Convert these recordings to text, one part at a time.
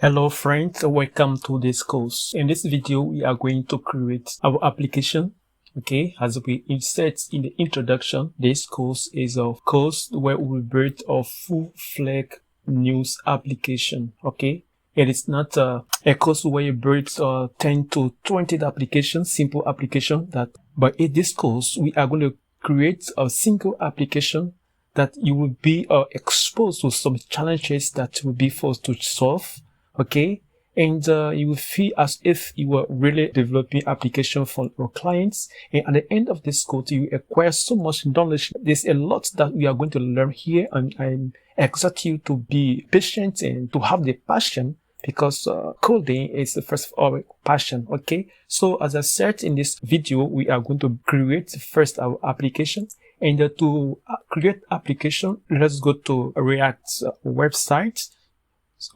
Hello friends, welcome to this course. In this video, we are going to create our application. Okay, as we said in the introduction, this course is a course where we will build a full-fledged news application. Okay, it is not a course where you build 10 to 20 applications, simple application but in this course, we are going to create a single application that you will be exposed to some challenges that will be forced to solve. Okay, and you will feel as if you were really developing application for your clients, and at the end of this code you acquire so much knowledge. There's a lot that we are going to learn here, and I exhort you to be patient and to have the passion, because coding is the first of all passion. Okay, so as I said, in this video we are going to create first our application, and to create application, let's go to React website.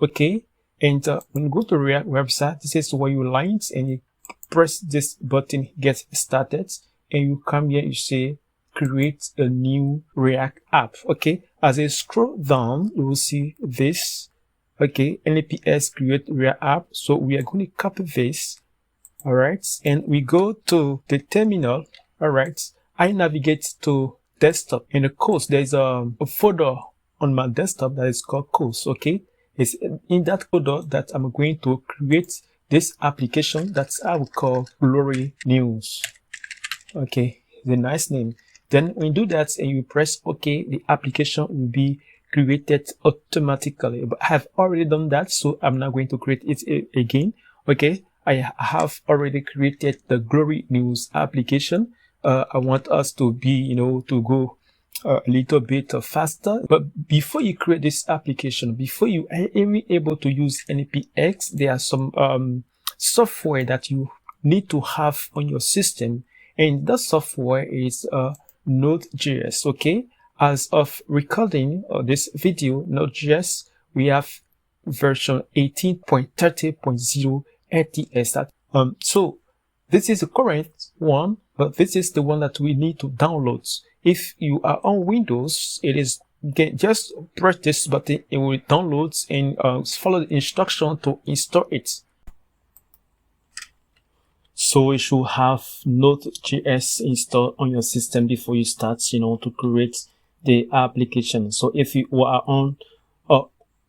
Okay, and when you go to React website, this is where you lines, and you press this button, get started, and you come here, you say create a new React app. Okay, as I scroll down, you will see this. Okay, NPS create React app. So we are going to copy this. All right, and we go to the terminal. All right, I navigate to desktop. In the course, there's a folder on my desktop that is called course. Okay, it's in that folder that I'm going to create this application that I will call Glory News. Okay, it's a nice name. Then when you do that and you press OK, the application will be created automatically. But I have already done that, so I'm not going to create it again. Okay, I have already created the Glory News application. I want us to be, to go a little bit faster. But before you create this application, before you are even able to use NPX, there are some software that you need to have on your system, and that software is Node.js. Okay, as of recording this video, Node.js, we have version 18.30.0 LTS. So this is the current one, but this is the one that we need to download. If you are on Windows, it is just press this button, it will download, and follow the instruction to install it. So you should have Node.js installed on your system before you start, to create the application. So if you are on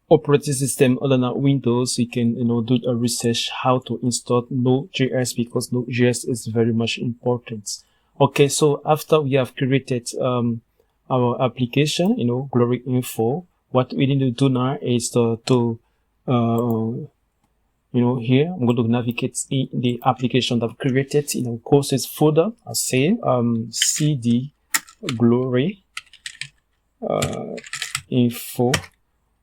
operating system other than Windows, you can do a research how to install Node.js, because Node.js is very much important. Okay, so after we have created our application, Glory Info, what we need to do now is here I'm going to navigate in the application that I've created in courses folder. I say cd glory info.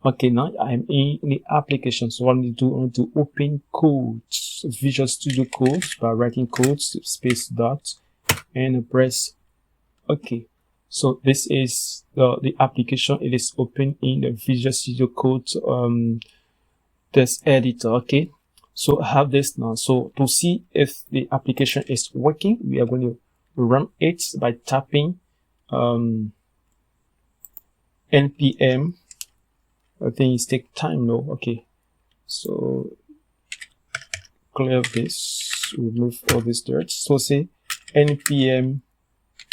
Okay, now I'm in the application. So what I need to do, open codes, Visual Studio Codes, by writing codes space dot and press OK. So this is the application. It is open in the Visual Studio Code test editor. Okay, so I have this now. So to see if the application is working, we are going to run it by tapping npm. I think it takes time now. Okay, so clear this, remove all this dirt. So say npm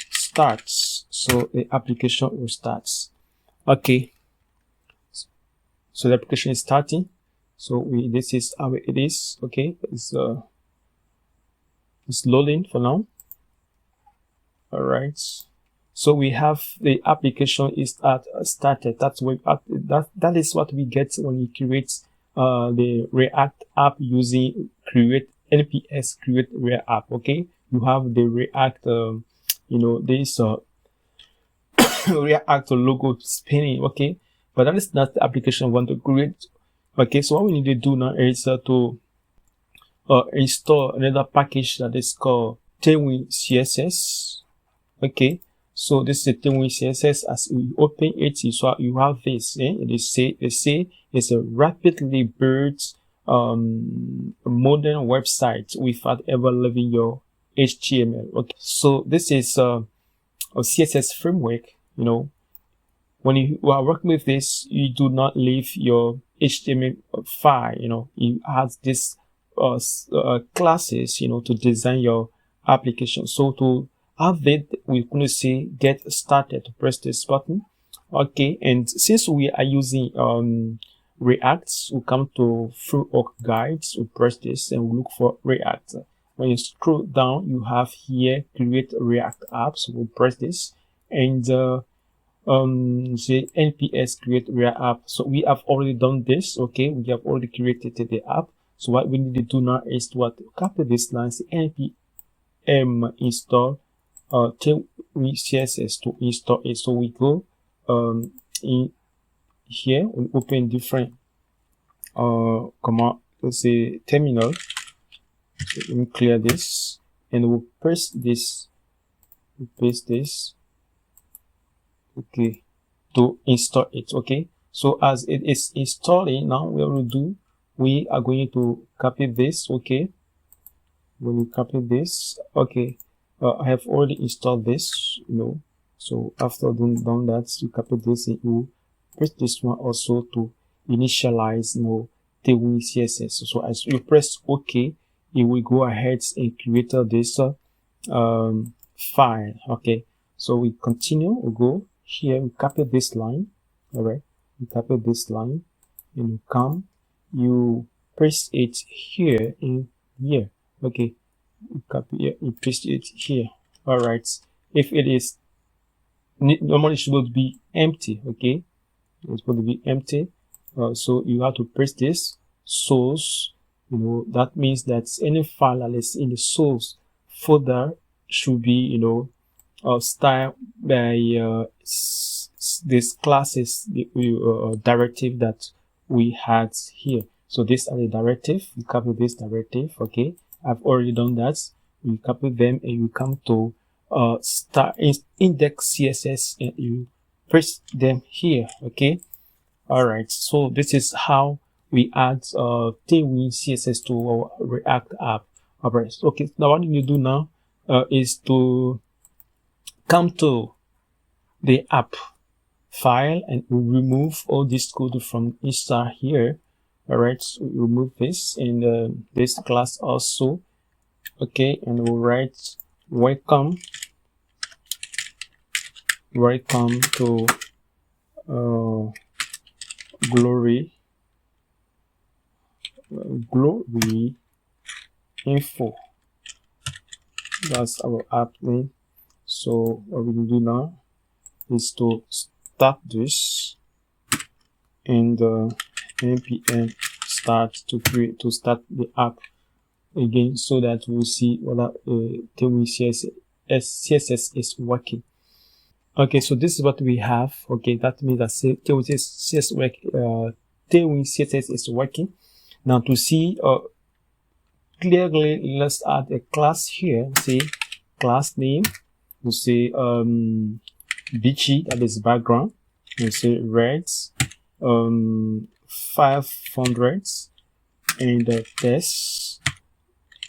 starts, so the application will start. Okay, so the application is starting. So this is how it is. Okay, it's loading for now. All right, so we have the application is started. That is what we get when we create the React app using create nps create React app. Okay, you have the React this React logo spinning. Okay, but that is not the application I want to create. Okay, so what we need to do now is to install another package that is called Tailwind CSS. Okay, so this is the Tailwind CSS. As we open it, you have this. They say it's a rapidly built modern website without ever leaving your HTML. Okay, so this is a CSS framework. When you are working with this, you do not leave your HTML file, it has this classes, to design your application. So to have it, we're going to say get started, to press this button. Okay, and since we are using React, we come to framework guides, we press this and we look for React. When you scroll down, you have here create React apps. We'll press this and say nps create React app. So we have already done this. Okay, we have already created the app. So what we need to do now is to copy this line, say npm install Tailwind CSS to install it. So we go in here, we open different command, let's say terminal. So let me clear this and we'll press this, we paste this, okay, to install it. Okay, so as it is installing now, what we'll do, we are going to copy this. Okay, when we copy this, okay, I have already installed this, so after done that, you copy this and you press this one also to initialize Tailwind CSS. So as you press OK, it will go ahead and create this file. Okay, so we continue, we go here, we copy this line. All right, we copy this line and you come, you press it here in here. Okay, you copy it, you paste it here. All right, if it is normally it's supposed to be empty. Okay, it's supposed to be empty. So you have to press this source. That means that any file that is in the source folder should be styled by this classes directive that we had here. So this is the directive. You copy this directive. Okay, I've already done that. You copy them and you come to start index CSS and you press them here. Okay, all right, so this is how we add Tailwind CSS to our React app. All right, okay, now what you do now is to come to the app file and we remove all this code from inside here. All right, so we remove this and this class also. Okay, and we'll write welcome to glory info. That's our app name. So what we will do now is to start this and npm start to start the app again, so that we'll see whether Tailwind CSS is working. Okay, so this is what we have. Okay, that means that Tailwind CSS is working. Now to see clearly, let's add a class here. Say class name. We say beachy, that is background. We say reds 500 and text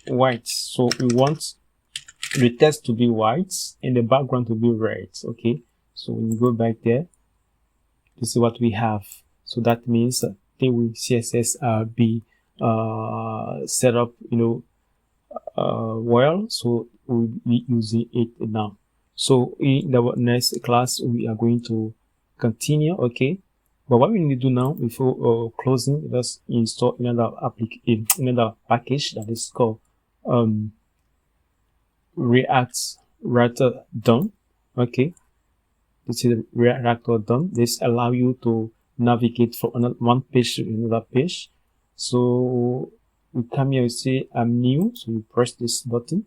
white. So we want the text to be white and the background to be red. Okay, so when you go back there, this is what we have. So that means Tailwind CSS be set up well, so we'll be using it now. So in the next class we are going to continue. Okay, but what we need to do now before closing, let's install another package that is called React Router DOM. Okay, this is React Router DOM. This allow you to navigate from one page to another page. So we come here, we say I'm new, so you press this button.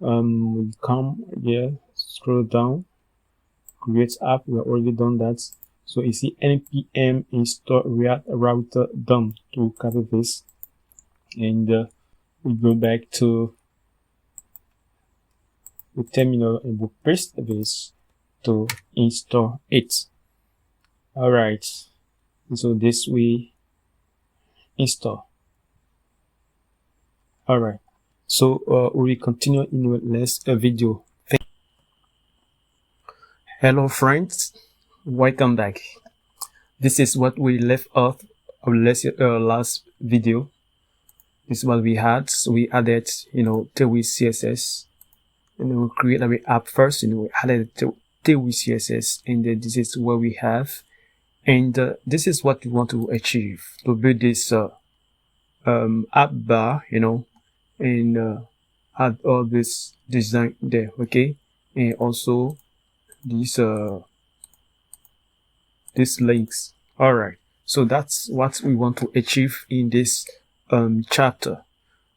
We come here, scroll down, create app. We have already done that. So you see npm install React Router DOM to copy this, and we go back to the terminal and we'll press this to install it. All right, so this we install. All right, so we continue in the next video. Hello friends, welcome back. This is what we left off our last video. This is what we had. So we added, Tailwind CSS, and then we create our app first, and we added Tailwind CSS, and then this is what we have, and this is what we want to achieve to build this app bar, and add all this design there, okay, and also these links. All right, so that's what we want to achieve in this chapter.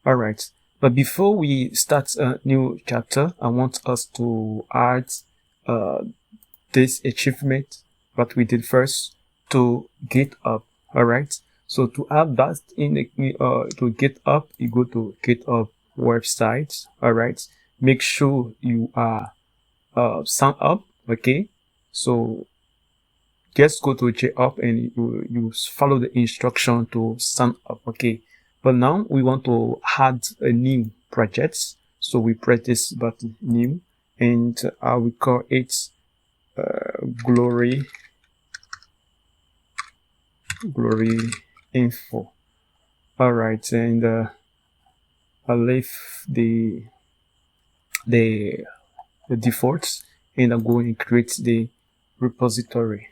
All right, but before we start a new chapter, I want us to add this achievement, what we did first, to GitHub. All right, so to add that in to GitHub, you go to GitHub website. All right, make sure you are signed up. Okay, so just go to GitHub and you follow the instruction to sign up. Okay, but now we want to add a new project, so we press this button, new, and I will call it glory info. All right, and I'll leave the defaults, and I'm going to create the repository.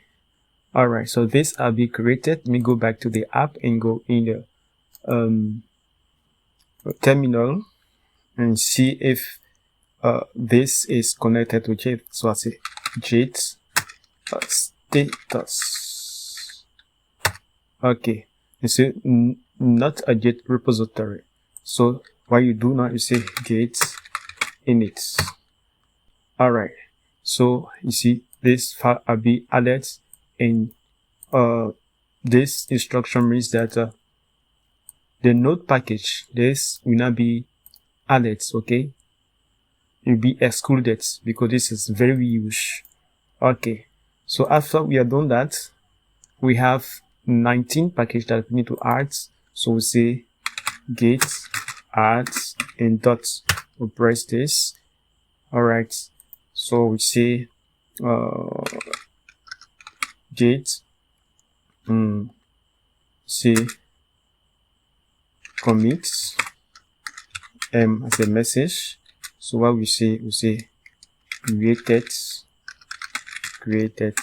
All right, so this will be created. Let me go back to the app and go in the terminal and see if this is connected to Jet. So I say Jet status. Okay, you see not a Jet repository. So what you do now, you say Jet init. All right, so you see this file will be added, and this instruction means that the node package, this will not be added, okay, it will be excluded because this is very huge. Okay, so after we have done that, we have 19 packages that we need to add. So we say git add and dot, we press this. All right, so we say git say commit as a message. So what we say created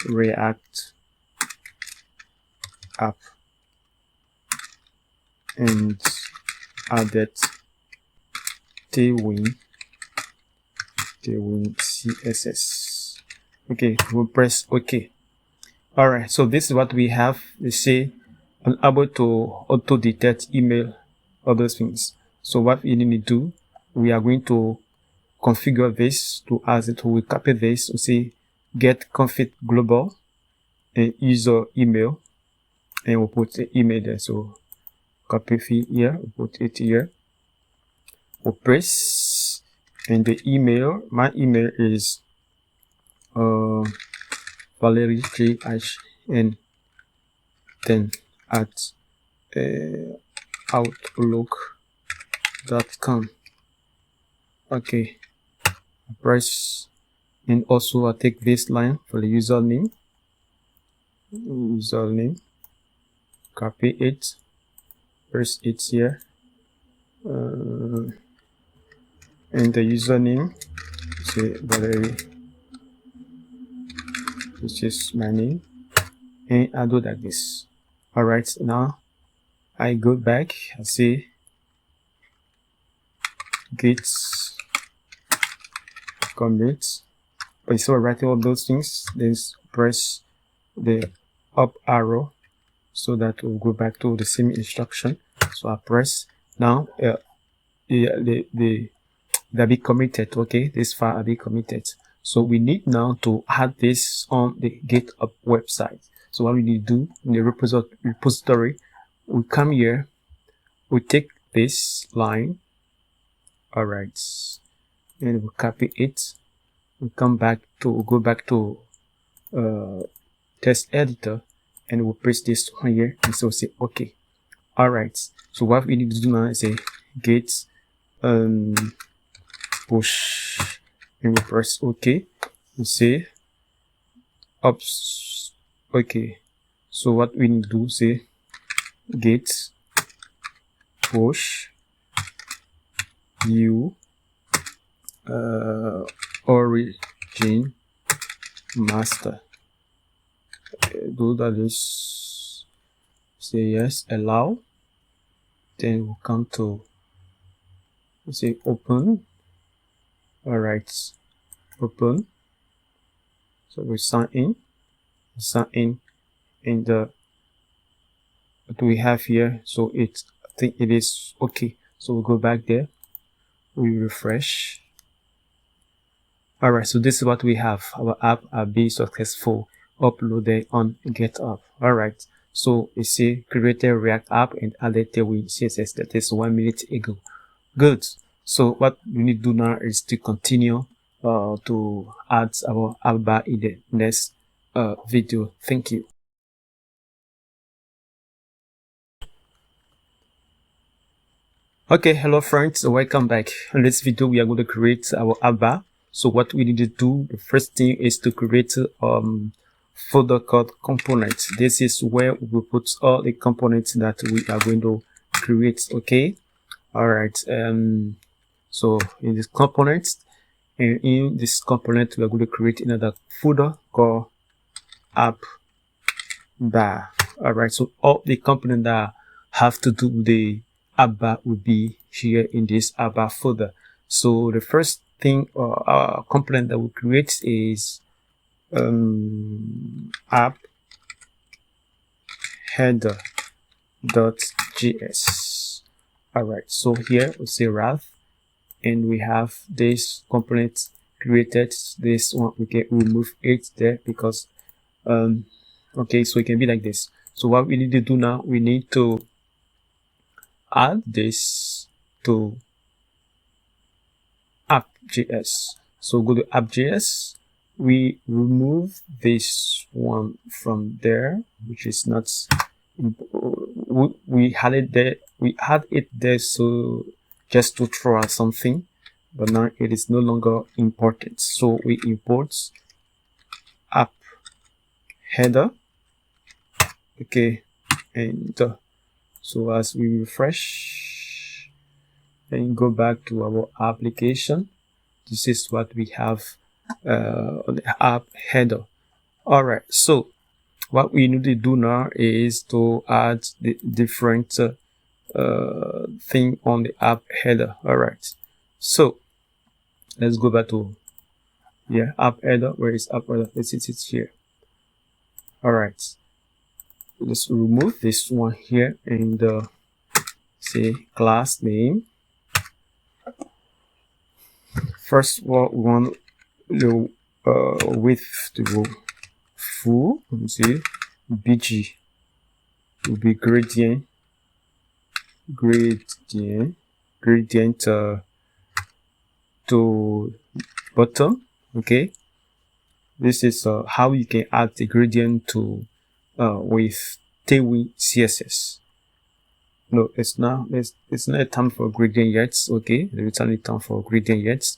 React app and added Tailwind CSS. Okay, we'll press OK. All right, so this is what we have. They say unable to auto detect email, other things. So what we need to do, we are going to configure this to add it. We copy this. We say get config global and user email, and we'll put the email there. So copy here, we'll put it here. We'll press, and the email, my email is Valerie JHN 10 at outlook.com. Okay, press, and also I take this line for the username, copy it, press it here, and the username, say Valerie, which is my name, and I do like this. All right, now I go back, I say git commit, but instead of writing all those things, then press the up arrow so that we'll go back to the same instruction. So I press, now they'll be committed. Okay, this file will be committed. So we need now to add this on the GitHub website. So what we need to do in the repository, we come here, we take this line, all right, and we copy it. We come back to, go back to test editor, and we'll press this one here, and so say okay. All right, so what we need to do now is say git push, and we press okay. We say ops. Okay, so what we need to do, say git push new origin master. Do that is say yes, allow, then we'll come to say open. All right, open. So we sign in, and what we have here, so I think it is okay. So we'll go back there, we refresh. All right, so this is what we have. Our app are being successful uploaded on GitHub. All right, so you see created React app and added Tailwind CSS. That is 1 minute ago. Good. So what we need to do now is to continue to add our app bar in the next video. Thank you. Okay, hello friends, welcome back. In this video we are going to create our app bar. So what we need to do, the first thing is to create folder called components. This is where we will put all the components that we are going to create. Okay, all right. So in this component, and in this component we are going to create another folder called app bar. All right, so all the components that have to do with the app bar will be here in this app bar folder. So the first thing or component that we create is app header.js. all right, so here we say Ralph, and we have this component created. This one we can remove it there because okay, so it can be like this. So what we need to do now, we need to add this to app.js. So go to app.js, we remove this one from there, which is not, we had it there, so just to throw out something, but now it is no longer important. So we import app header. Okay, and so as we refresh and go back to our application, this is what we have on the app header. All right, so what we need to do now is to add the different thing on the app header. All right, so let's go back to app header. Where is app header? Let's see, it's here. All right, let's remove this one here and say class name. First of all, we want the width to go full. Let me see, bg will be gradient to bottom. Okay, this is how you can add the gradient to with Tailwind CSS. No, it's not a time for gradient yet. Okay, it's only time for gradient yet.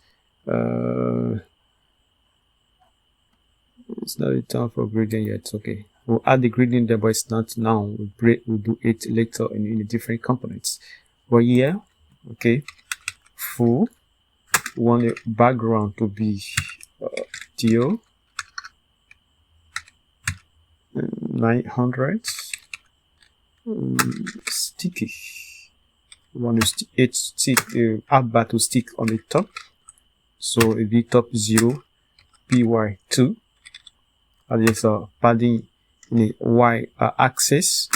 It's not a time for gradient yet. Okay, we'll add the gradient there, but it's not now. We'll do it later in different components. But here, okay, full. We want the background to be teal 900. Sticky. We want to stick app bar to stick on the top. So it'll be top 0, py2. And there's padding in the y axis,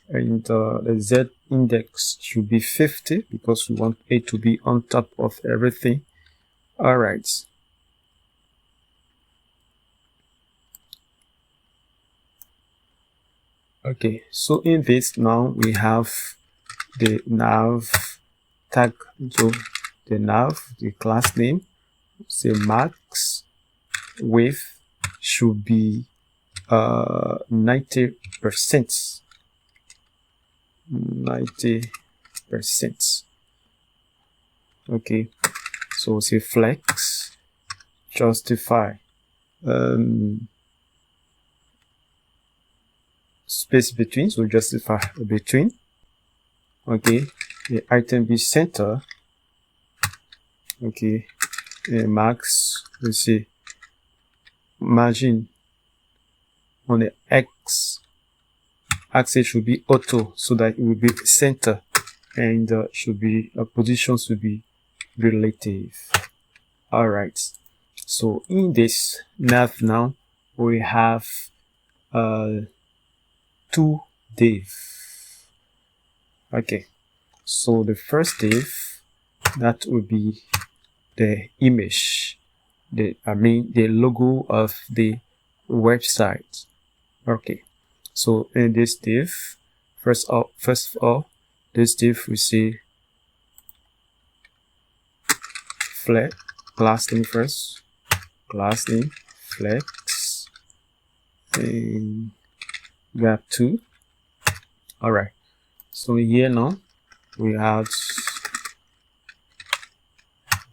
and the z index should be 50 because we want it to be on top of everything. All right. Okay, so in this now we have the nav tag. So the nav, the class name, say max width should be 90%. 90%. Okay, so say flex justify space between, so justify between. Okay, the item be center. Okay, max, we see margin on the x axis should be auto, so that it will be center, and should be position should be relative. All right, so in this nav now we have 2 div. Okay, so the first div, that will be the image, the logo of the website. Okay, so in this div, first of all, this div we see flex, class name first, class name flex, and gap 2. All right, so here now we have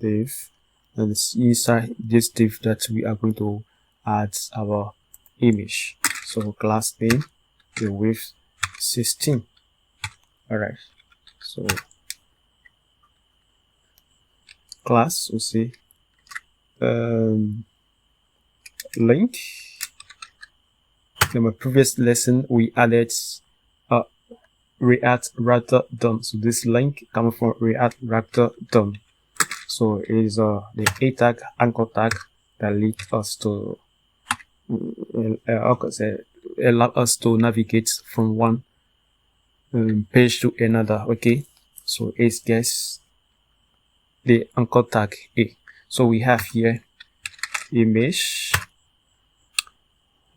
div, and it's inside this div that we are going to add our image. So class name, the width 16. All right, so class, we see link. In my previous lesson we added React router DOM, so this link comes from React router DOM. So it is the A tag, anchor tag, that leads us to allow us to navigate from one page to another. Okay, so it gets the anchor tag A. So we have here image.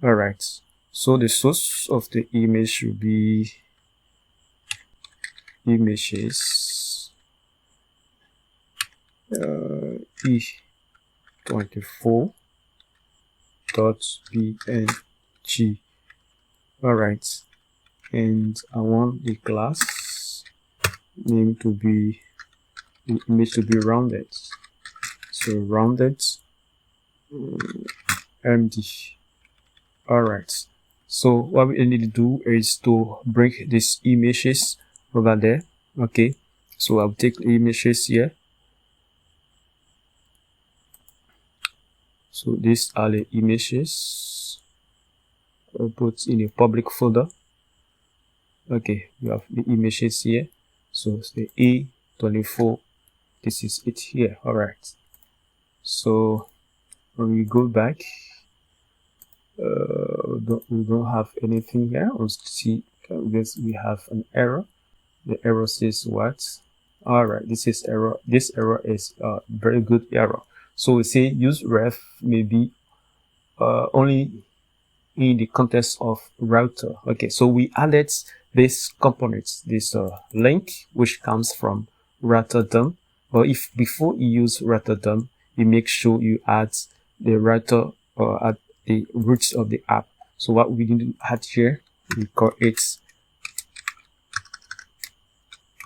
All right, so the source of the image should be images e24.png. all right, and I want the class name to be, the image to be rounded, so rounded md. all right, so what we need to do is to bring these images over there. Okay, so I'll take the images here. So these are the images. I'll put in a public folder. Okay, we have the images here. So it's the E24. This is it here. All right, so when we go back, we don't have anything here. We'll see, because we have an error. The error says what? All right, this is error. This error is a very good error. So we say use ref maybe only in the context of router. Okay, so we added this component, this link, which comes from router DOM. But if before you use router DOM, you make sure you add the router at the roots of the app. So what we need to add here, we call it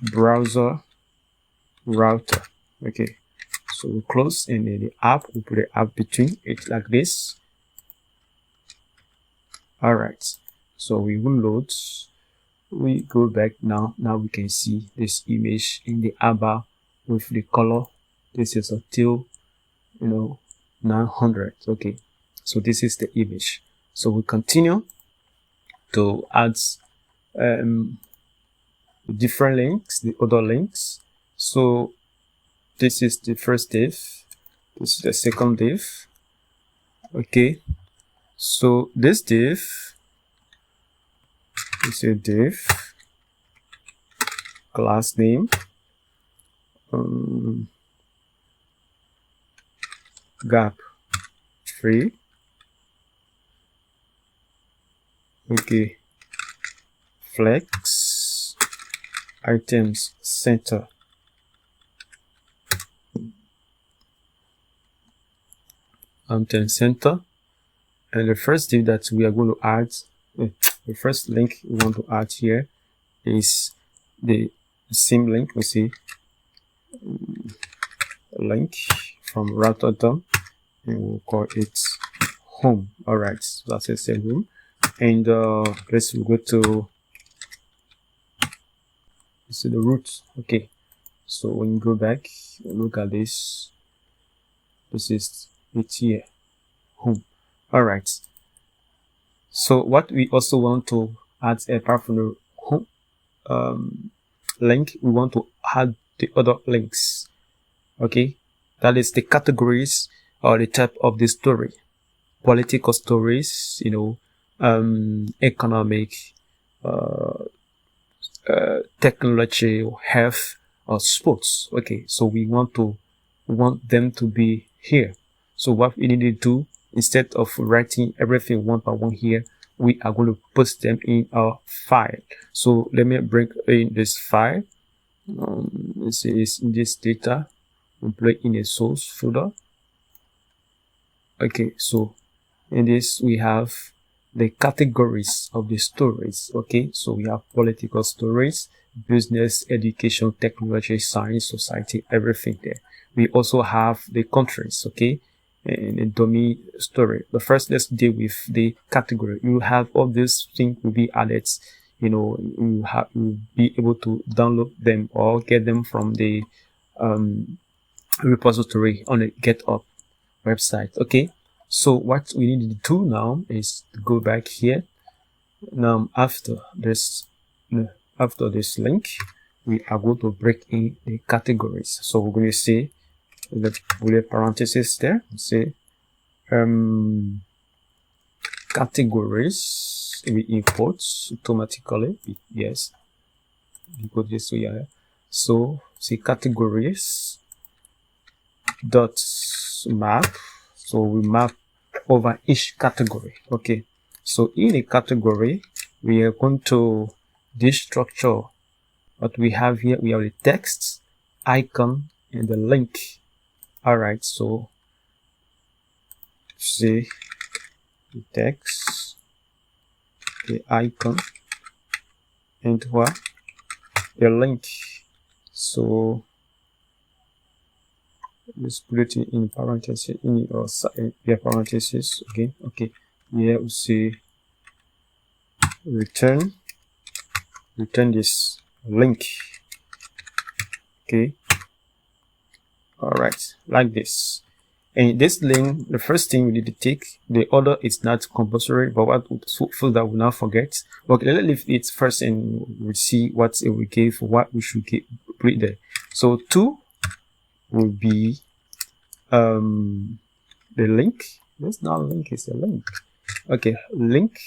browser router. Okay, so we close, and then the app, we put the app between it like this. all right, so we will load, we go back now. We can see this image in the app bar with the color. This is a teal, 900. okay, so this is the image. So we continue to add different links, the other links. So this is the first div, this is the second div. Okay, so this div is a div, class name, gap 3. Okay, flex, items center, item center. And the first div that we are going to add, the first link we want to add here is the same link. We see link from router DOM, and we'll call it home. all right, so that's the same home. and let's go to the root. Okay, so when you go back, look at this. This is it here, home. All right. So what we also want to add, apart from the home link, we want to add the other links. Okay, that is the categories or the type of the story. Political stories, you know, economic, technology, or health, or sports. Okay, so we want them to be here. So what we need to do, instead of writing everything one by one here, we are going to post them in our file. So let me bring in this file. This is in this data. We play in a source folder. Okay, so in this we have the categories of the stories. Okay, so we have political stories, business, education, technology, science, society, everything there. We also have the countries, okay, and a dummy story. But first, let's deal with the category. You have all these things will be added. You know, you'll be able to download them or get them from the repository on the GitHub website. Okay, so what we need to do now is to go back here. Now after this link, we are going to break in the categories. So we're going to say, let's put a parenthesis there, say categories, we import automatically. Yes, you go this way here. So say categories dot map. So we map over each category. Okay, so in a category, we are going to this structure. What we have here, we have the text, icon, and the link. All right, so say the text, the icon, and what, the link. So let's put it in parentheses, in or parentheses again. Okay, here we say return this link. Okay, all right, like this. And this link, the first thing we need to take, the order is not compulsory, but what so that we not forget. Okay, let's leave it first and we'll see what it will give, what we should put there. So 2 will be the link. That's not a link, it's a link. Okay, link.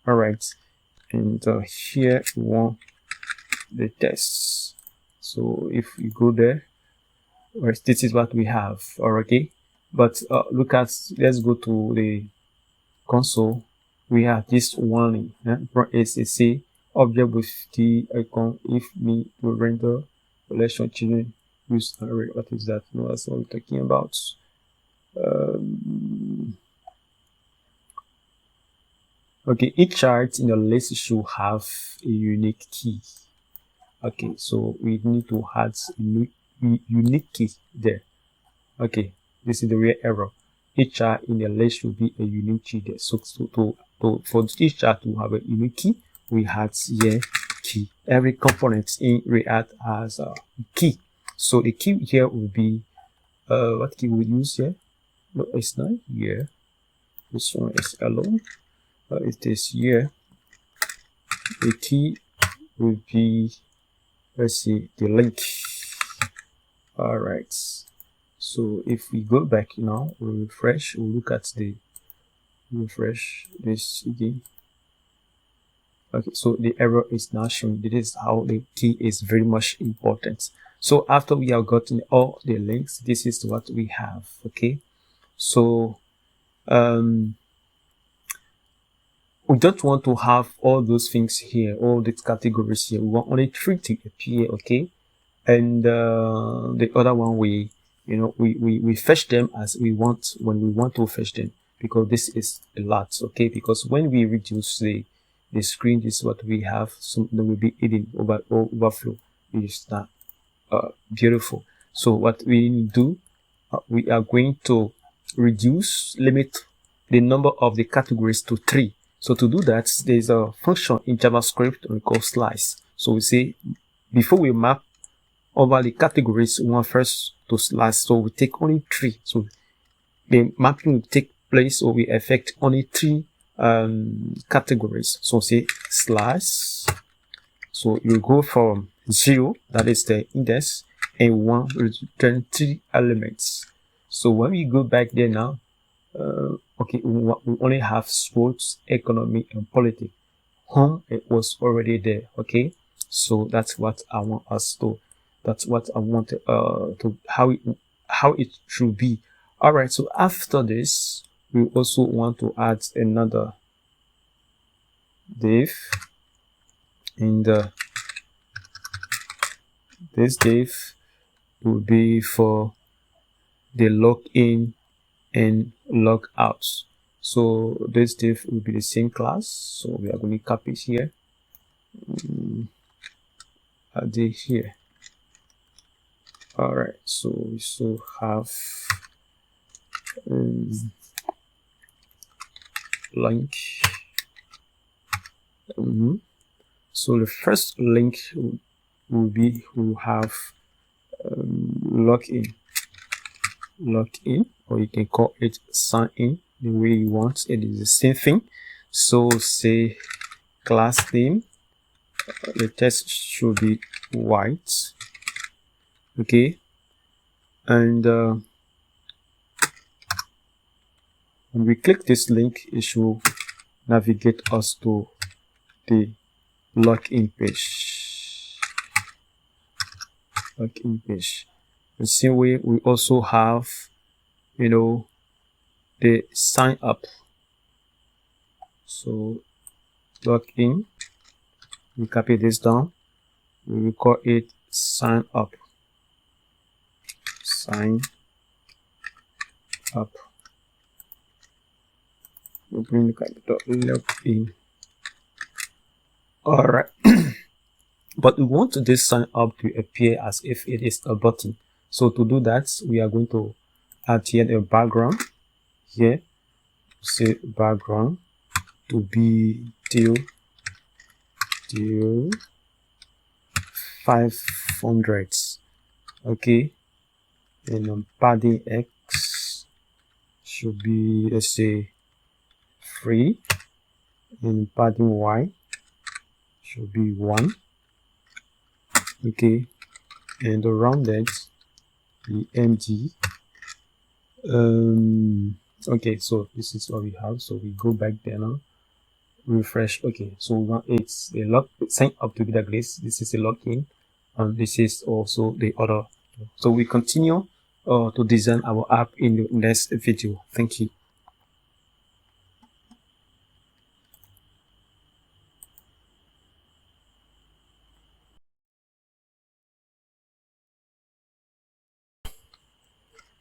All right, and here we want the text. So if you go there, this is what we have. Okay, but look at, let's go to the console. We have this warning. It's a say object with the icon if me to render relation children use array. What is that? No, that's what we're talking about. Okay, each chart in the list should have a unique key. Okay, so we need to add a unique key there. Okay, this is the real error. Each chart in the list should be a unique key there. So for each chart to have a unique key, we had here key. Every component in React has a key. So the key here will be what key we use here? No, it's not here. This one is alone. It is here. The key will be, let's see, the link. All right. So if we go back now, we'll refresh. We'll look at the refresh this again. Okay, so the error is not showing. This is how the key is very much important. So after we have gotten all the links, this is what we have. Okay, so we don't want to have all those things here, all these categories here. We want only 3 to appear. Okay, and the other one we fetch them as we want when we want to fetch them, because this is a lot. Okay, because when we reduce the screen, this is what we have. So there will be hidden overflow. It's not beautiful. So what we need to do, we are going to reduce limit the number of the categories to 3. So to do that, there's a function in JavaScript we call slice. So we say before we map over the categories, we want first to slice. So we take only 3. So the mapping will take place or we affect only 3 categories. So say slice. So you go from 0, that is the index, and 1 return 3 elements. So when we go back there now, okay, we only have sports, economy, and politics. Home, it was already there. Okay, so that's what I want us to. That's what I want to how it should be. All right. So after this, we also want to add another div, and this div will be for the login and log out. So this div will be the same class. So we are going to copy it here. Add it here. All right. So we still have link. So the first link will be we'll have login, or you can call it sign in, the way you want. It is the same thing. So say class name, the text should be white. Okay, and when we click this link, it should navigate us to the login page. The same way we also have, the sign up. So login, we copy this down, we will call it sign up. We bring the capital login. All right. But we want this sign up to appear as if it is a button. So to do that, we are going to add here a background. Here, say background to be till 500. Okay, and padding X should be, let's say, 3, and padding Y should be 1. Okay, and around that, the MG. Okay, so this is what we have. So we go back there now, refresh. Okay, so we want it's a log sign up to database. This is a login, and this is also the other. So we continue to design our app in the next video. Thank you.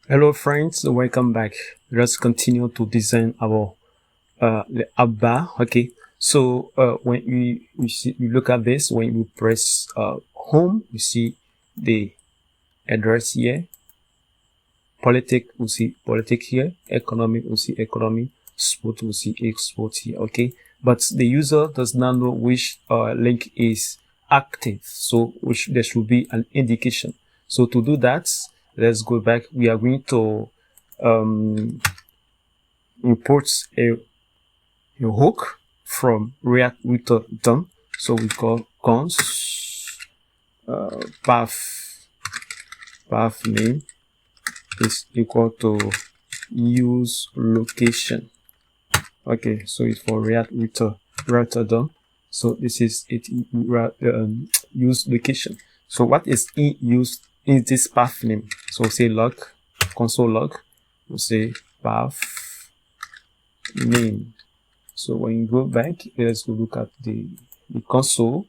Hello friends, welcome back. Let's continue to design our the app bar. Okay, so when you look at this, when you press home, you see the address here. Politic, we see politic here. Economic, we see economy. Sport, we see export here. Okay, but the user does not know which link is active, so there should be an indication. So to do that, let's go back. We are going to import a hook from React Router DOM. So we call cons path name is equal to use location. Okay, so it's for React Router DOM. So this is it. Use location. So what is in use in this path name? So say log, console log, we'll say path name. So when you go back, let's go look at the console,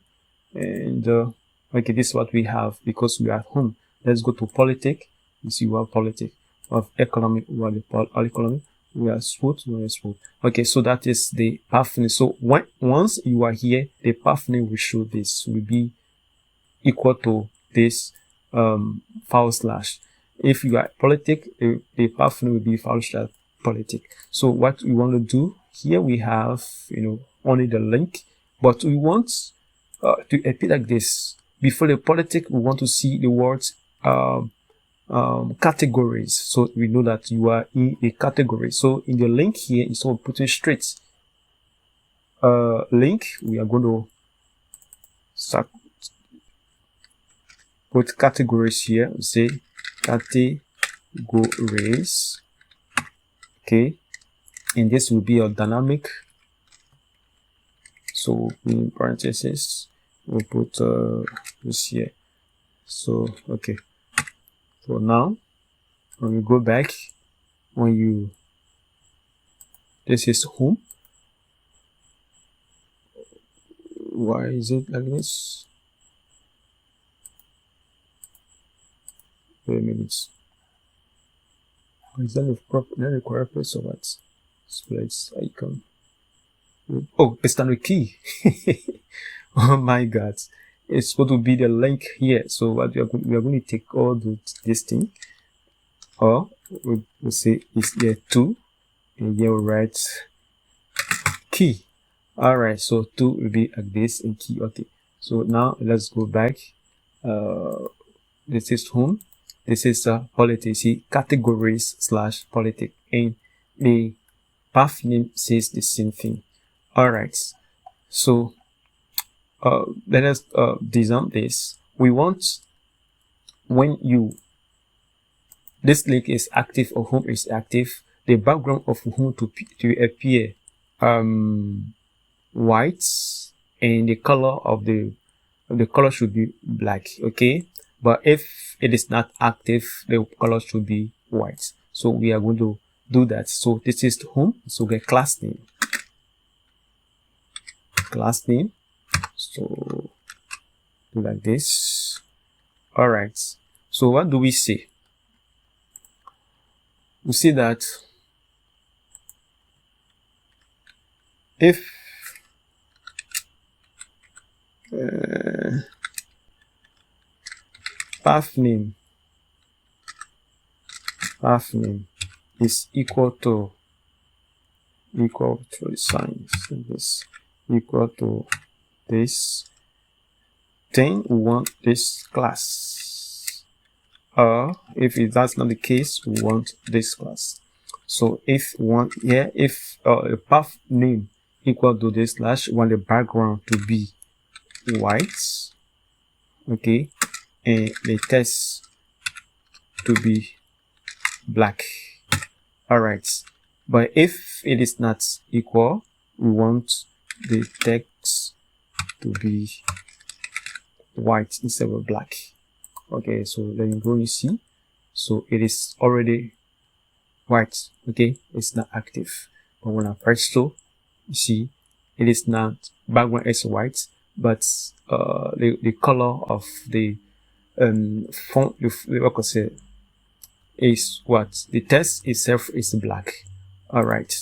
and okay, this is what we have because we are at home. Let's go to politic. You see we have politic. We have economic, we have the economic. We have sport, we have sport. Okay, so that is the path name. So once you are here, the path name will show this will be equal to this /. If you are politic, the path name will be /. politic. So what we want to do here, we have, only the link, but we want to appear like this. Before the politic, we want to see the words categories. So we know that you are in a category. So in the link here, instead of putting straight link, we are going to put categories here. We say categories. Okay, and this will be a dynamic. So in parentheses, we'll put this here. So okay. So now, when we go back, this is home. Why is it like this? Wait a minute. Is that the correct place or what? Splice icon. Oh, it's not a key. Oh my God. It's supposed to be the link here. So what we are going to take all this thing, or we'll say it's here 2, and here we'll write key. All right, so 2 will be like this and key. Okay, so now let's go back. This is home. This is politic. See, categories / politic, and the path name says the same thing. All right, so let us design this. We want, when this link is active or home is active, the background of home to appear white, and the color of the color should be black. Okay, but if it is not active, the color should be white. So we are going to do that. So this is the home. So get class name. So do like this. All right, so what do we see? We see that if path name is equal to the sign, so this equal to this, then we want this class. If that's not the case, we want this class. So if we want here, if a path name equal to this slash, we want the background to be white, okay, and the text to be black. All right, but if it is not equal, we want the text to be white instead of black. Okay, so then you go and see, so it is already white. Okay, it's not active, but when I press so, you see it is not, background is white, but the color of the font, what I say, is what the text itself is black. All right,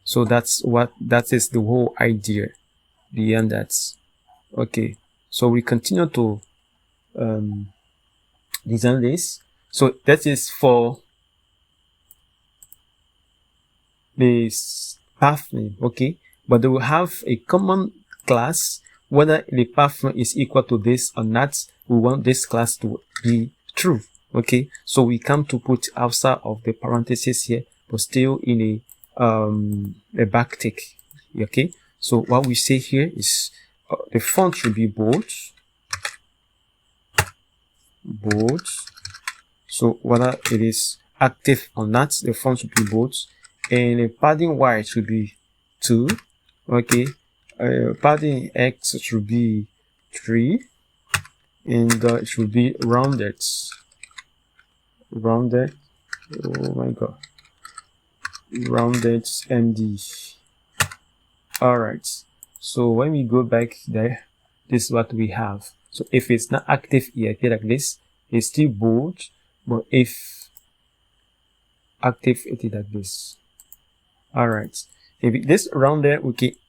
so that is the whole idea beyond that. Okay, so we continue to design this. So that is for this path name. Okay, but they will have a common class. Whether the path name is equal to this or not, we want this class to be true. Okay, so we come to put outside of the parentheses here, but still in a backtick. Okay, so what we say here is the font should be bold. So whether it is active or not, the font should be bold, and the padding Y should be 2. Okay, padding X should be 3, and it should be rounded. Oh my God, rounded MD. All right, so when we go back there, this is what we have. So if it's not active here, like this, it's still bold, but if active, it is like this. All right, if this rounded,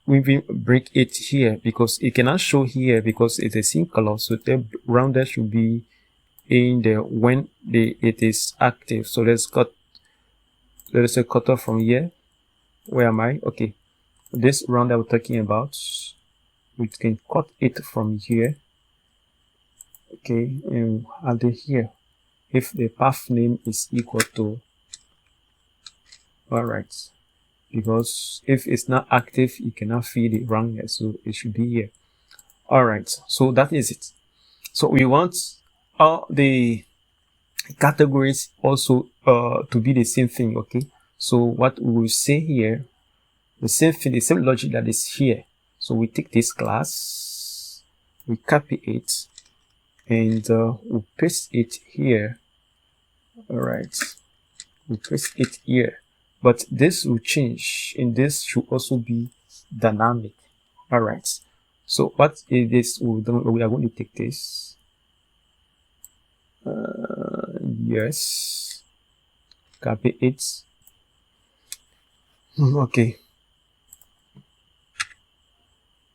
we will break it here because it cannot show here because it's a same color. So the rounded should be in there when it is active. So let's cut let us say cutoff from here. Where am I? Okay, this round that we're talking about, we can cut it from here. Okay, and add it here if the path name is equal to, all right, because if it's not active, you cannot feed it wrong here, so it should be here. All right, so that is it. So we want all the categories also to be the same thing. Okay, so what we will say here, the same thing, the same logic that is here. So we take this class, we copy it, and we paste it here. All right, we paste it here, but this will change, and this should also be dynamic. All right, so what is this? We are going to take this. Yes, copy it. Okay,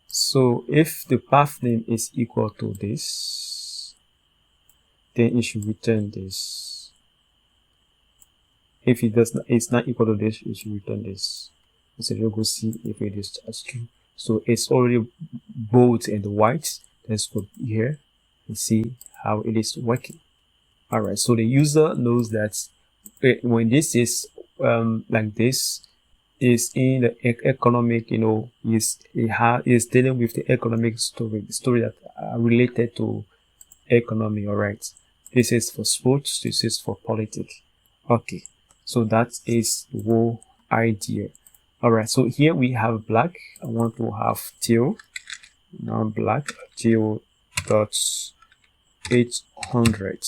so if the path name is equal to this, then it should return this. If it does not, it's not equal to this, it should return this. So we'll go see if it is true. So it's already bold and white. Let's go here and see how it is working. All right, so the user knows that when this is like this, is in the economic, you know, is dealing with the economic story, the story that are related to economy. All right, this is for sports, this is for politics. Okay, so that is the whole idea. All right, so here we have black. I want to have teal. Now black teal dot 800.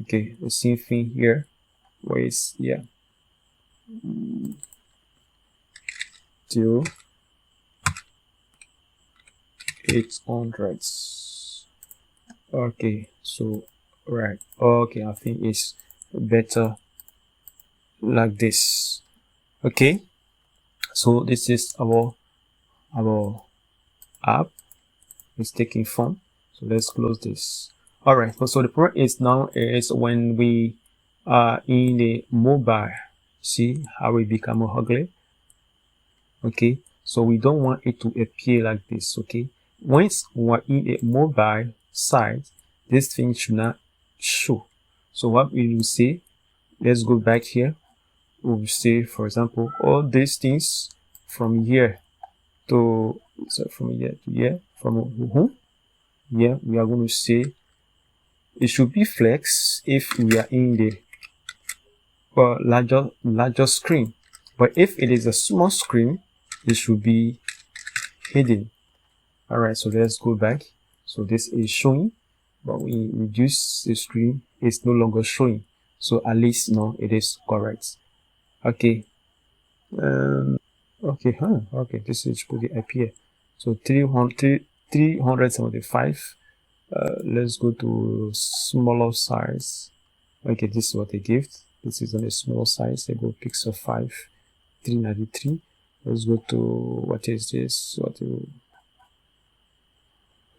Okay, the same thing here. Where is, yeah, teal 800. Okay, so right, okay, I think it's better like this. Okay, so this is our app. It's taking form, so let's close this. All right, so the problem is now is when we are in the mobile, see how it become ugly. Okay, so we don't want it to appear like this. Okay, once we're in a mobile site, this thing should not show. So what we will say, let's go back here. We will say, for example, all these things from here to, so from here to here, from here, we are going to say it should be flex if we are in the larger screen, but if it is a small screen, it should be hidden. All right, so let's go back. So this is showing, but we reduce the screen, it's no longer showing. So at least now it is correct. Okay, okay, okay, this is put the IP here. So 375. Let's go to smaller size. Okay, this is what they give. This is on a small size. They go pixel 5, 393. Let's go to, what is this? What do,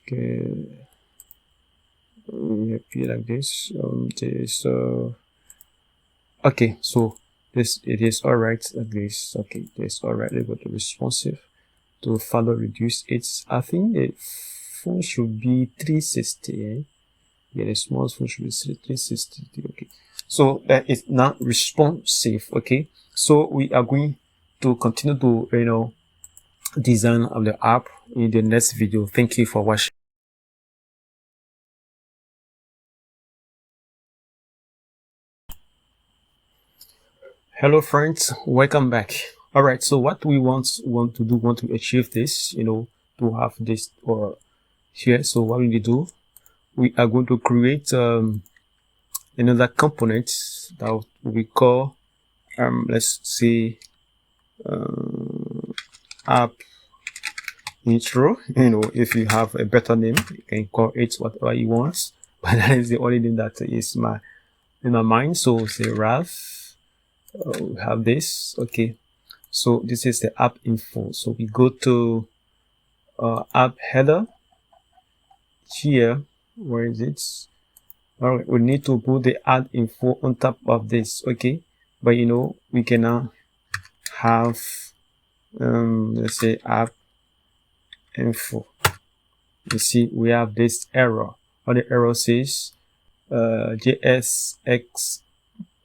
okay, appear like this. Okay, so this, it is all right like this. Okay, it's all right. Let's go to responsive to further reduce it. I think the phone should be 360. Yeah, the small phone should be 360. Okay, so it's not responsive. Okay, so we are going to continue to, you know, design of the app in the next video. Thank you for watching. Hello friends, welcome back. All right, so what we want to achieve this, you know, to have this here. So what we do, we are going to create another component that we call let's say app intro. You know, if you have a better name, you can call it whatever you want, but that is the only name that is in my mind. So say Ralph. We have this. Okay, so this is the app info. So we go to app header here. Where is it? All right, we need to put the add info on top of this. Okay, but you know, we can now have let's say app info. You see we have this error. Or the error says JSX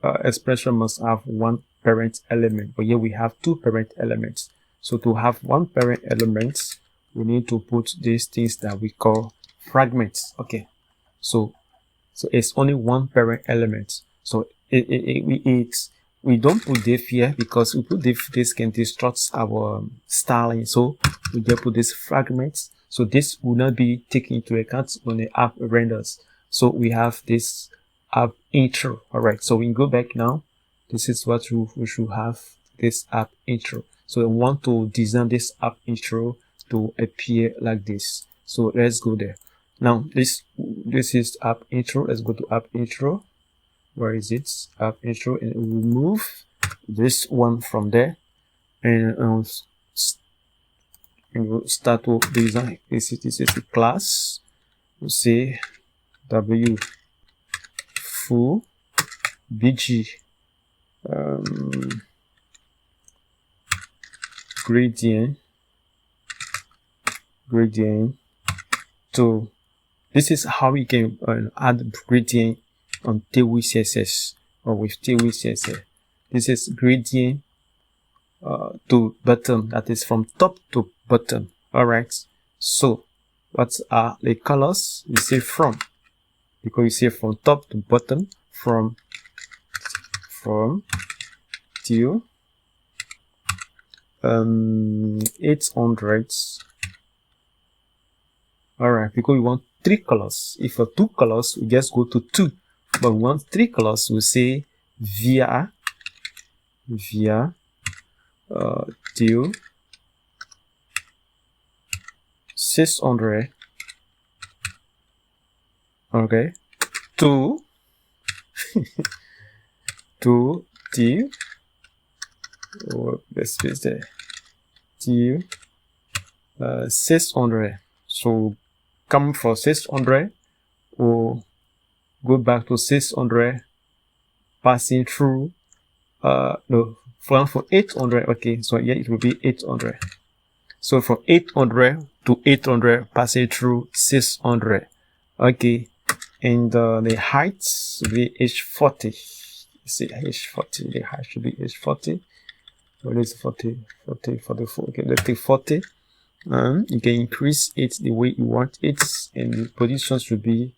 expression must have one parent element, but here we have two parent elements. So to have one parent element, we need to put these things that we call fragments. Okay, so it's only one parent element. So we don't put div here because we put div, this can distort our styling. So we just put this fragments. So this will not be taken into account when the app renders. So we have this app intro. All right, so we can go back now. This is what we should have, this app intro. So we want to design this app intro to appear like this. So let's go there. Now this is app intro. Let's go to app intro. Where is it? App intro, and remove this one from there, and we'll start to design. This is a class. We'll say w full bg gradient to, this is how we can add gradient on Tailwind CSS or with Tailwind CSS. This is gradient to bottom, that is from top to bottom. All right, so what are the colors? You say from, because you say from top to bottom, from till 800. All right, because we want 3 colors. If for 2 colors, we just go to 2, but we want 3 colors, we say via till 600. Okay, to till let's space there, till 600. So come for 600, or go back to 600, passing through no, from 800. Okay, so yeah, it will be 800. So from 800 to 800, passing through 600. Okay, and the height will be h40. See, h40, the height should be h40. What is 40, 44? Okay, let's take 40. You can increase it the way you want it, and the position should be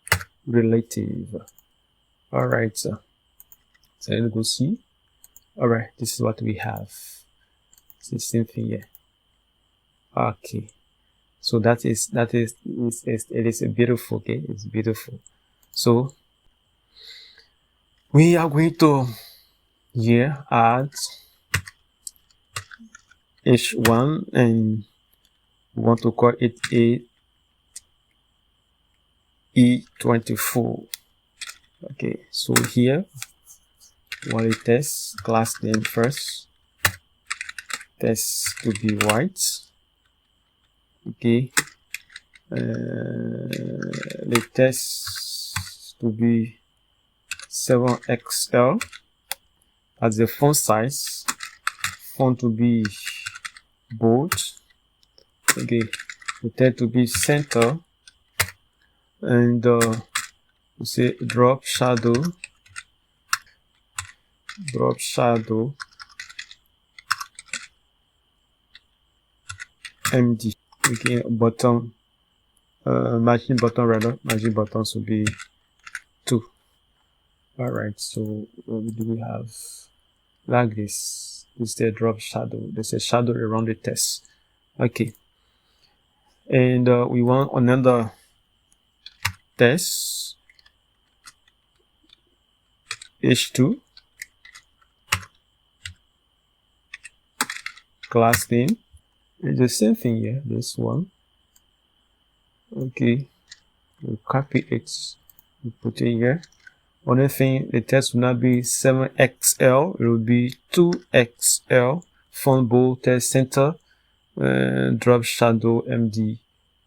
relative. All right, so let's go see. All right, this is what we have. It's the same thing here. Okay, so it is a beautiful. Okay, it's beautiful. So we are going to here add h1, and we want to call it a e24. Okay, so here while it test class name first, test to be white. Okay, the test to be 7XL as the font size, font to be bold. Okay, the text to be center, and we say drop shadow MD. Okay, button margin button should be 2. All right, so what do we have? Like this is the drop shadow. There's a shadow around the text. Okay, and we want another text h2 class name. It's the same thing here, this one. Okay, we'll copy it, we put it here. Only thing, the text will not be 7XL, it will be 2XL. Font bold, text center, drop shadow MD,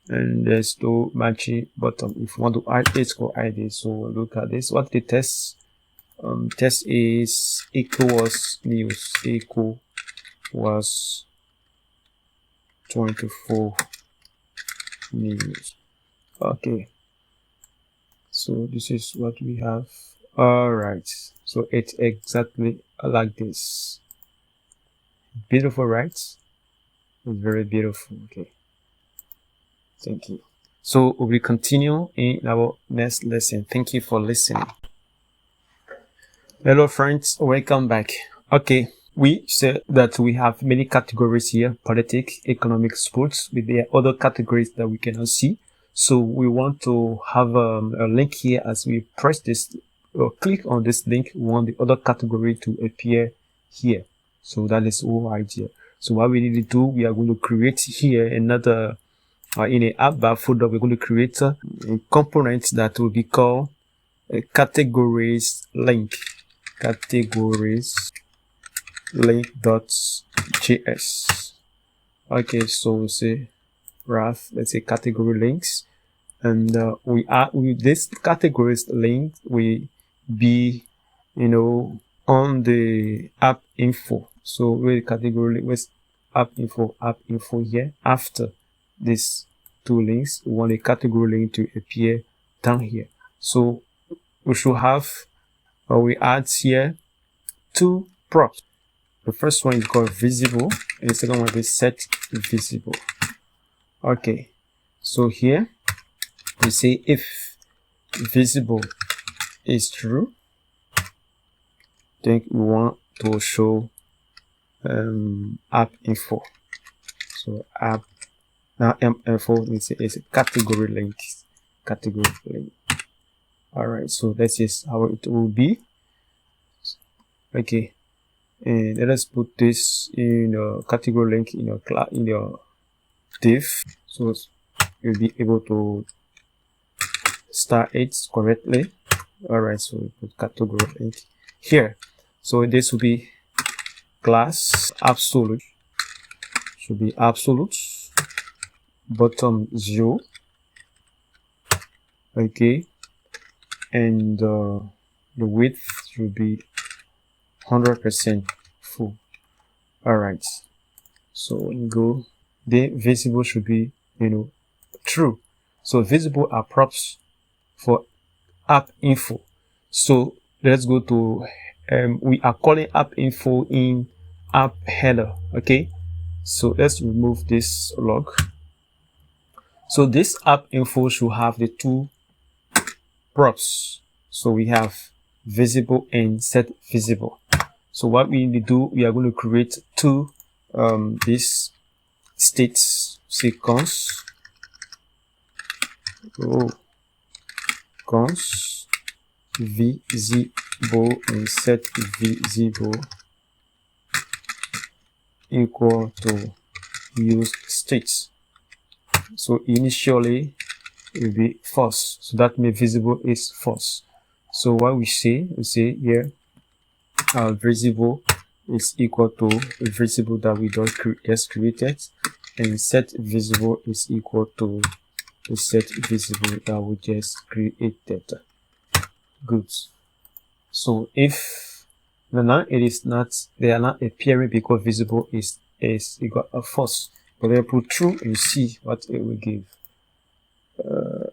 and there's no matching bottom. If you want to add it, go add it. So look at this. What the text test is equals news equal was 24 news. Okay, so this is what we have. All right, so it's exactly like this. Beautiful, right? It's very beautiful. Okay, thank you. So we will continue in our next lesson. Thank you for listening. Hello friends, welcome back. Okay, we said that we have many categories here: politics, economic, sports, with the other categories that we cannot see. So we want to have a link here. As we press this or click on this link, we want the other category to appear here. So that is the whole idea. So what we need to do, we are going to create here another in a app bar folder. We're going to create a component that will be called a categories link. Categories link.js. Okay, so we'll say graph, let's say category links, and this categories link will be, on the app info. So with category with app info here. After these two links, we want a category link to appear down here. So we should have, we add here two props. The first one is called visible, and the second one is set visible. Okay, so here we say if visible is true, then we want to show app info. So app info is a category link. All right, so that's just how it will be. Okay, and let us put this in a category link in your class, in your div, so you'll be able to start it correctly. All right, so we put category link here. So this will be class absolute, should be absolute, bottom 0. Okay, and the width should be 100% full. All right, so when you go, the visible should be true. So visible are props for app info. So let's go to we are calling app info in app header. Okay, so let's remove this log. So this app info should have the two props. So we have visible and set visible. So what we need to do, we are going to create two these states sequence. Cons visible and set visible equal to use states. So initially it will be false, so that means visible is false. So what we say here visible is equal to visible that we just created, and set visible is equal to the set visible that we just created. Good. So if now it is not, they are not appearing because visible is it got a false, but then put true and see what it will give.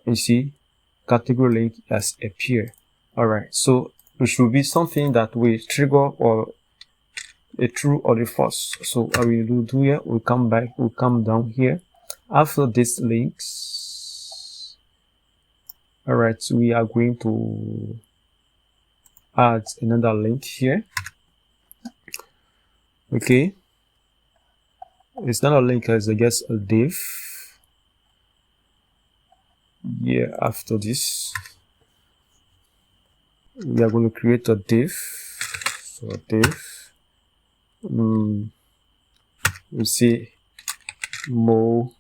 You see category link has appeared. All right, so it should be something that will trigger or a true or a false. So what we will do here, we'll come down here after these links. All right, so we are going to add another link here. Okay, it's not a link, as I guess a div. Yeah, after this we are going to create a div. So a div, we see more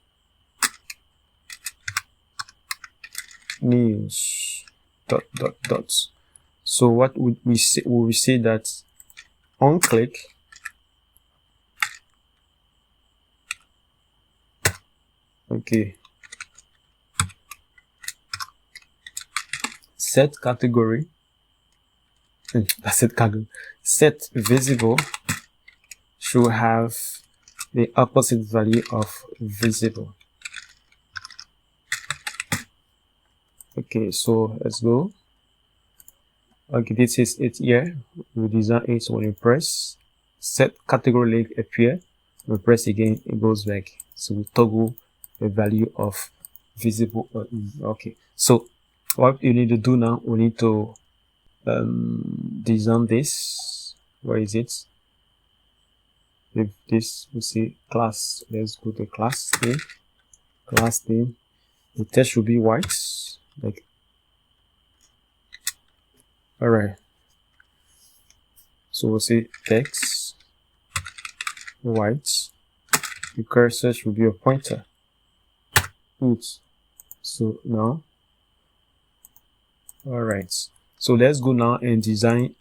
news dot. So what would we say? We say that on click, okay, set category That's it, cargo. Set visible should have the opposite value of visible. Okay, so let's go. Okay, this is it here. We design it. When you press set category link appear, we press again, it goes back. So we toggle the value of visible. Okay, so what you need to do now, we need to design this. Where is it? If this, we see class. Let's go to class name. Class name. The text should be white. Like, all right. So we'll say text white. The cursor should be a pointer. Good. So now, all right. So let's go now and design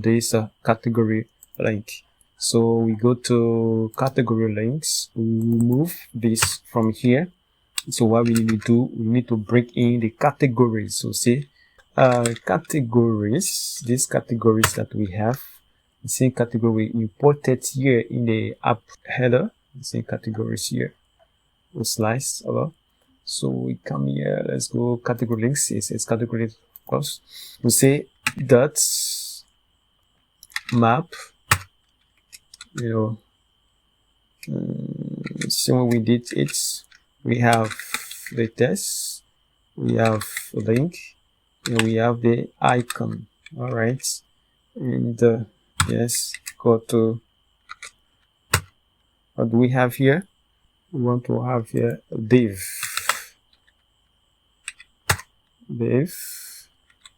this category link. So we go to category links. We remove this from here. So what we need to do, we need to bring in the categories. So say categories, these categories that we have, the same category we imported here in the app header, the same categories here. We slice over. So we come here, let's go category links. It's category, of course. We say dot map, same way we did it. We have the text, we have a link, and we have the icon. All right, and yes, go to what do we have here? We want to have here a div. Div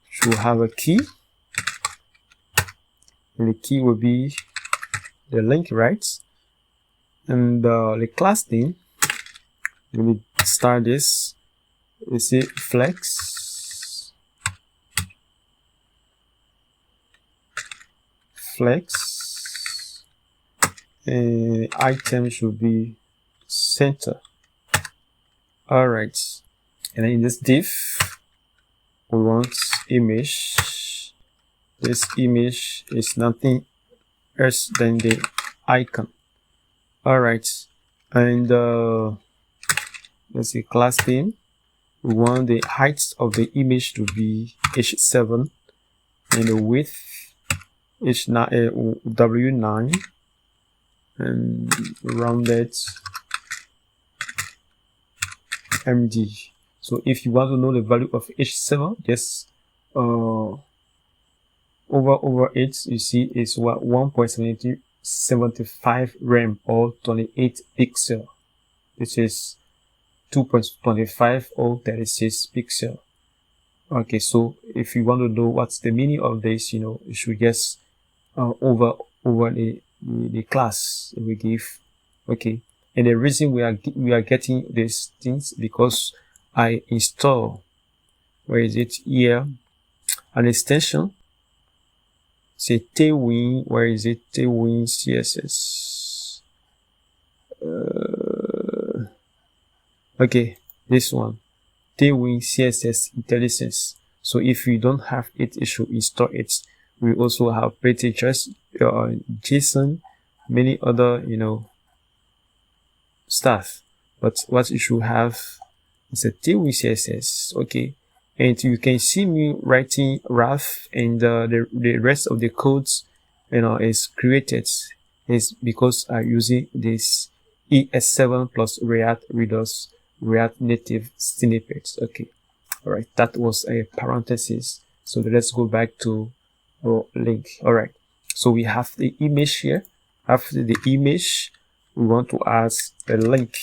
should have a key, and the key will be the link, right? And the class name, we need to start this. We say flex, and item should be center. All right, and then in this div, we want image. This image is nothing else than the icon. All right, and let's see, class name. We want the height of the image to be h7 and the width w9 and rounded md. So if you want to know the value of h7, just over it, you see is what 1.75 RAM or 28 pixel. This is 2.25 or 36 pixel. Okay, so if you want to know what's the meaning of this, you should just over the class we give. Okay, and the reason we are getting these things because I install, where is it here, an extension. Say Tailwind, where is it? Tailwind CSS. Okay, this one, Tailwind CSS Intelligence. So if you don't have it, you should install it. We also have pretty just JSON, many other stuff. But what you should have is a Tailwind CSS. Okay, and you can see me writing rough, and the rest of the codes is created is because I'm using this ES7 plus React Redux React Native snippets. Okay, all right, that was a parenthesis. So let's go back to our link. All right, so we have the image here. After the image, we want to add a link.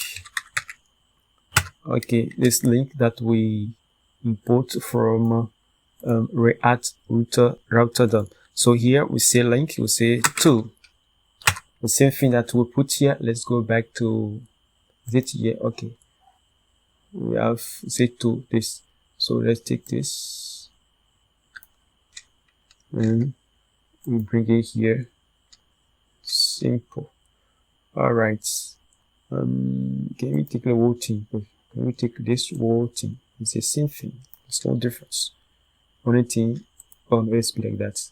Okay, this link that we import from React router. So here we say link, we say to. The same thing that we put here. Let's go back to it here. Okay, we have say to this. So let's take this and we bring it here. Simple. All right. Can we take the whole thing? Can we take this whole thing? It's the same thing. It's no difference. Only thing on let's be like that.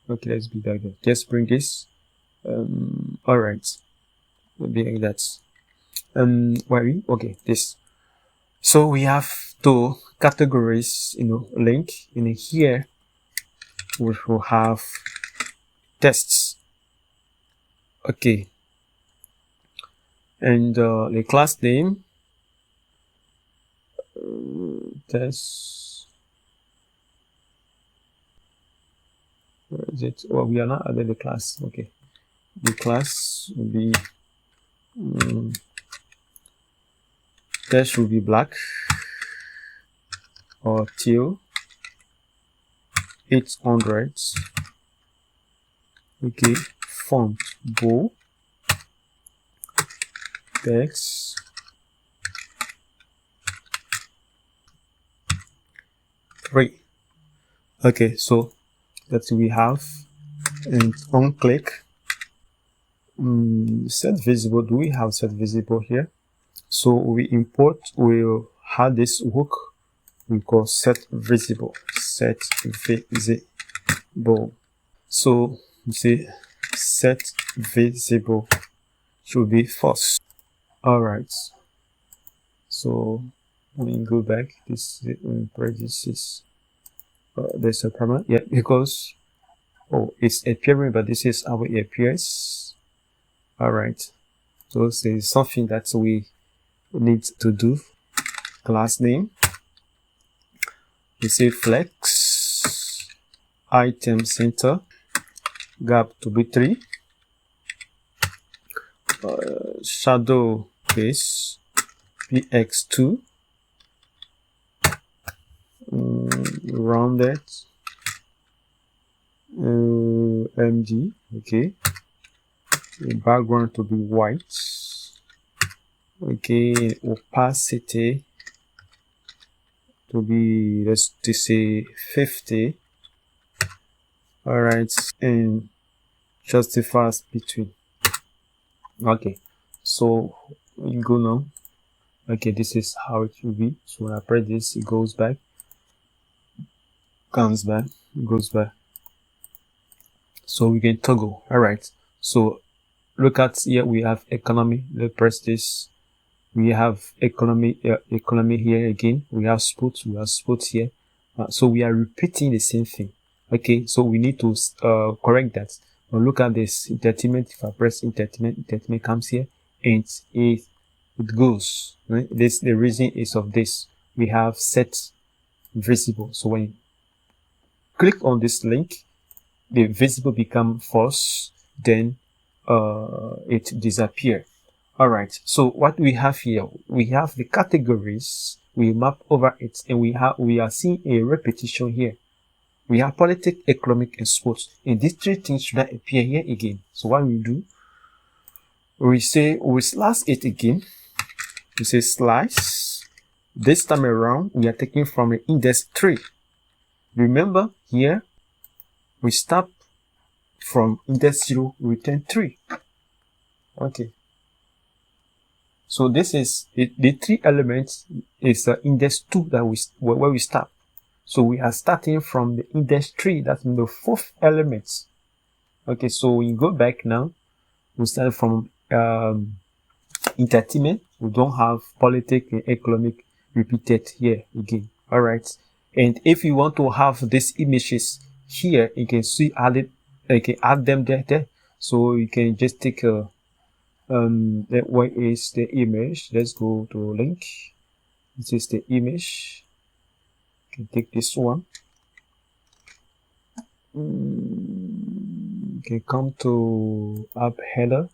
Okay, let's be like that. Just bring this. All right, will be like that. Where okay, this. So we have two categories, link in here. We will have tests. Okay, and the class name test. Where is it? Well, we are not adding the class. Okay, the class will be test will be black or teal 800. Okay, font bold, text 3. Okay, so that we have, and on click set visible. Do we have set visible here? So we import, we'll have this hook we call set visible. Set visible. So you see set visible should be false. All right, so when you go back, this is there's a problem, yeah, because it's appearing, but this is how it appears. All right, so this is something that we need to do. Class name, you say flex, item center, gap to be 3, shadow base px2, rounded mg. Okay, the background to be white. Okay, opacity to be, let's just say 50. All right, and justify between. Okay, so you go now. Okay, this is how it will be. So when I press this, it goes back, comes back, goes back. So we can toggle. All right, so look at here, we have economy. Let's press this. We have economy here again. We have sports here. So we are repeating the same thing. Okay, so we need to correct that. Now look at this entertainment. If I press entertainment comes here, and it goes. Right? This, the reason is of this. We have set visible. So when you click on this link, the visible become false, then it disappear. All right, so what we have here, we have the categories, we map over it, and we are seeing a repetition here. We have politics, economic, and sports, and these three things should not appear here again. So what we do, we say we slash it again. We say slice. This time around, we are taking from the index 3. Remember here, we start from index 0, return 3. Okay. So this is the 3 elements is index 2 that where we start. So we are starting from the index 3, that's the 4th element. Okay, so we go back now. We start from entertainment. We don't have politics and economic repeated here again. All right, and if you want to have these images here, you can see added. You can add them there. So you can just take a that where is the image. Let's go to link. This is the image. You can take this one. You can come to app header,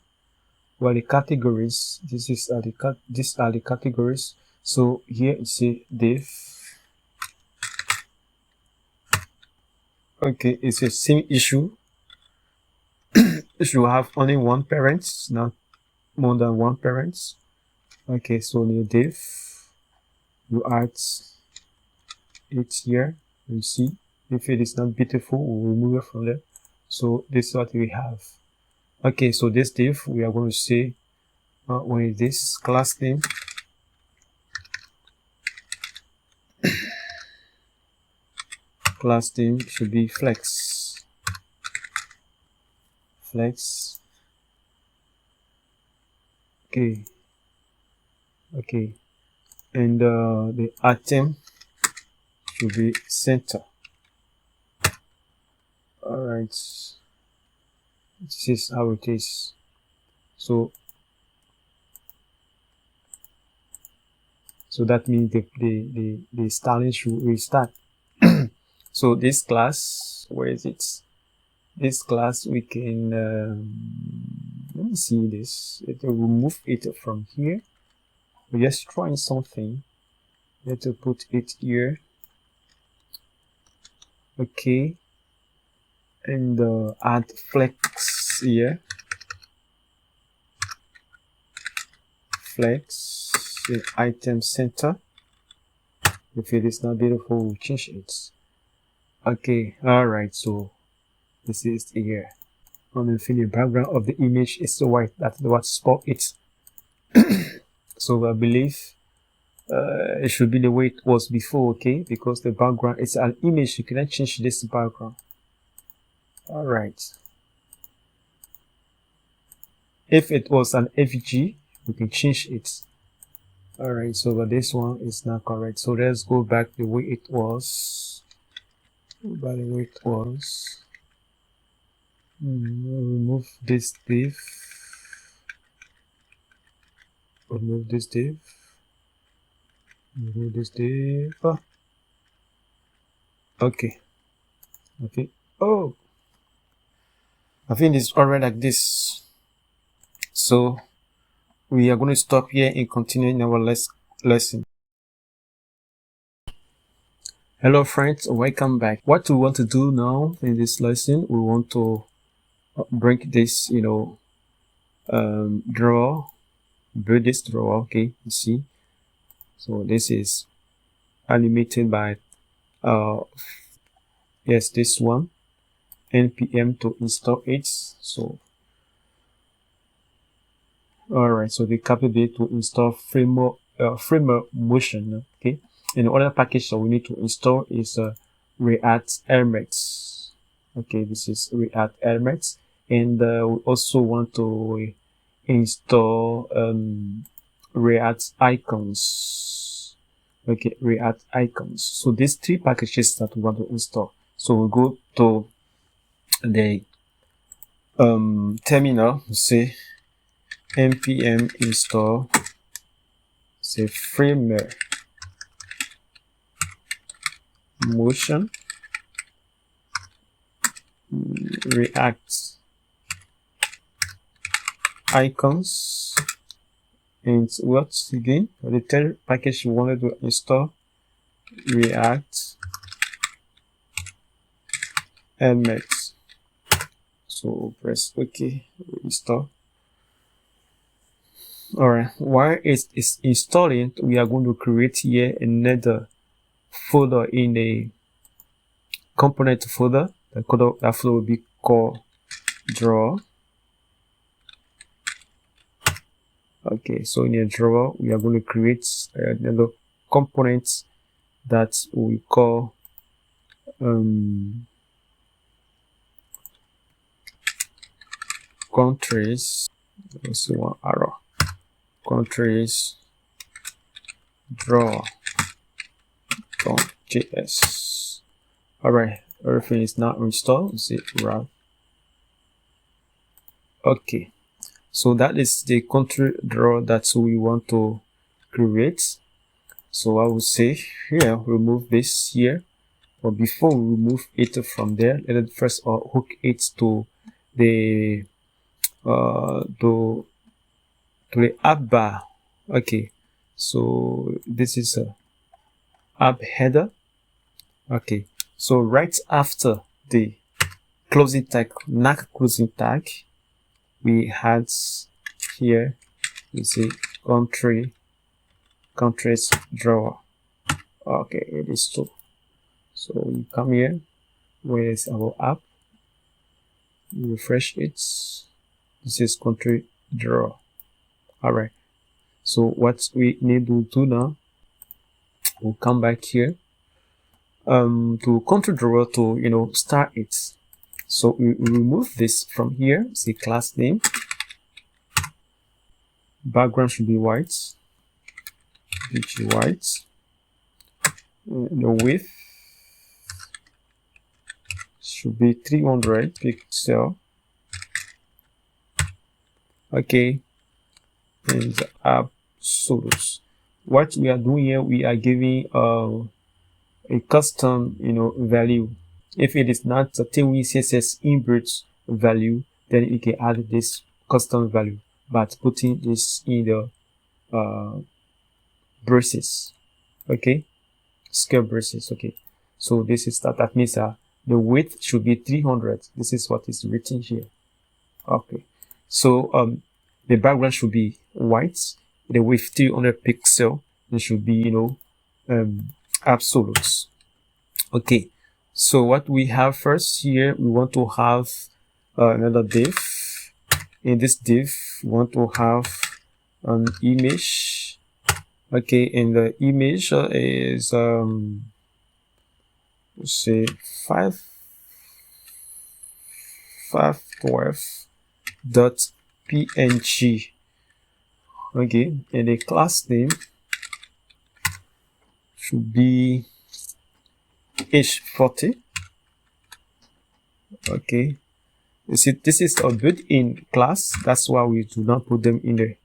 where the categories. These are the categories. So here you see div. Okay, it's the same issue. If you have only one parent, not more than one parent. Okay, so new div, you add it here. You see, if it is not beautiful, we'll remove it from there. So this is what we have. Okay, so this div, we are going to say what is this class name. Class name should be flex. flex. Okay, and the item should be center. All right, this is how it is. So that means the styling should restart. So this class, where is it? This class we can let me see this. It will remove it from here. We're just trying something. Let's put it here. Okay, and add flex here. Flex the item center. If it is not beautiful, we'll change it. Okay, all right. So this is here. On the background of the image is the white. That's what spot it. So I believe it should be the way it was before, okay? Because the background is an image, you cannot change this background. All right. If it was an FG, we can change it. All right. So but this one is not correct. So let's go back the way it was. By the way it was. Remove this div. Remove this div. Remove this div. Okay. Oh, I think it's already like this. So we are going to stop here and continue in our lesson. Hello friends, welcome back. What we want to do now in this lesson, we want to bring this, drawer, build this drawer. Okay, you see. So this is animated by yes, this one, npm to install it. So all right, so the capability to install framework motion. Okay, and the other package that we need to install is React elements. Okay, this is React elements, and we also want to install React icons. Okay, React icons. So these three packages that we want to install. So we'll go to the terminal, say npm install, say framework motion React icons, and what again? The third package we wanted to install, React elements. So press OK, install. All right, while it is installing, we are going to create here another folder in the component folder. The code of that folder will be called drawer. Okay, so in a drawer, we are going to create another component that we call countries. Let's see, one arrow. Countries drawer.js. All right, everything is now installed. See, run. Okay, so that is the country drawer that we want to create. So I will say here, remove this here, but before we remove it from there, let us first hook it to the to the app bar. Okay, so this is a app header. Okay, so right after the closing tag, NAC closing tag, we had here, you see, countries drawer. Okay, it is true. So you come here, where is our app? You refresh it. This is country drawer. All right, so what we need to do now, we'll come back here to country drawer to start it. So we remove this from here. Say class name. Background should be white. White. The width should be 300 pixel. Okay, and absolute. What we are doing here, we are giving a custom, value. If it is not a Tailwind CSS inverts value, then you can add this custom value by putting this in the braces. Okay, scale braces. Okay, so this is that means the width should be 300. This is what is written here. Okay, so the background should be white, the width 300 pixel. It should be absolute. Okay, so what we have first here, we want to have another div. In this div, we want to have an image. Okay, and the image is let's say 512.png. Okay, and the class name should be h40. Okay, you see, this is a built-in class. That's why we do not put them in the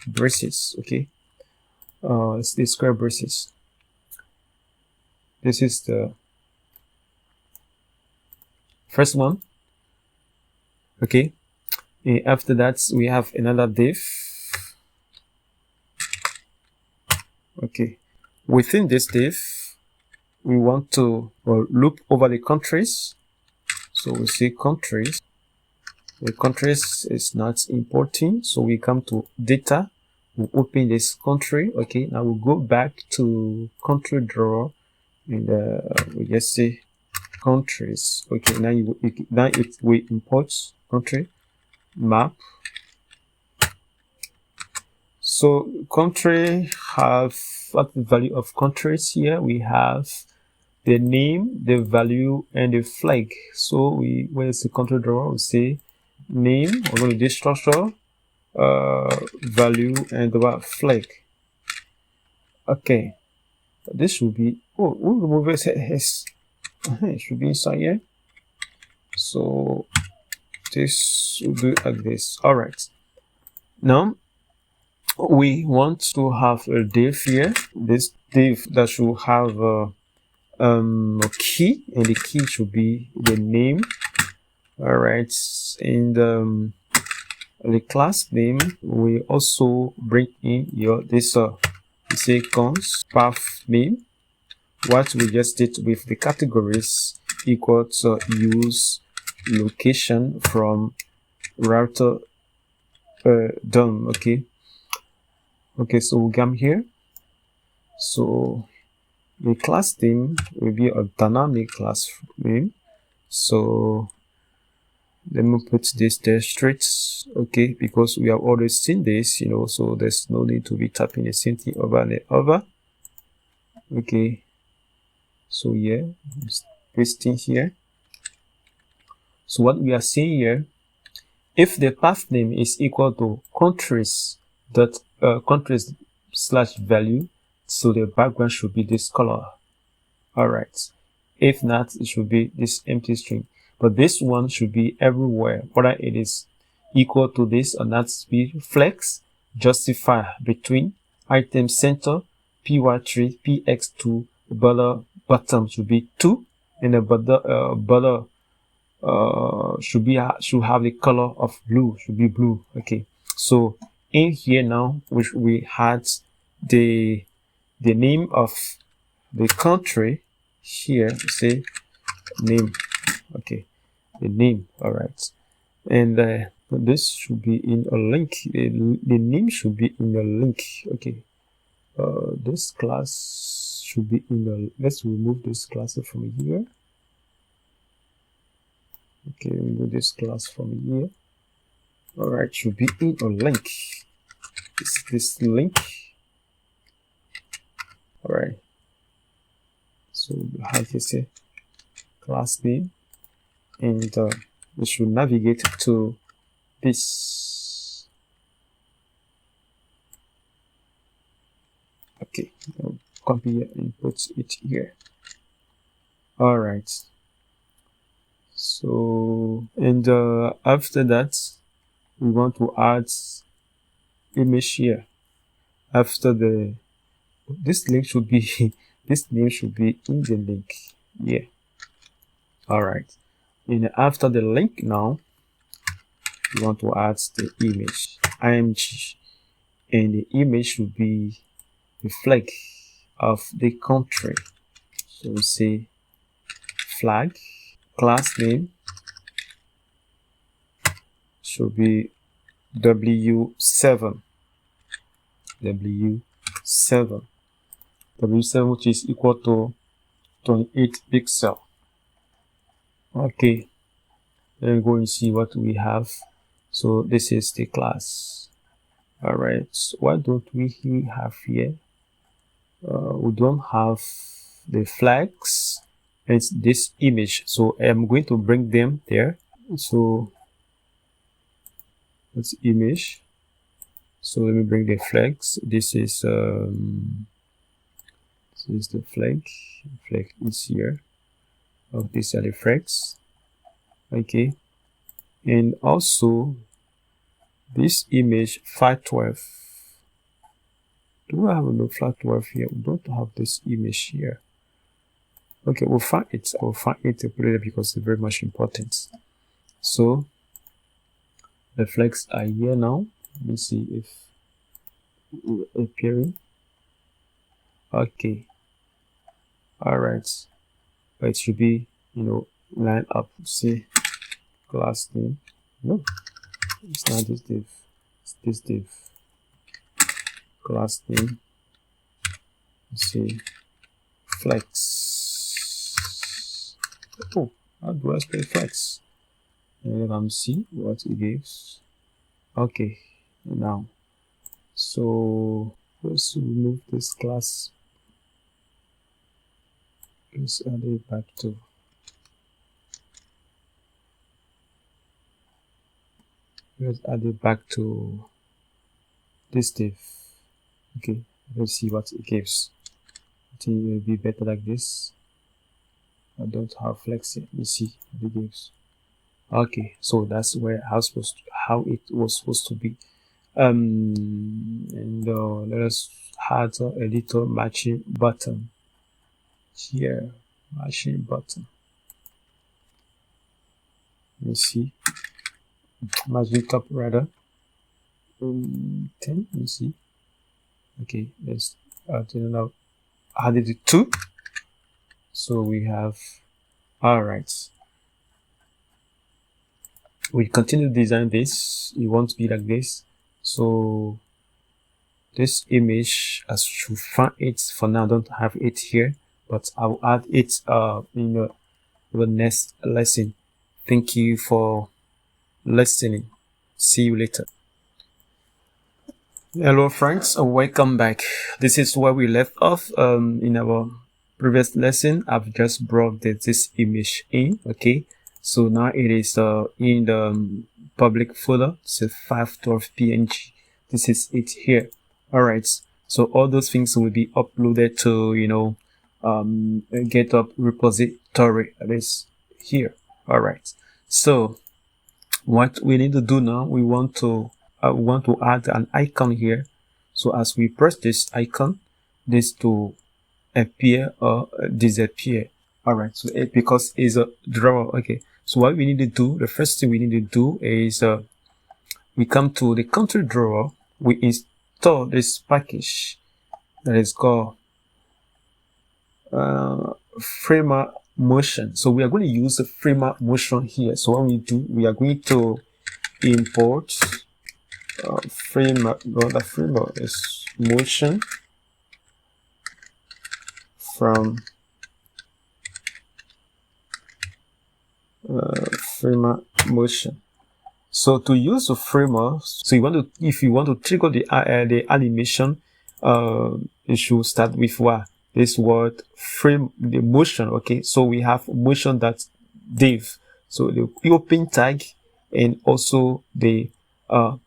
braces. Okay, it's the square braces. This is the first one. Okay, and after that we have another div. Okay, within this div we want to loop over the countries. So we say countries. The countries is not importing, so we come to data. We open this country. Okay, now we go back to country drawer, and we just say countries. Okay, now we import country map. So country have what the value of countries here. We have the name, the value, and the flag. So where's the country drawer? We say name, we're going to do structure, value, and the flag. Okay, this should be, we'll remove it. It should be inside here. So this will be like this. All right, now we want to have a div here. This div that should have a key, and the key should be the name. All right, and the class name, we also bring in this say cons path name. What we just did with the categories equal to use location from router done. Okay, so we come here. So the class name will be a dynamic class name. So let me put this there straight. Okay, because we have already seen this, so there's no need to be tapping the same thing over and over. Okay, so yeah, pasting here. So what we are saying here, if the path name is equal to countries slash value, so the background should be this color. All right, if not, it should be this empty string. But this one should be everywhere, whether it is equal to this or not. Be flex, justify between item center, py3, px2, border bottom should be 2, and the border should have the color of blue, should be blue. Okay, so in here now, which we had the name of the country here, say name. Okay, the name. All right, and this should be in a link. The name should be in a link. Okay, this class should be in a, let's remove this class from here. Okay, remove this class from here. All right, should be in a link. This link. All right, so we have to say class name and we should navigate to this. Okay, I'll copy it and put it here. All right. So, and after that, we want to add image here. After this link should be this name should be in the link. Yeah. All right. And after the link now, we want to add the image img, and the image should be the flag of the country. So we say flag. Class name should be W7, which is equal to 28 pixel. Okay, then go and see what we have. So this is the class. All right, so what don't we have here? We don't have the flags. It's this image, so I'm going to bring them there. So that's image. So let me bring the flags. This is the flag. Flag is here. Oh, these are the flags. Okay, and also this image 512. Do I have no 512 here? We don't have this image here. Okay, we'll find it. I'll find it later because it's very much important. So the flags are here now. Let me see if appearing. Okay. All right. It should be, line up. See, class name. No, it's not this div. It's this div. Class name. Let's see, flex. Oh, how do I spell flex? And let me see what it gives. Okay, now, so let's remove this class. Let's add it back to. Let's add it back to this div. Okay, let's see what it gives. I think it will be better like this. I don't have flex here. Let me see what it gives. Okay, so that's how it was supposed to be. And let us add a little matching button here. Matching button. Let me see. Matching top rather. 10. Let me see. Okay, let's now added it 2. So we have, all right. We continue to design this. It won't be like this. So this image, as you find it for now, don't have it here, but I'll add it in the next lesson. Thank you for listening. See you later. Hello friends, welcome back. This is where we left off in our previous lesson. I've just brought this image in. Okay, so now it is in the public folder. It's a 512 png. This is it here. All right, so all those things will be uploaded to a GitHub repository. That is here. All right, so what we need to do now, we want to add an icon here. So as we press this icon, this to appear or disappear. All right, so because it's a drawer. Okay, so what we need to do, the first thing we need to do is we come to the country drawer. We install this package that is called Framer Motion. So we are going to use the Framer Motion here. So what we do, we are going to import Framer. The Framer is motion from Framer Motion. So to use the Framer, so if you want to trigger the animation, you should start with what? This word frame, the motion. Okay, so we have motion that div. So the open tag and also the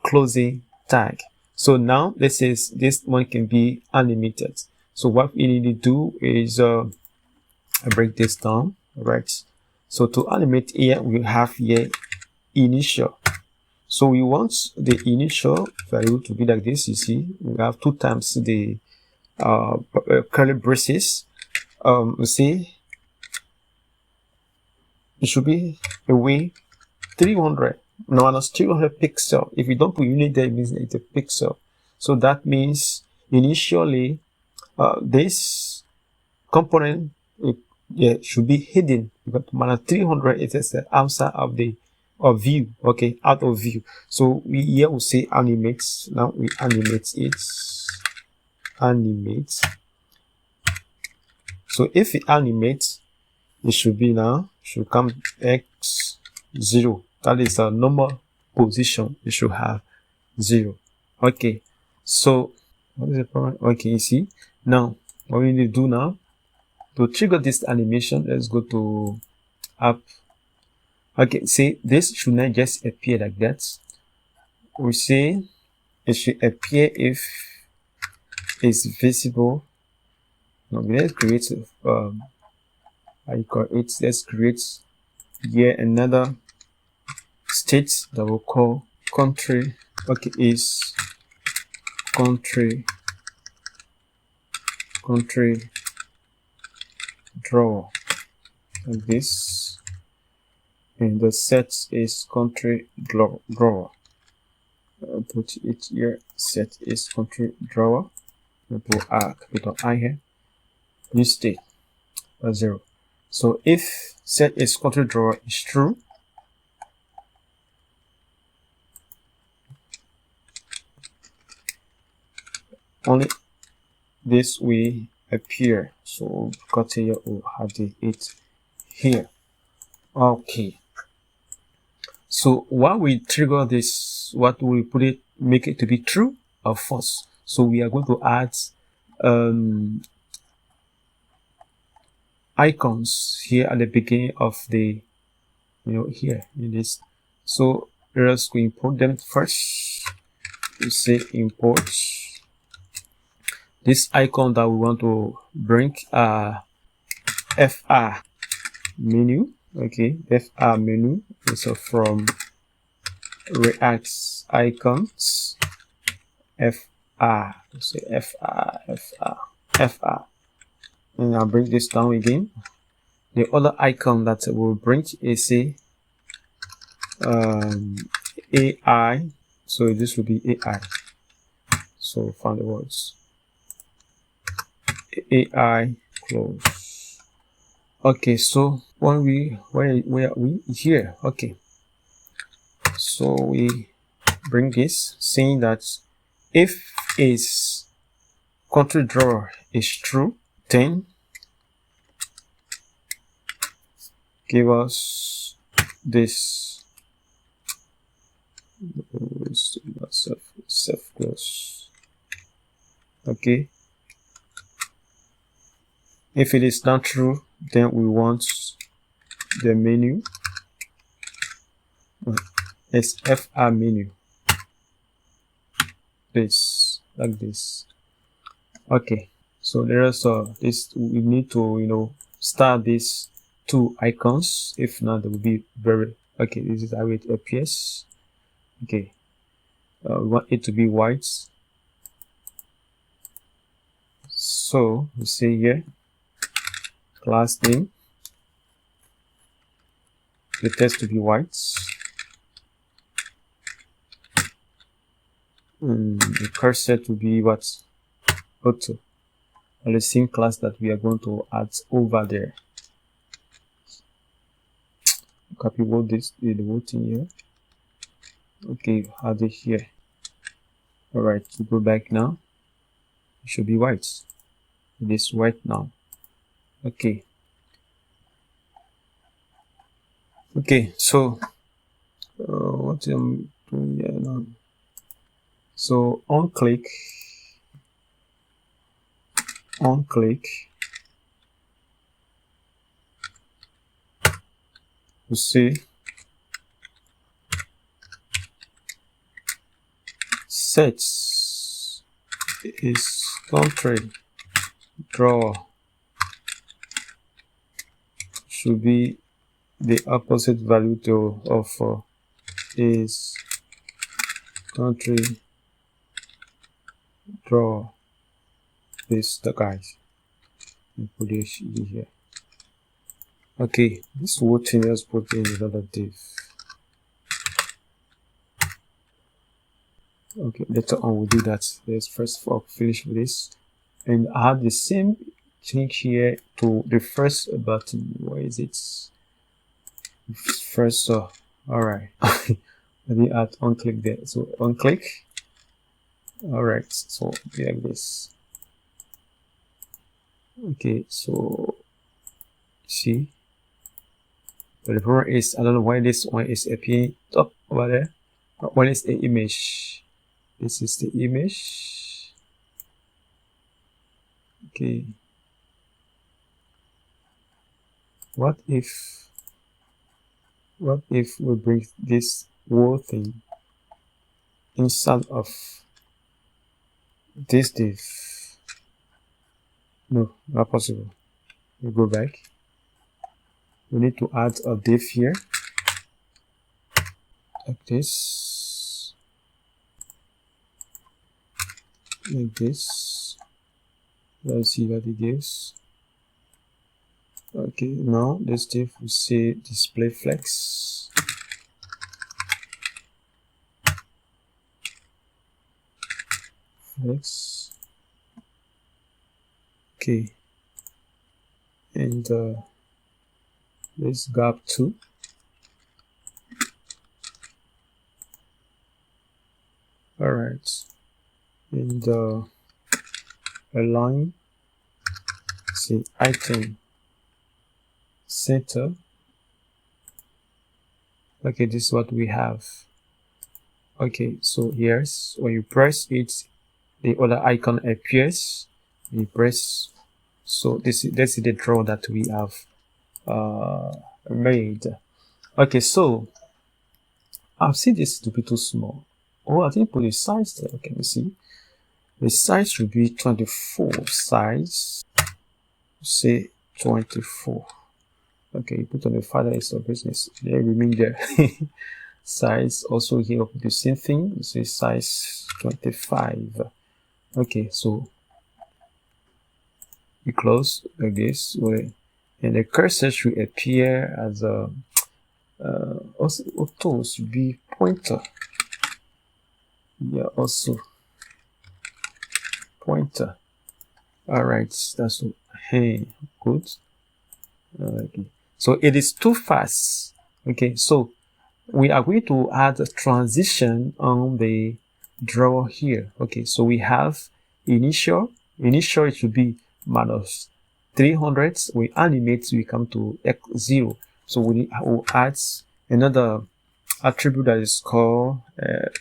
closing tag. So now this one can be animated. So what we need to do is I break this down, right? So to animate here, we have here initial. So we want the initial value to be like this. You see, we have 2 times the curly braces. We see it should be away 300 minus 300 pixel. If you don't put unit there, it means it's a pixel. So that means initially this component should be hidden, because minus 300 is outside of the view, okay, out of view. So we here will say animates. Now we animate it, animate. So if it animates, it should be now should come x0. That is a normal position. It should have 0. Okay. So what is the problem? Okay, you see now what we need to do now to trigger this animation. Let's go to app. Okay, see, this should not just appear like that. We say it should appear if it's visible. Now let's create let's create here another state that we'll call country. Okay, is country draw, like this, and the set is country drawer. Put it here. Set is country drawer. Put capital I here. You state 0. So if set is country drawer is true, only this will appear. So cut here or have it here. Okay. So while we trigger this, what we put it, make it to be true or false. So we are going to add icons here at the beginning of the, here in this. So let us import them first. We say import this icon that we want to bring FR menu. Okay, FR menu is from React icons. FR, say FR, and I'll bring this down again. The other icon that will bring is a AI. So this will be AI. So find the words AI close. Okay, so when we where are we here? Okay, so we bring this saying that if is country drawer is true, then give us this self close. Okay, if it is not true, then we want the menu. It's FR menu. This, like this. Okay, so there is this. We need to start these 2 icons. If not, they will be very okay. This is how it appears. Okay, we want it to be white. So we say here class name, the text to be white, the cursor to be what, auto, and the same class that we are going to add over there. Copy what this, the whole thing here. Okay, add it here. All right, to go back now, it should be white. It is white now. Okay. Okay, so what I'm doing here now. So on click, you see sets is country draw should be the opposite value to of is country draw this the guys and put it here. Okay, this whole thing, let's put in another div. Okay, later on we'll do that. Let's first of all finish with this and add the same thing here to the first button. Where is it? First, all right. Let me add on click there. So on click. All right. So like this. Okay. So see. But the problem is I don't know why this one is appearing up over there. When it's an image. This is the image. Okay. What if we bring this whole thing inside of this div? No, not possible. We go back. We need to add a div here, like this, like this. Let's see what it gives. Okay, now this div we say display flex. Flex. Okay, and this gap 2. All right, and align. See item center. Okay, this is what we have. Okay, so here's when you press it, the other icon appears. You press, so this is the draw that we have made. Okay, so I've seen this to be too small. Oh, I think put the size there. Okay, let me see. The size should be 24 size. Say 24. Okay, you put on the father is a business. They remain there. Size also here the same thing. Say size 25. Okay, so we close like this way, and the cursor should appear as a also auto should be pointer. Yeah, also pointer. All right, that's hey good. Okay, so it is too fast. Okay, so we are going to add a transition on the draw here. Okay, so we have initial it should be minus 300. We animate, we come to x0. So we will add another attribute that is called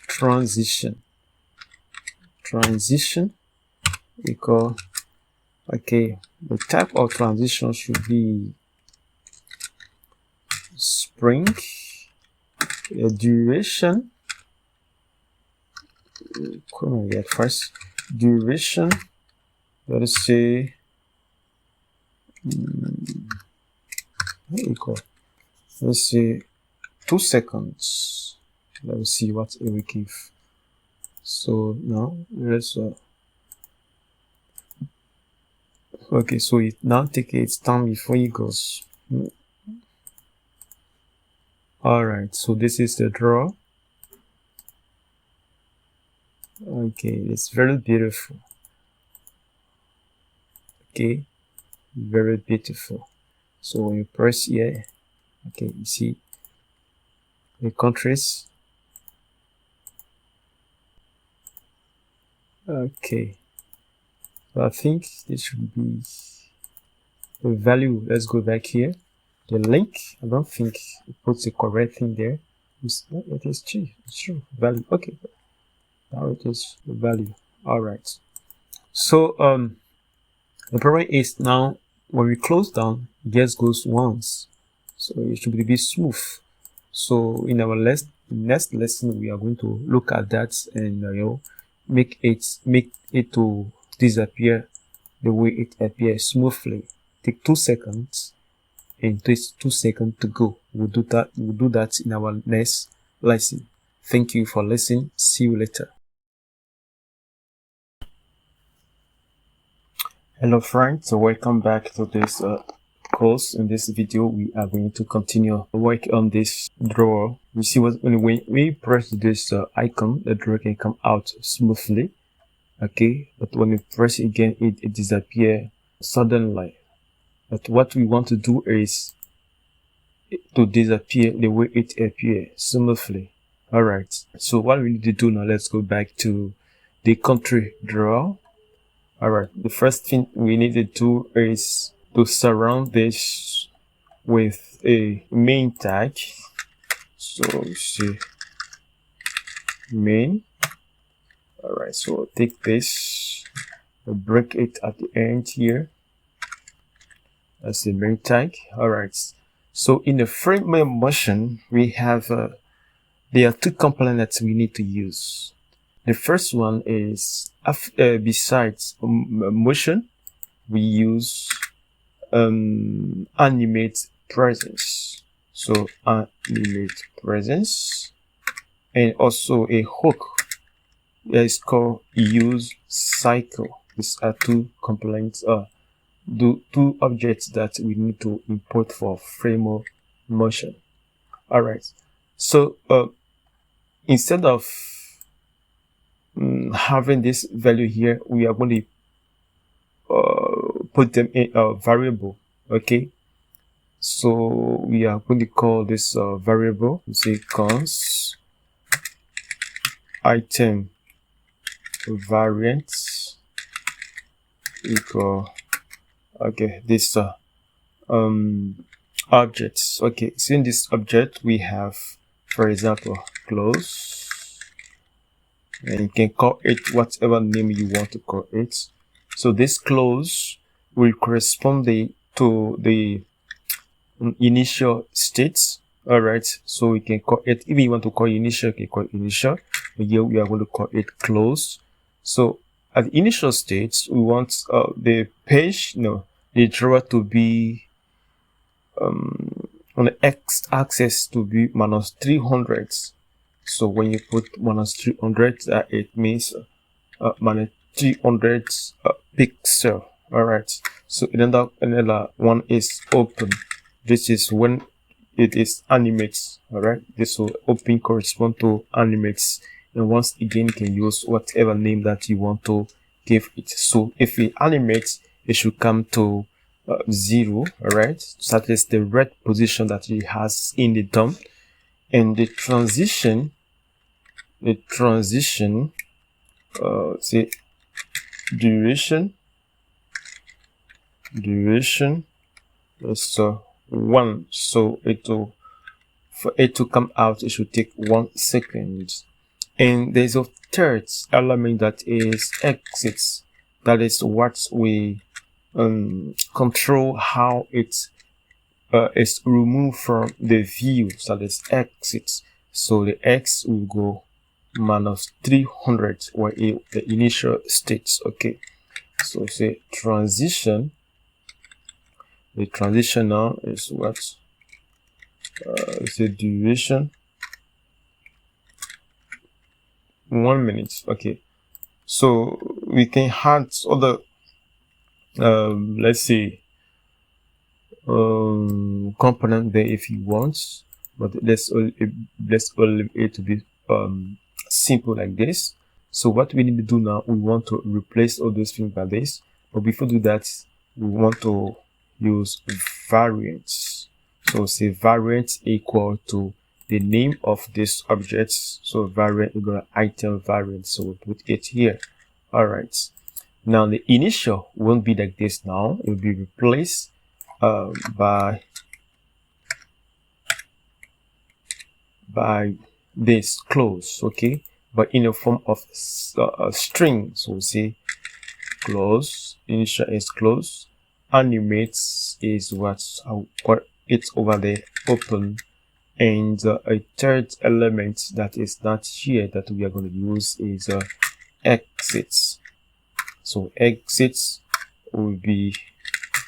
transition. Transition equal, okay, the type of transition should be spring. Duration. Come on, get first duration. Let us say equal. Let's say 2 seconds. Let's see what it will give. So now let's okay, so it now takes its time before it goes. Alright, so this is the draw. Okay, it's very beautiful. Okay, very beautiful. So when you press here, okay, you see the countries. Okay, so I think this should be the value. Let's go back here. The link, I don't think it puts the correct thing there. It is true. It's true. Value. Okay. Now it is the value. All right. So the problem is now when we close down, it just goes once. So it should be a bit smooth. So in our next lesson, we are going to look at that and make it to disappear the way it appears smoothly. Take 2 seconds, and it takes 2 seconds to go. We'll do that in our next lesson. Thank you for listening. See you later. Hello friends, so welcome back to this course. In this video we are going to continue work on this drawer. You see what when we press this icon, the drawer can come out smoothly, okay, but when you press it again, it disappears suddenly. But what we want to do is to disappear the way it appears smoothly. All right, so what we need to do now, let's go back to the country drawer. All right, the first thing we need to do is to surround this with a main tag. So see main. All right, so take this, break it at the end here. That's the main tag. All right, so in the frame motion we have there are 2 components we need to use. The first one is besides motion, we use animate presence. So animate presence, and also a hook that is called use cycle. These are 2 components, 2 objects that we need to import for frame motion. All right, so instead of having this value here, we are going to put them in a variable. Okay, so we are going to call this variable, say const item variance equal, okay, this objects. Okay, so in this object we have, for example, close, and you can call it whatever name you want to call it. So this close will correspond to the initial states. All right, so we can call it, if you want to call initial, you can call it initial, but here we are going to call it close. So at the initial states, we want the page, the drawer to be on the x-axis to be -300. So when you put -300, it means -300 pixel. All right, so another one is open. This is when it is animates. All right, this will open correspond to animates, and once again you can use whatever name that you want to give it. So if it animates, it should come to 0. All right, so that is the red position that it has in the DOM. And the transition, say duration is 1. So for it to come out, it should take 1 second. And there's a third element that is exits. That is what we control how it is removed from the view. So that is exits. So the x will go -300 or the initial states. Okay, so say transition. The transition now is what? The duration 1 minute. Okay, so we can add other let's say component there if you want, but let's leave it to be simple like this. So what we need to do now, we want to replace all those things by this, but before do that, we want to use variance. So say variance equal to the name of this object. So variant equal to item variance. So we'll put it here. All right, now the initial won't be like this. Now it will be replaced by this close. Okay, but in the form of a string. So we'll say close, initial is close, animates is what it's over there, open, and a third element that is not here that we are going to use is exits. So exits will be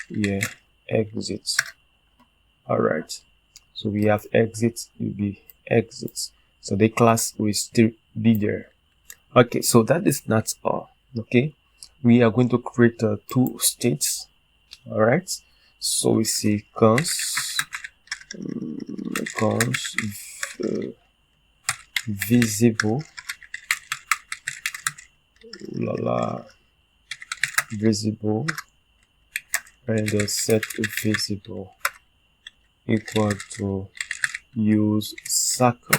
here, exits. All right, so we have exits, will be exits, so the class will still be there. Okay, so that is not all. Okay, we are going to create two states. All right, so we see cons visible visible and set visible equal to use circle.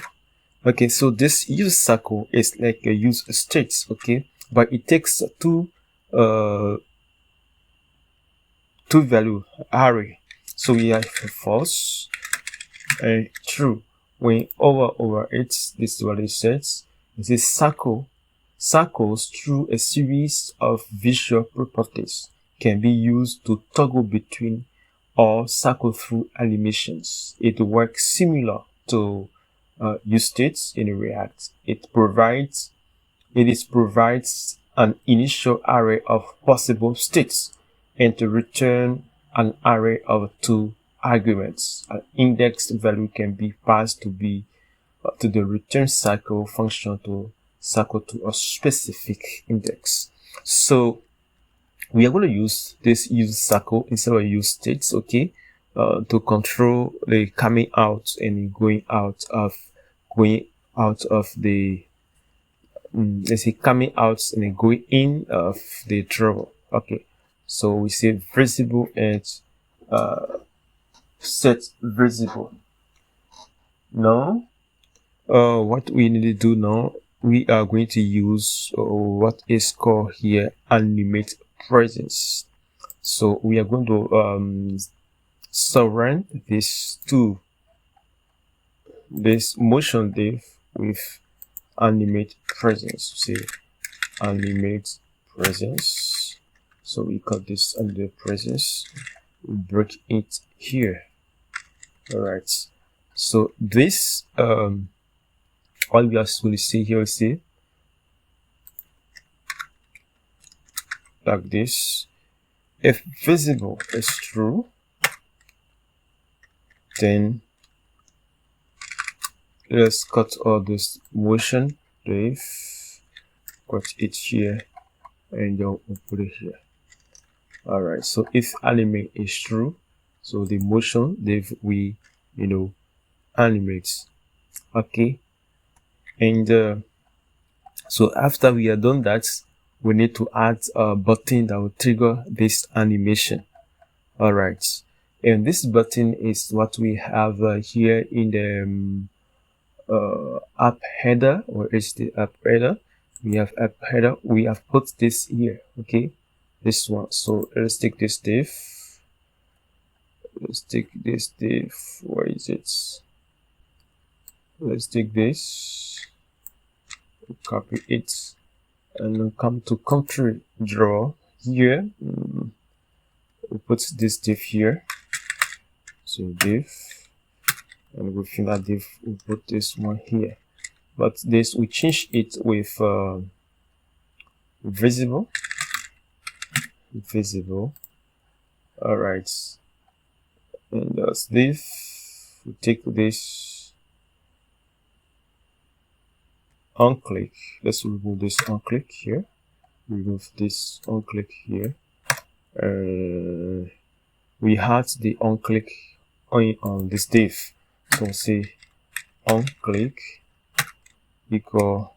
Okay, so this use circle is like a use states, okay, but it takes two value array. So we have false and true. When over it, this is what it says. It says circles through a series of visual properties can be used to toggle between or circle through animations. It works similar to use states in React. It provides an initial array of possible states and to return an array of two arguments. An indexed value can be passed to the return cycle function to cycle to a specific index. So we are going to use this use cycle instead of use states, okay, to control the coming out and going out of the let's say coming out and going in of the drawer. Okay, so we say visible and set visible. Now what we need to do now, we are going to use what is called here animate presence. So we are going to surround this motion div with animate presence. Say animate presence. So we call this animate presence. We break it here. All right. So this all we actually see here, see like this. If visible is true, then let's cut all this motion div, cut it here, and then we'll put it here. All right, so if animate is true, so the motion div we animate. Okay, and so after we are done that, we need to add a button that will trigger this animation. All right, and this button is what we have here in the app header, or is the app header. We have app header, we have put this here, okay, this one. So let's take this div, where is it? Let's take this, copy it, and then come to country draw here. We put this div here, so div, and within that div we put this one here, but this we change it with visible. All right, and as div, we take this on click. Let's remove this on click here, remove this on click here. We had the on click on this div, so say on click equal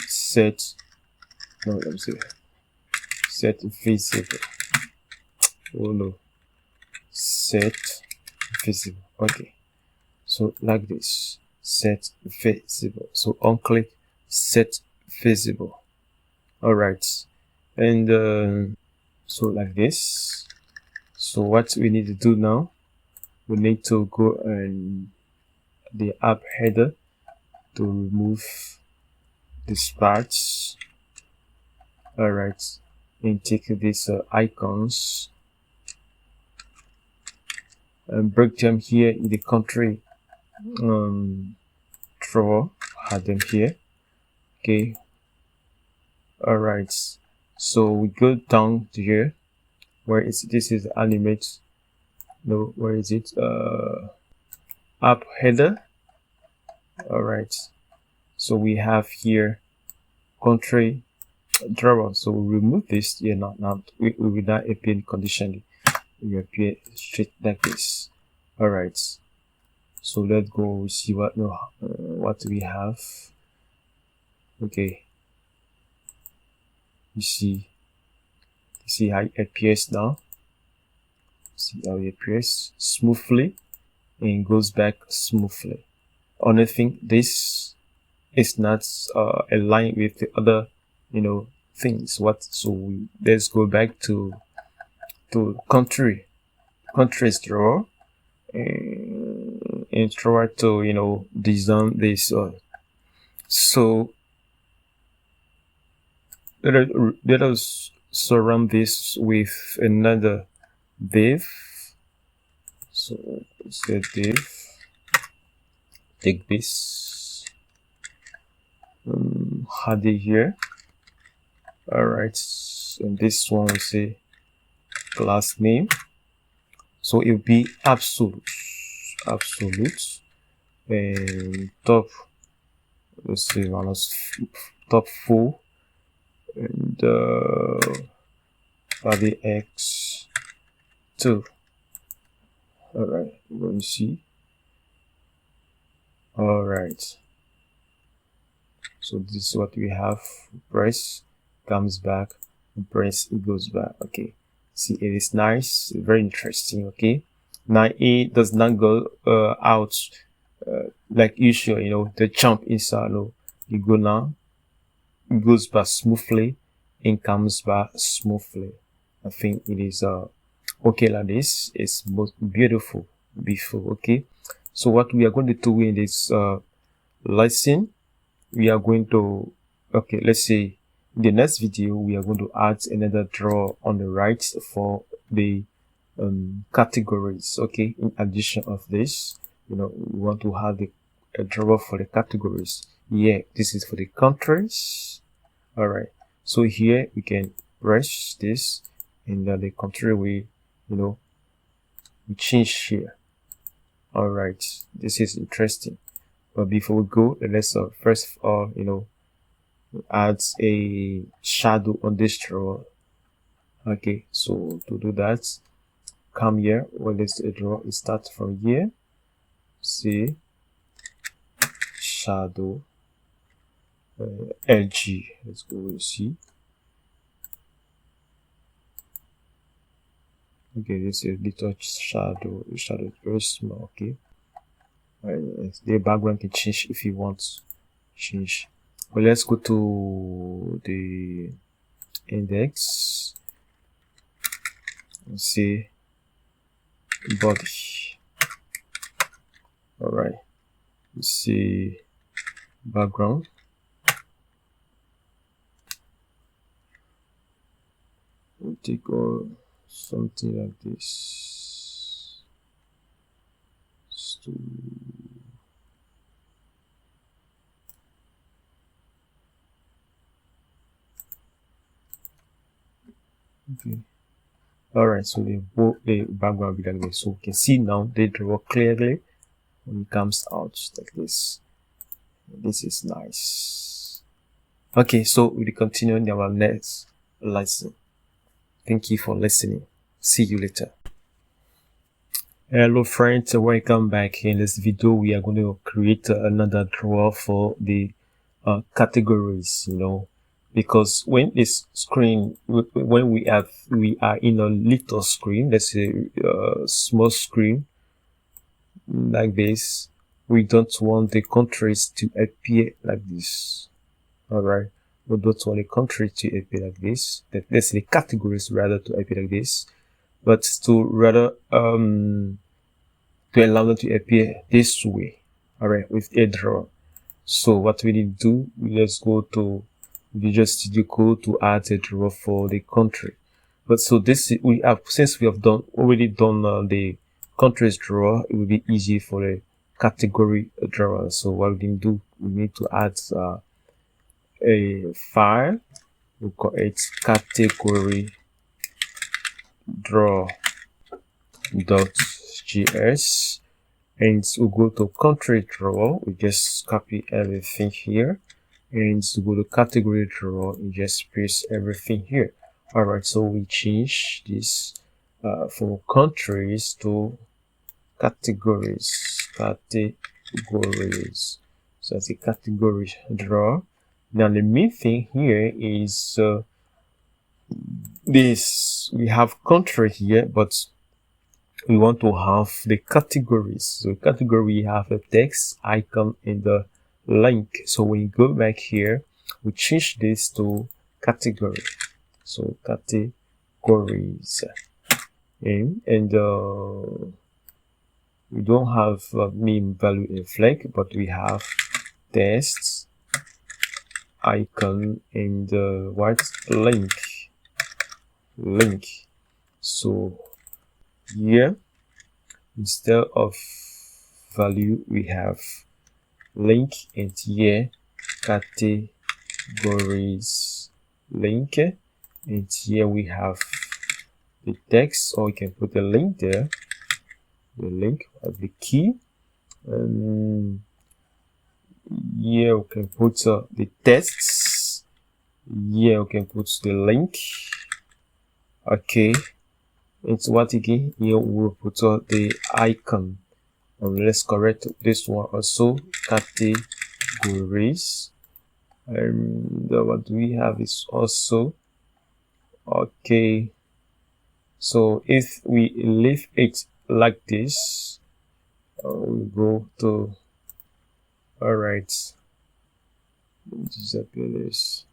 set visible. Oh no, set visible. Okay, so like this, set visible. So on click, set visible. All right, and so like this. So what we need to do now, we need to go and the app header to remove these parts. All right, and take these icons. and break them here in the country drawer, add them here. Okay, all right, so we go down to here where this is animate. No, where is it? App header. All right, so we have here country drawer. So we remove this here. Now we will not appear conditionally. We appear straight like this. All right, so let's go see what we have. Okay, you see how it appears now. See how it appears smoothly and goes back smoothly. Only thing, this is not aligned with the other things. Let's go back to countries drawer and try to design this. So let us surround this with another div. So say div, take this, add it here. All right, and this one we say class name. So it will be absolute, and top. Let's say top full, and body X2. All right, let me see. All right, so this is what we have. Press, comes back, press, it goes back. Okay, see, it is nice, very interesting. Okay, now it does not go out like usual, the jump inside. No, you go now, it goes back smoothly and comes back smoothly. I think it is okay like this. It's most beautiful. Okay, so what we are going to do in this lesson, we are going to, okay, let's say in the next video we are going to add another drawer on the right for the categories. Okay, in addition of this, we want to have a drawer for the categories. Yeah, this is for the countries. All right, so here we can press this, and the country we change here. All right, this is interesting. But before we go, let's first of all add a shadow on this drawer. Okay, so to do that, come here. Well, let's draw. It starts from here. See, shadow LG. Let's go and see. Okay, this is little shadow. The shadow is very small. Okay, the background can change if you want to change. Well, let's go to the index. Let's see body. All right, let's see background. We'll take something like this. Okay. All right, so the background will be like this. So we can see now they draw clearly when it comes out like this. This is nice. Okay, so we'll continue in our next lesson. Thank you for listening. See you later. Hello friends, welcome back. In this video we are going to create another drawer for the categories, because when this screen, when we are in a little screen, let's say a small screen like this, we don't want the countries to appear like this. All right, we don't want the country to appear like this. Let's say the categories rather to appear like this, but to rather to allow them to appear this way. All right, with a drawer. So what we need to do, let's go to Visual Studio Code to add a drawer for the country. But so this we have, since we have already done the countries drawer, it will be easy for the category drawer. So what we can do, we need to add a file. We call it category drawer.js, and we go to country drawer. We just copy everything here, and to go to category drawer, we just paste everything here. All right, so we change this from countries to categories. So that's a category drawer. Now the main thing here is this. We have country here, but we want to have the categories. So category, we have a text, icon, and the link. So when you go back here, we change this to category. So categories, and we don't have mean value and flag, but we have text, icon, and what link. So here, instead of value, we have link, and here categories link, and here we have the text, or you can put the link there, the link of the key, and here we can put the tests, here we can put the link. Okay, and what again, here we'll put the icon, and let's correct this one also, categories. And what do we have is also okay. So if we leave it like this, we go to, all right, disappear this.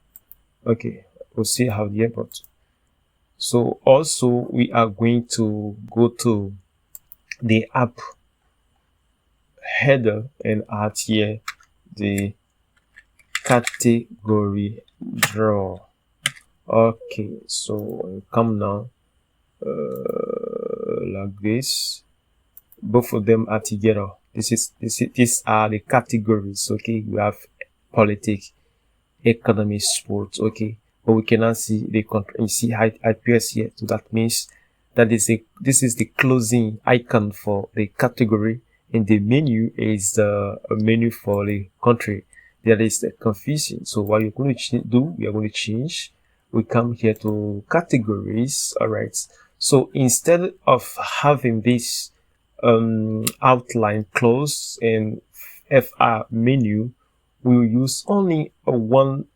Okay, we'll see how the airport. So also we are going to go to the app header and add here the category draw. Okay, so come now like this. Both of them are together. These are the categories. Okay, we have politics, economy, sports. Okay, but we cannot see the control. You see how it appears here. So that means that this is the closing icon for the category, and the menu is a menu for the country. There is the confusion. So what you're going to do, we are going to change. We come here to categories. All right. So instead of having this outline close and FR menu, we will use only one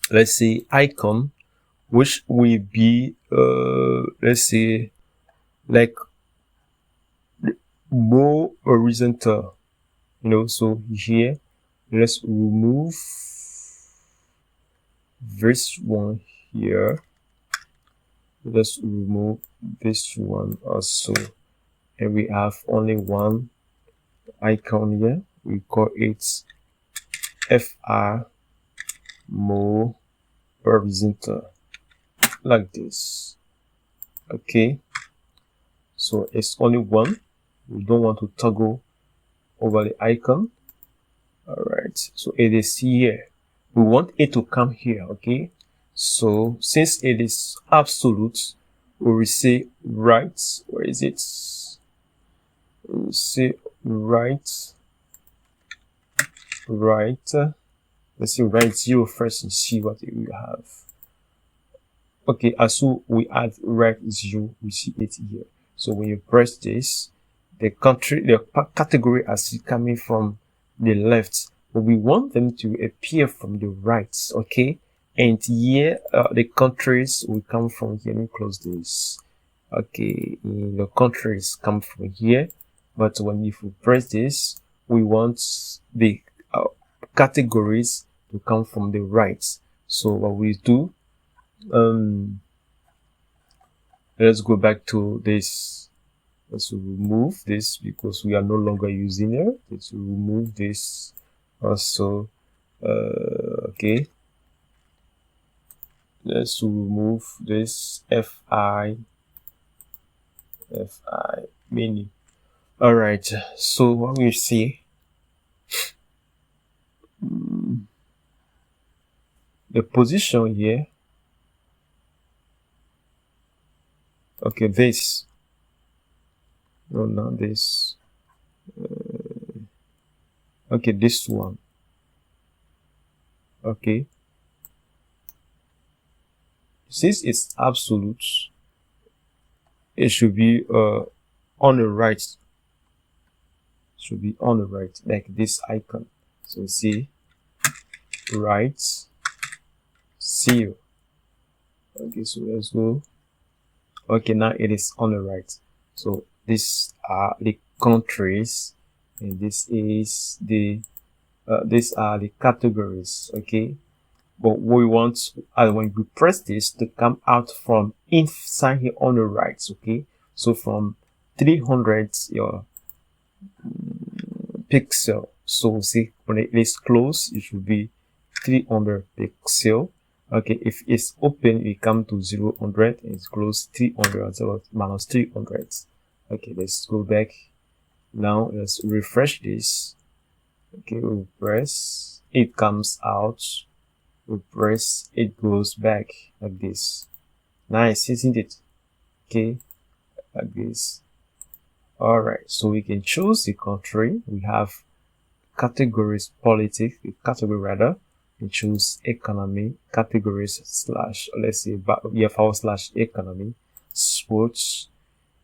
let's say icon, which will be let's say like more horizontal, you know. So here, let's remove this one here. Let's remove this one also, and we have only one icon here. We call it FR more horizontal, like this. Okay, so it's only one. We don't want to toggle over the icon. All right, so it is here. We want it to come here. Okay, so since it is absolute, we will say right. Where is it? We will say right. Let's see right 0 first and see what it will have. Okay, as soon we add right 0, we see it here. So when you press this, the category is coming from the left, but we want them to appear from the right. Okay, and here the countries will come from here. Let me close this. Okay, the countries come from here, but when if we press this, we want the categories to come from the right. So what we do, let's go back to this. Let's remove this because we are no longer using it. Let's remove this also. Okay, let's remove this FI fi menu. All right, so what we see, the position here. Okay, this. No, not this. Okay, this one. Okay, since it's absolute, it should be on the right. Should be on the right, like this icon. So see, right, seal. Okay, so let's go. Okay, now it is on the right. So these are the countries, and this is the these are the categories. Okay, but we want when we press this to come out from inside here on the right. Okay, so from 300 your pixel. So see, when it is closed, it should be 300 pixel. Okay, if it's open, we come to 0, 100, and it's closed 300, so minus 300. Okay, let's go back. Now let's refresh this. Okay, we press, it comes out. We press, it goes back like this. Nice, isn't it? Okay, like this. All right, so we can choose the country. We have categories, politics, category rather. We choose economy, categories slash, let's say, / economy, sports.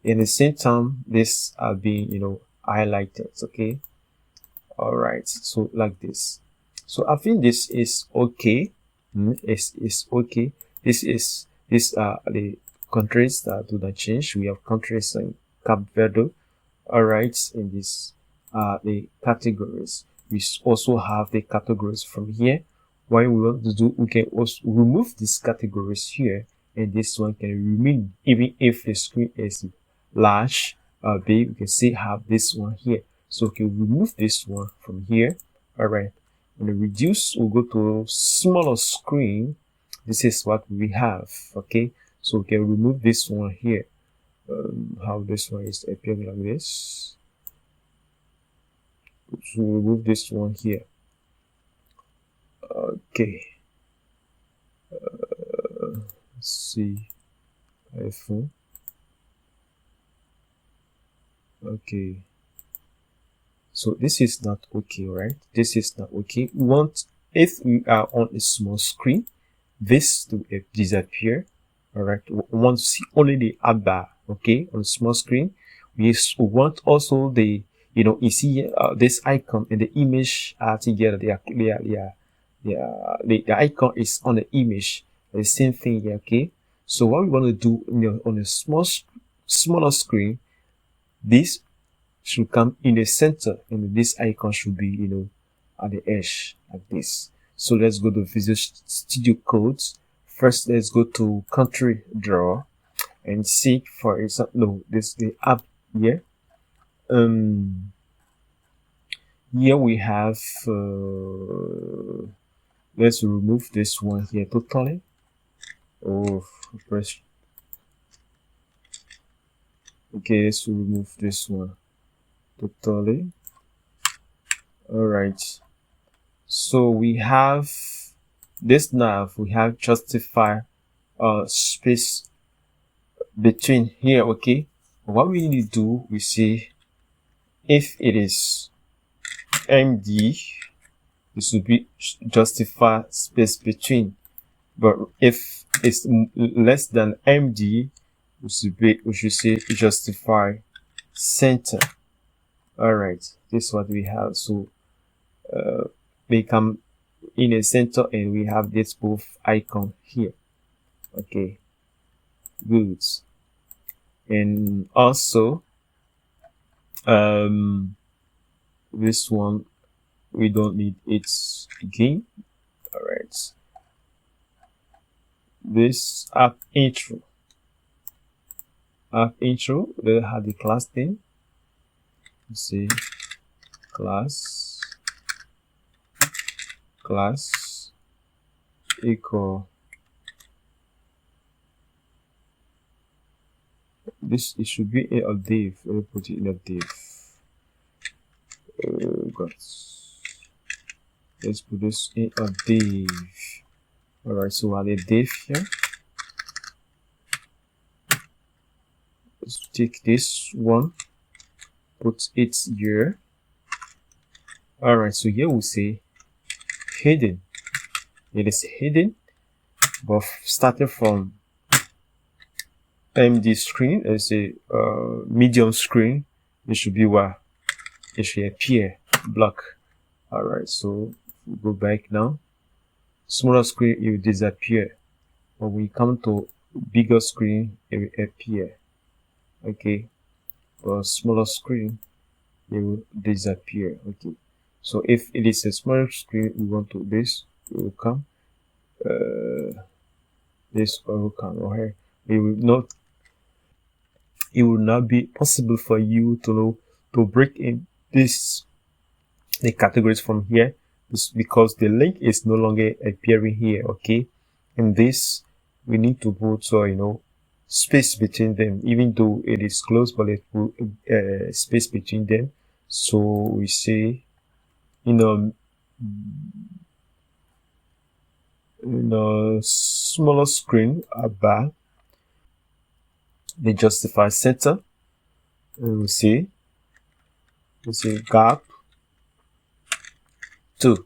In the same time, this are being, highlighted. Okay. All right. So like this. So I think this is okay. It's okay. These are the countries that do not change. We have countries in Cape Verde. All right. In this the categories. We also have the categories from here. What we want to do, we can also remove these categories here, and this one can remain even if the screen is large or big. We can still have this one here. So we can remove this one from here. All right. When we reduce, we'll go to smaller screen. This is what we have. Okay. So we can remove this one here. How this one is appearing like this. So remove this one here. Okay. Let's see. iPhone. Okay. So this is not okay, right? This is not okay. We want, if we are on a small screen, this to disappear. All right. We want to see only the ad bar. Okay, on a small screen. We want also the, you see this icon and the image are together. The icon is on the image. The same thing here. Okay. So what we want to do on a smaller screen, this should come in the center, and this icon should be, at the edge like this. So let's go to Visual Studio Codes. First, let's go to Country Draw and see, for example, no, this the app here. Here we have. Let's remove this one here totally. Oh, press. Okay, let's remove this one totally. All right. So we have this nav. We have justify space between here. Okay. What we need to do, we see if it is MD, this would be justify space between. But if it's less than MD, we should say justify center. All right, this is what we have. So they come in a center, and we have this both icon here. Okay, good. And also this one we don't need it again. All right, this app intro, they have the class name. Let's see, class equal this, it should be a div. Let me put it in a div. Oh god, let's put this in a div. All right, so add a div here. Let's take this one, put it here. All right, so here we say hidden. It is hidden, but starting from MD screen as a medium screen, it should be what it should appear black. All right, so we'll go back now. Smaller screen, it will disappear. When we come to bigger screen, it will appear. Okay, for smaller screen, it will disappear. Okay, so if it is a smaller screen, we want to this, it will come. This will come over here. It will not be possible for you to break in the categories from here, because the link is no longer appearing here. Okay, and this we need to put space between them, even though it is close, but it will space between them. So we say in a smaller screen bar, the justify center, and we say gap 2.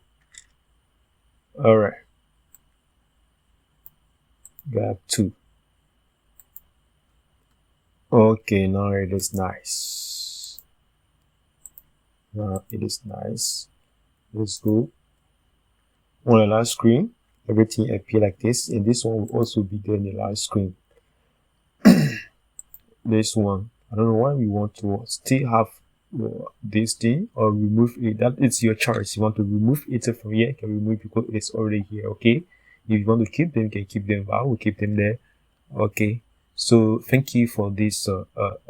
All right, gap 2. Okay, now it is nice. Now it is nice. Let's go on the last screen. Everything appear like this, and this one will also be there in the last screen. This one, I don't know why we want to still have this thing or remove it. That is your choice. You want to remove it from here, you can remove it because it is already here. Okay, if you want to keep them, you can keep them. I will keep them there. Okay, so thank you for this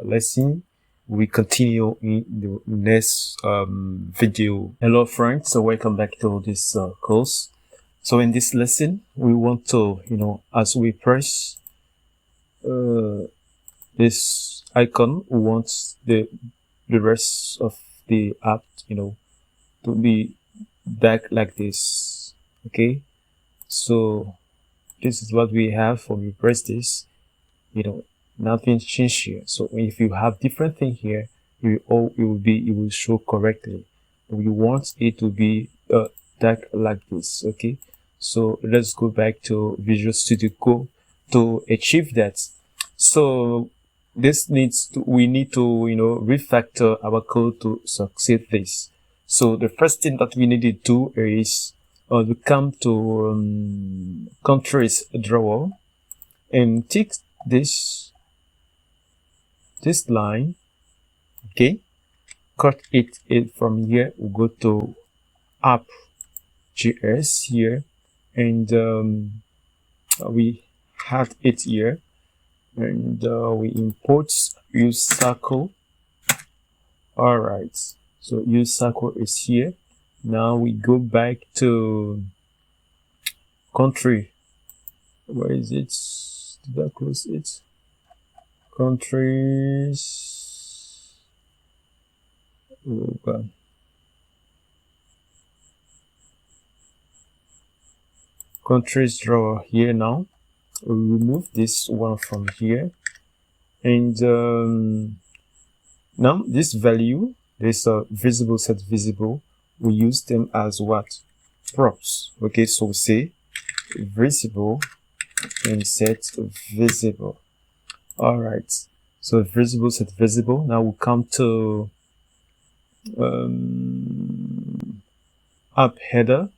lesson. We continue in the next video. Hello friends, so welcome back to this course. So in this lesson, we want to, as we press this icon, we want the rest of the app, to be dark like this. Okay, so this is what we have when we press this. Nothing changed here. So if you have different thing here, it will show correctly. We want it to be dark like this. Okay, so let's go back to Visual Studio Code to achieve that. So we need to refactor our code to succeed this. So the first thing that we need to do is we come to countries drawer and take this line. Okay, cut it from here. We'll go to app.js here, and we had it here, and we import use circle. All right, so use circle is here. Now we go back to country. Where is it? Did I close it? Countries. Oh god. Countries drawer here. Now we remove this one from here, and now this value, this visible set visible, we use them as what? Props. Okay, so we say visible and set visible. All right, so visible set visible. Now we'll come to app header.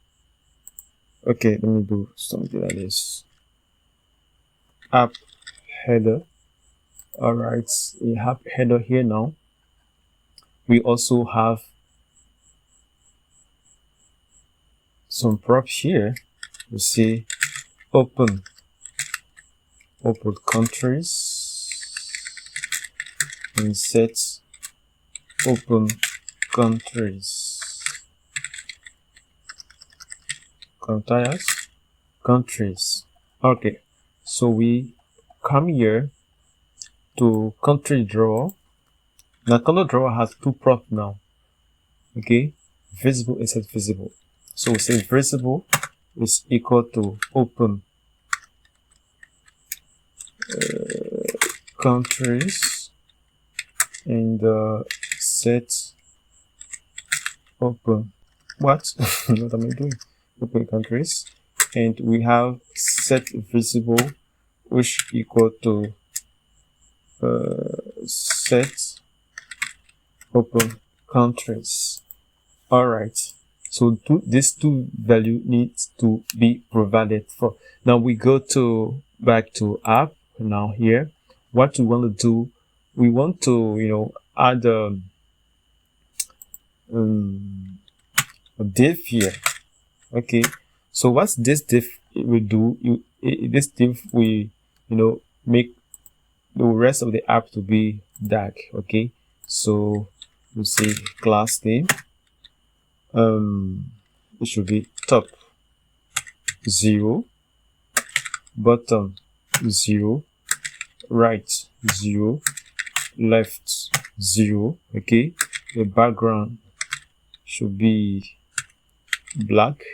Okay, let me do something like this. App header. All right, we have header here. Now we also have some props here. We see open countries and set open countries countries. Okay, so we come here to country drawer. Now country drawer has two props now. Okay, visible and set visible. So we say visible is equal to open countries and set open what what am I doing? Open countries, and we have set visible, which equal to set open countries. All right, so these two value needs to be provided for. Now we go to back to app. Now here, what we want to do, we want to add a div here. Okay, so what's this div will do? This div will make the rest of the app to be dark. Okay, so we'll say class name. It should be top 0, bottom 0, right 0, left 0. Okay, the background should be black.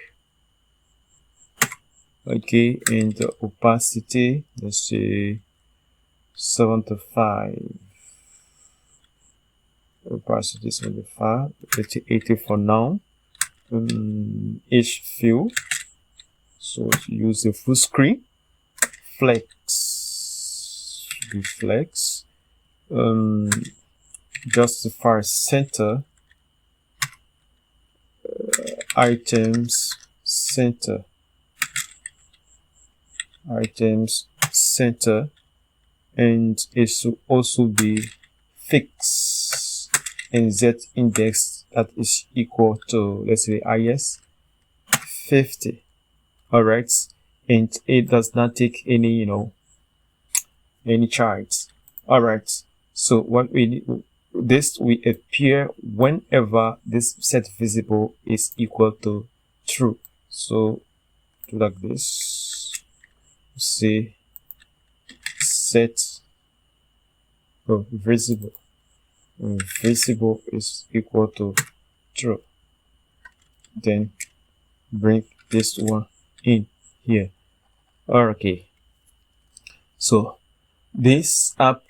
Okay, and the opacity, let's say 75. Opacity 75, 80 for now. Each field, so use the full screen. Flex, be flex. Justify center. Items center. Items center, and it should also be fixed and z index that is equal to, let's say, is 50. All right, and it does not take any any charge. All right, so what we need, this will appear whenever this set visible is equal to true. So do like this, say set visible, visible is equal to true, then bring this one in here. Okay, so this app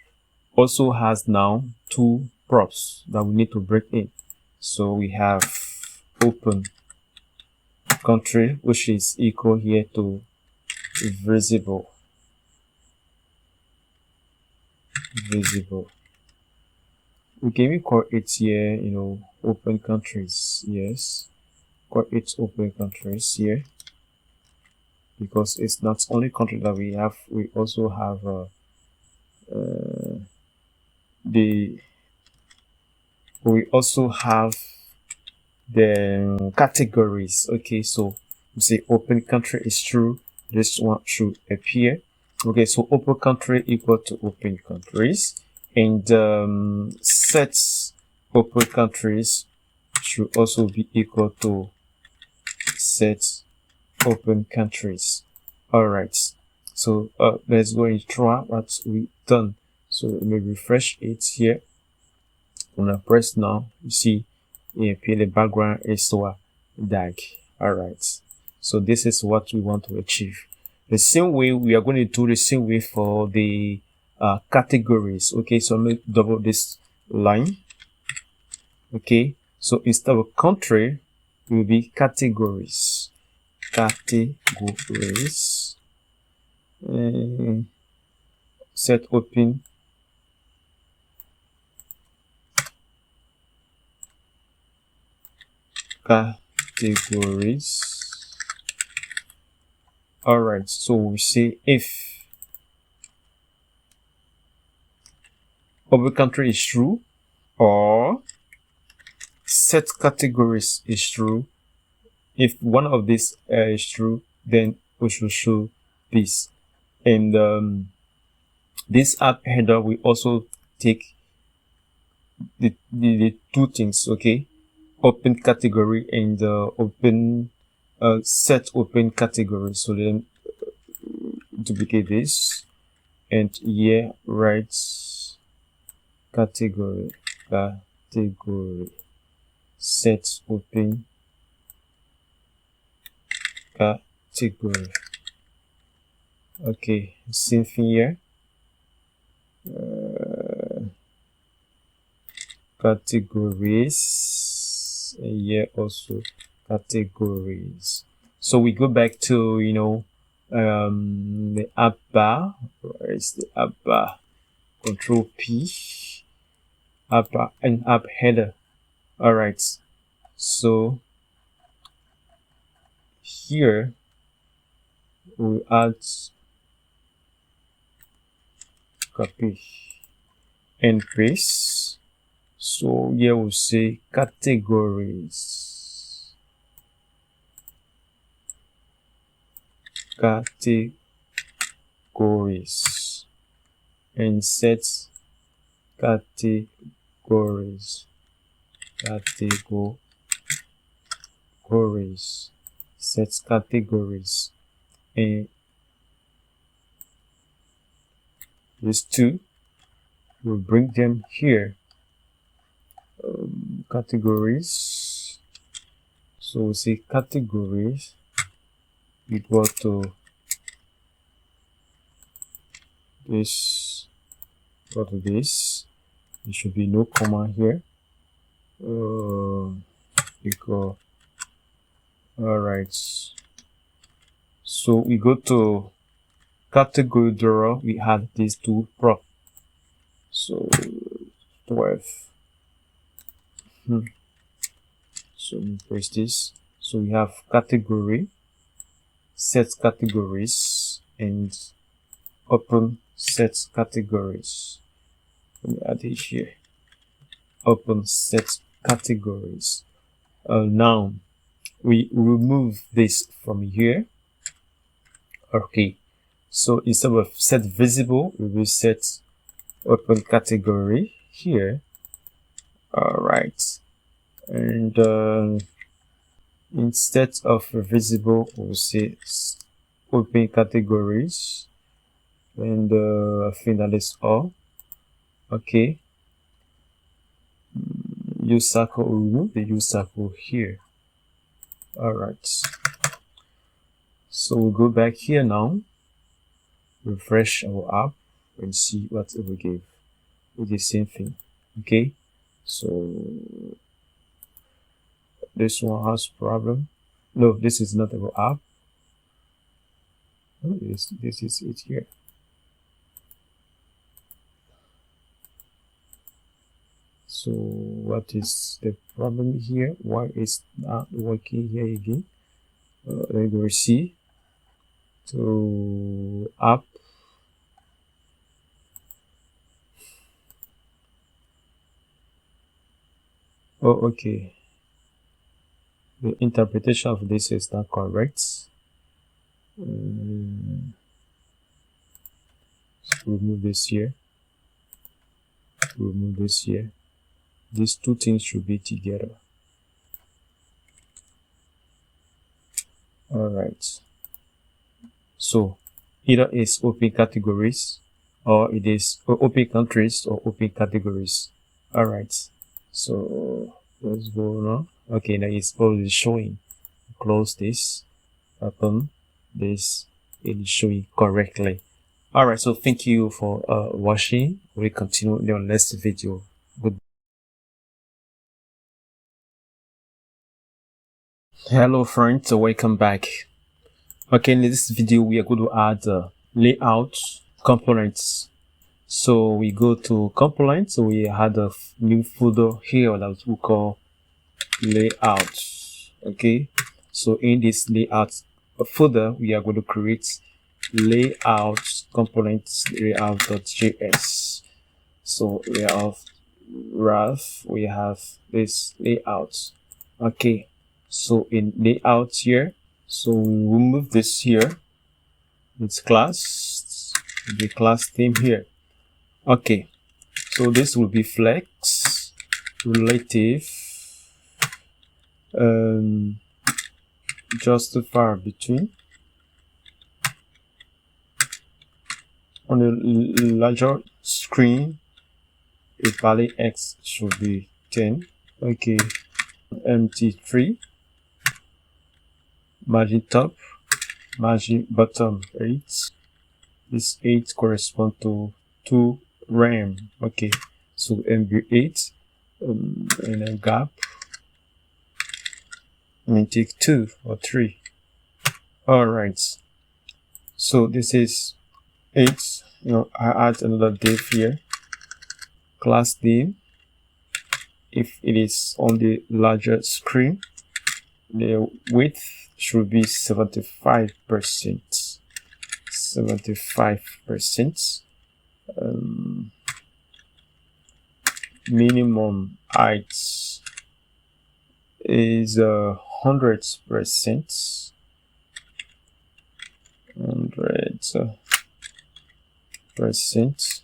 also has now two props that we need to bring in. So we have open country, which is equal here to visible. Okay, we call it here, open countries. Yes, call it open countries here, because it's not only country that we have, we also have the categories. Okay, so we say open country is true, this one should appear. Okay, so open country equal to open countries, and sets open countries should also be equal to set open countries. All right, so let's go and try what we done. So let me refresh it here. When I press now, you see the background is so dark. All right, so this is what we want to achieve. The same way, we are going to do the same way for the categories. Okay, so let me double this line. Okay, so instead of country, it will be categories. Categories. Set open categories. All right, so we say if open country is true or set categories is true. If one of these is true, then we should show this. And this app header will also take the two things. Okay, open category and open set open category. So then duplicate this, and here write category, set open category. Okay, same thing here. Categories, and here also categories. So we go back to, the app bar. Where is the app bar? Control P, app bar and app header. All right. So here we add, copy and paste. So here we'll say categories. And set categories. Set categories. And these two, we'll bring them here. Categories. So we'll say categories equal to this, there should be no comma here. Equal. All right. So we go to category drawer. We had these two prop. So 12. So we press this. So we have category, set categories, and open set categories. Let me add it here. Open set categories. Now we remove this from here. Okay. So instead of set visible, we will set open category here. All right. And instead of visible, we'll say open categories. And I think that is all. Okay. Use circle, remove the use circle here. All right. So we'll go back here now, refresh our app, and see what it will give. With the same thing. Okay. So this one has problem. No, this is not our app. Oh, this is it here. So what is the problem here? Why is not working here again? Let me go see to app. Oh, okay. The interpretation of this is not correct. Remove this here. Remove this here. These two things should be together. All right. So either it's open categories, or it is open countries, or open categories. All right. So let's go now. Okay, now it's already showing. Close this. Open this. It is showing correctly. All right. So thank you for watching. We'll continue in the next video. Goodbye. Hello friends, welcome back. Okay, in this video we are going to add layout components. So we go to components. So we had a new folder here that we call layout. Okay, so in this layout folder we are going to create layout components layout.js. So layout graph, we have this layout. Okay, so in layout here, so we remove this here, it's class, the class theme here. Okay, so this will be flex, relative, justify between, On the larger screen, the value X should be 10. Okay, MT3, margin top, margin bottom 8. This 8 corresponds to 2 RAM. Okay, so MB8 in a gap. I mean, take 2 or 3. Alright, so this is 8. I add another div here, class name. If it is on the larger screen, the width should be 75%. 75%. Minimum height is 100%. 100%.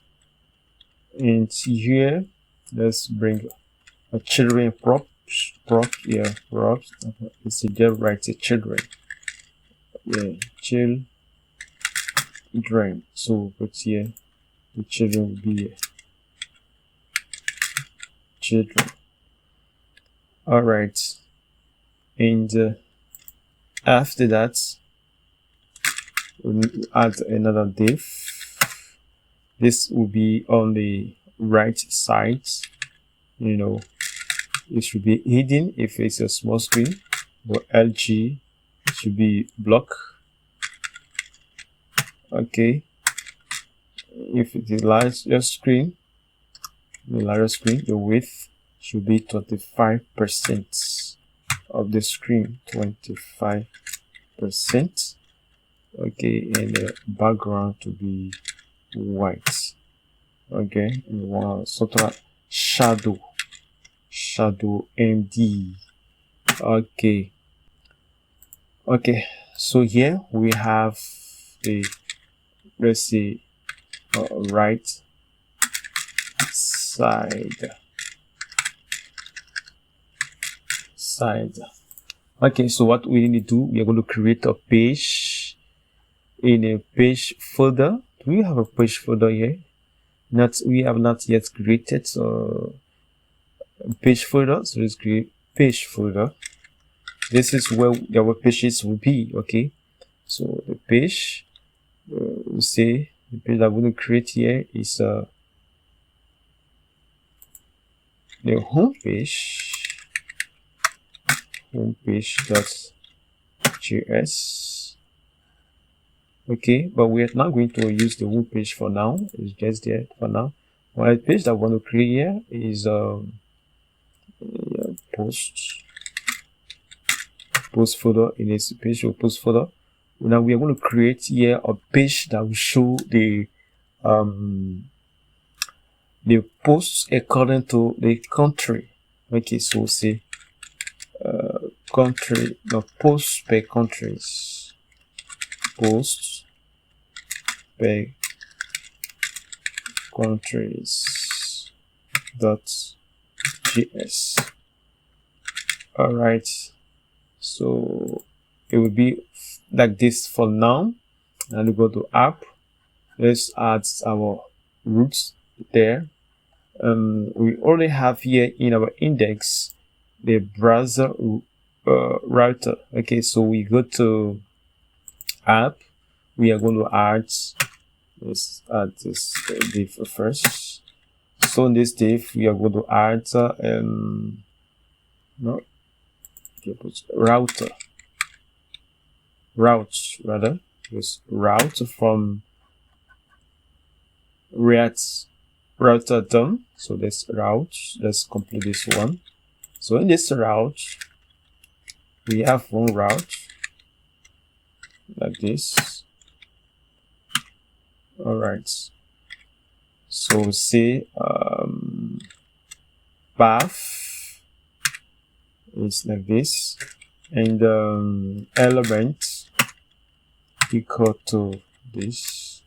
And here, let's bring a children prop here. Props. It's just write a children. Yeah, children. So put here the children will be here. Children. All right, and after that, we'll add another div. This will be on the right side. It should be hidden if it's a small screen, but LG should be block. Okay, if it is larger screen, the width should be 25% of the screen. 25%. Okay, and the background to be white. Okay, and we want sort of shadow MD. Okay, so here we have the, let's see, right side. Okay, so what we need to do, we are going to create a page in a page folder. Do we have a page folder here? We have not yet created a page folder, so let's create page folder. This is where the web pages will be. Okay, so the page, we say the page that I'm going to create here is the home page. Homepage.js. Okay, but we are not going to use the home page for now. It's just there for now. Well, the page that I want to create here is post folder. In this page or post folder, now we are going to create here a page that will show the posts according to the country. Okay, so say country, no, posts per countries, posts per countries .js. All right, so it will be like this for now. And we go to app. Let's add our roots there. We already have here in our index the browser router. Okay, so we go to app. We are going to add, let's add this div first. So in this div we are going to add route rather, just route from React router done. So this route, let's complete this one. So in this route, we have one route like this. All right. So say path is like this, and element equal to this.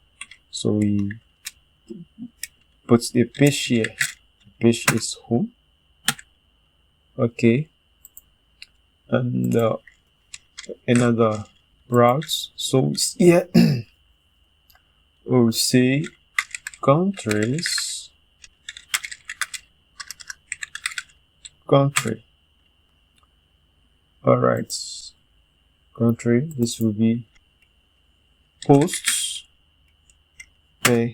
So we put the page here. The page is home. Okay, and another route. So here we'll say countries, country. All right, country. This will be posts per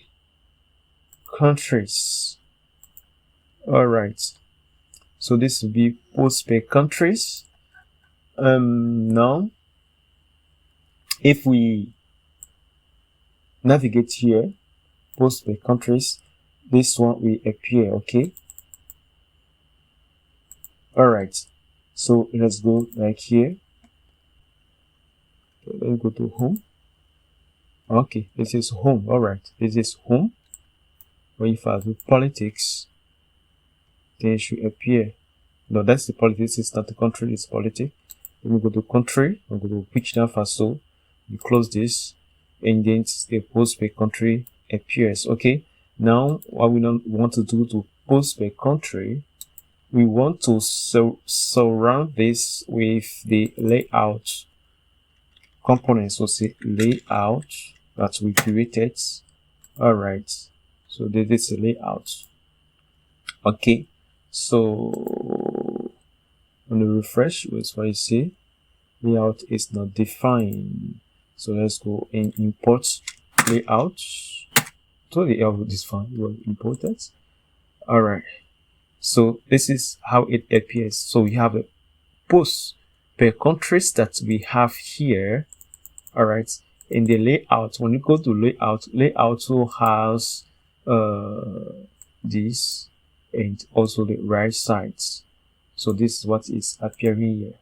countries. All right, so this will be posts per countries. Now if we navigate here, post per countries, this one will appear. Okay, all right, so let's go like here. Let's go to home. Okay, this is home. All right, this is home. When if I do politics, then it should appear. No, that's the politics. It's not the country, it's politics. Then we go to country. We go to Burkina Faso. You close this, and then the post per country appears. Okay, now what we want to do to post per country, we want to surround this with the layout components. So say layout that we created. All right, so this is the layout. Okay, so on the refresh, that's what you see. Layout is not defined. So let's go and import layout. So the layout is fine. We'll import it. All right. So this is how it appears. So we have a post per countries that we have here. All right. In the layout, when you go to layout, layout also has this and also the right sides. So this is what is appearing here,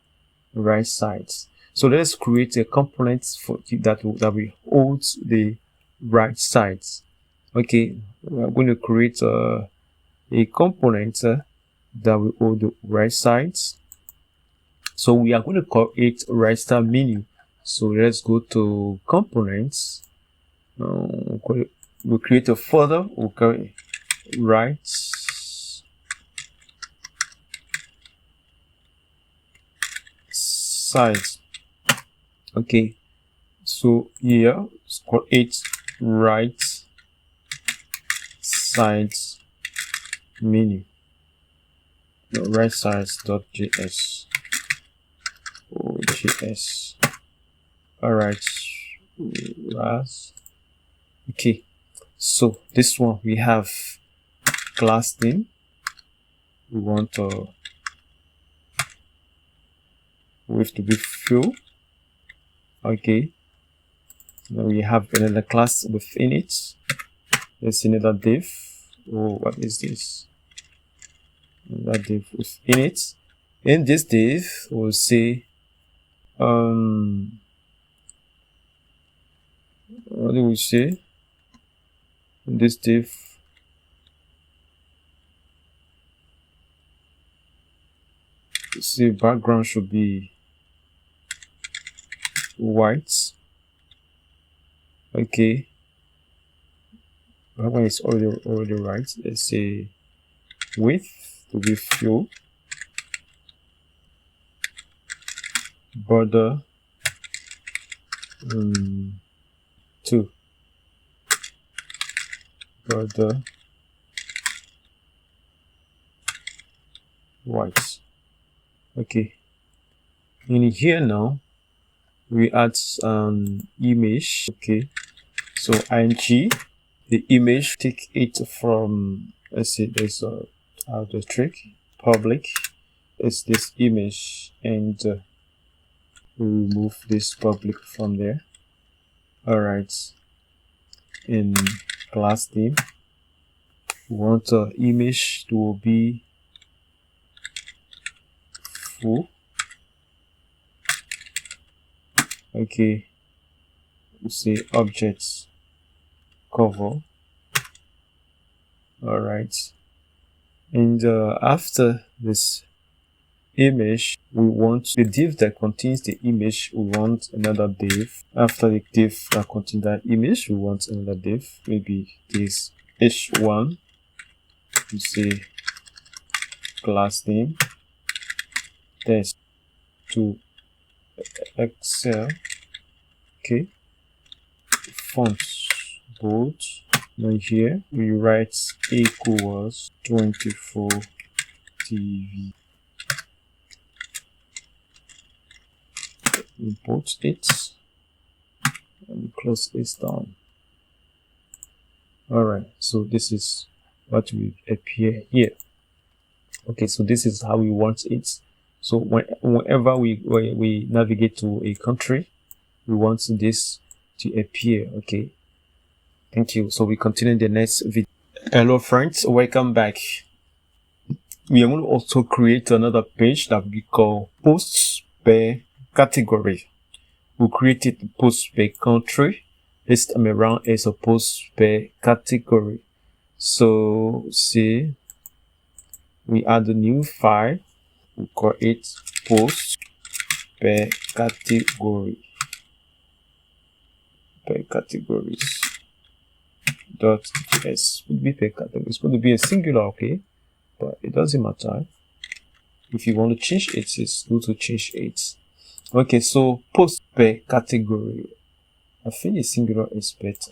right sides. So let's create a component for that will hold the right sides. Okay, we're going to create a component that will hold the right sides. So we are going to call it right side menu. So let's go to components. We'll create a folder. We'll call it right sides. Okay, so here let's call it right sides menu. No, right sides.js. JS. All right, okay. So this one we have class name. We want width to be full. Okay. Now we have another class within it. There's another div. Oh, what is this? Another div within it. In this div, we'll say what do we say? In this div, see background should be white. Okay, background is already right. Let's say width to be full, border 2, border white. Okay, in here now we add an image. Okay, so ing the image, take it from, let's say there's a the trick public is this image, and we remove this public from there. All right, in class name we want the image to be full. Okay, we say objects cover. All right, and after this image, we want the div that contains the image. We want another div. After the div that contains that image, we want another div. Maybe this h1. We say class name test to Excel. Okay, fonts import. Now here we write equals 24 TV. Import it and close this down. Alright, so this is what will appear here. Okay, so this is how we want it. So whenever we navigate to a country, we want this to appear. Okay, thank you. So we continue in the next video. Hello friends, welcome back. We are going to also create another page that we call posts per category. We'll create it posts per country. This time around is a post per category. So see, we add a new file. We call it posts per category. Per categories. .js would be per category. It's going to be a singular, okay, but it doesn't matter. If you want to change it, it's good to change it. Okay, so post per category. I think a singular is better.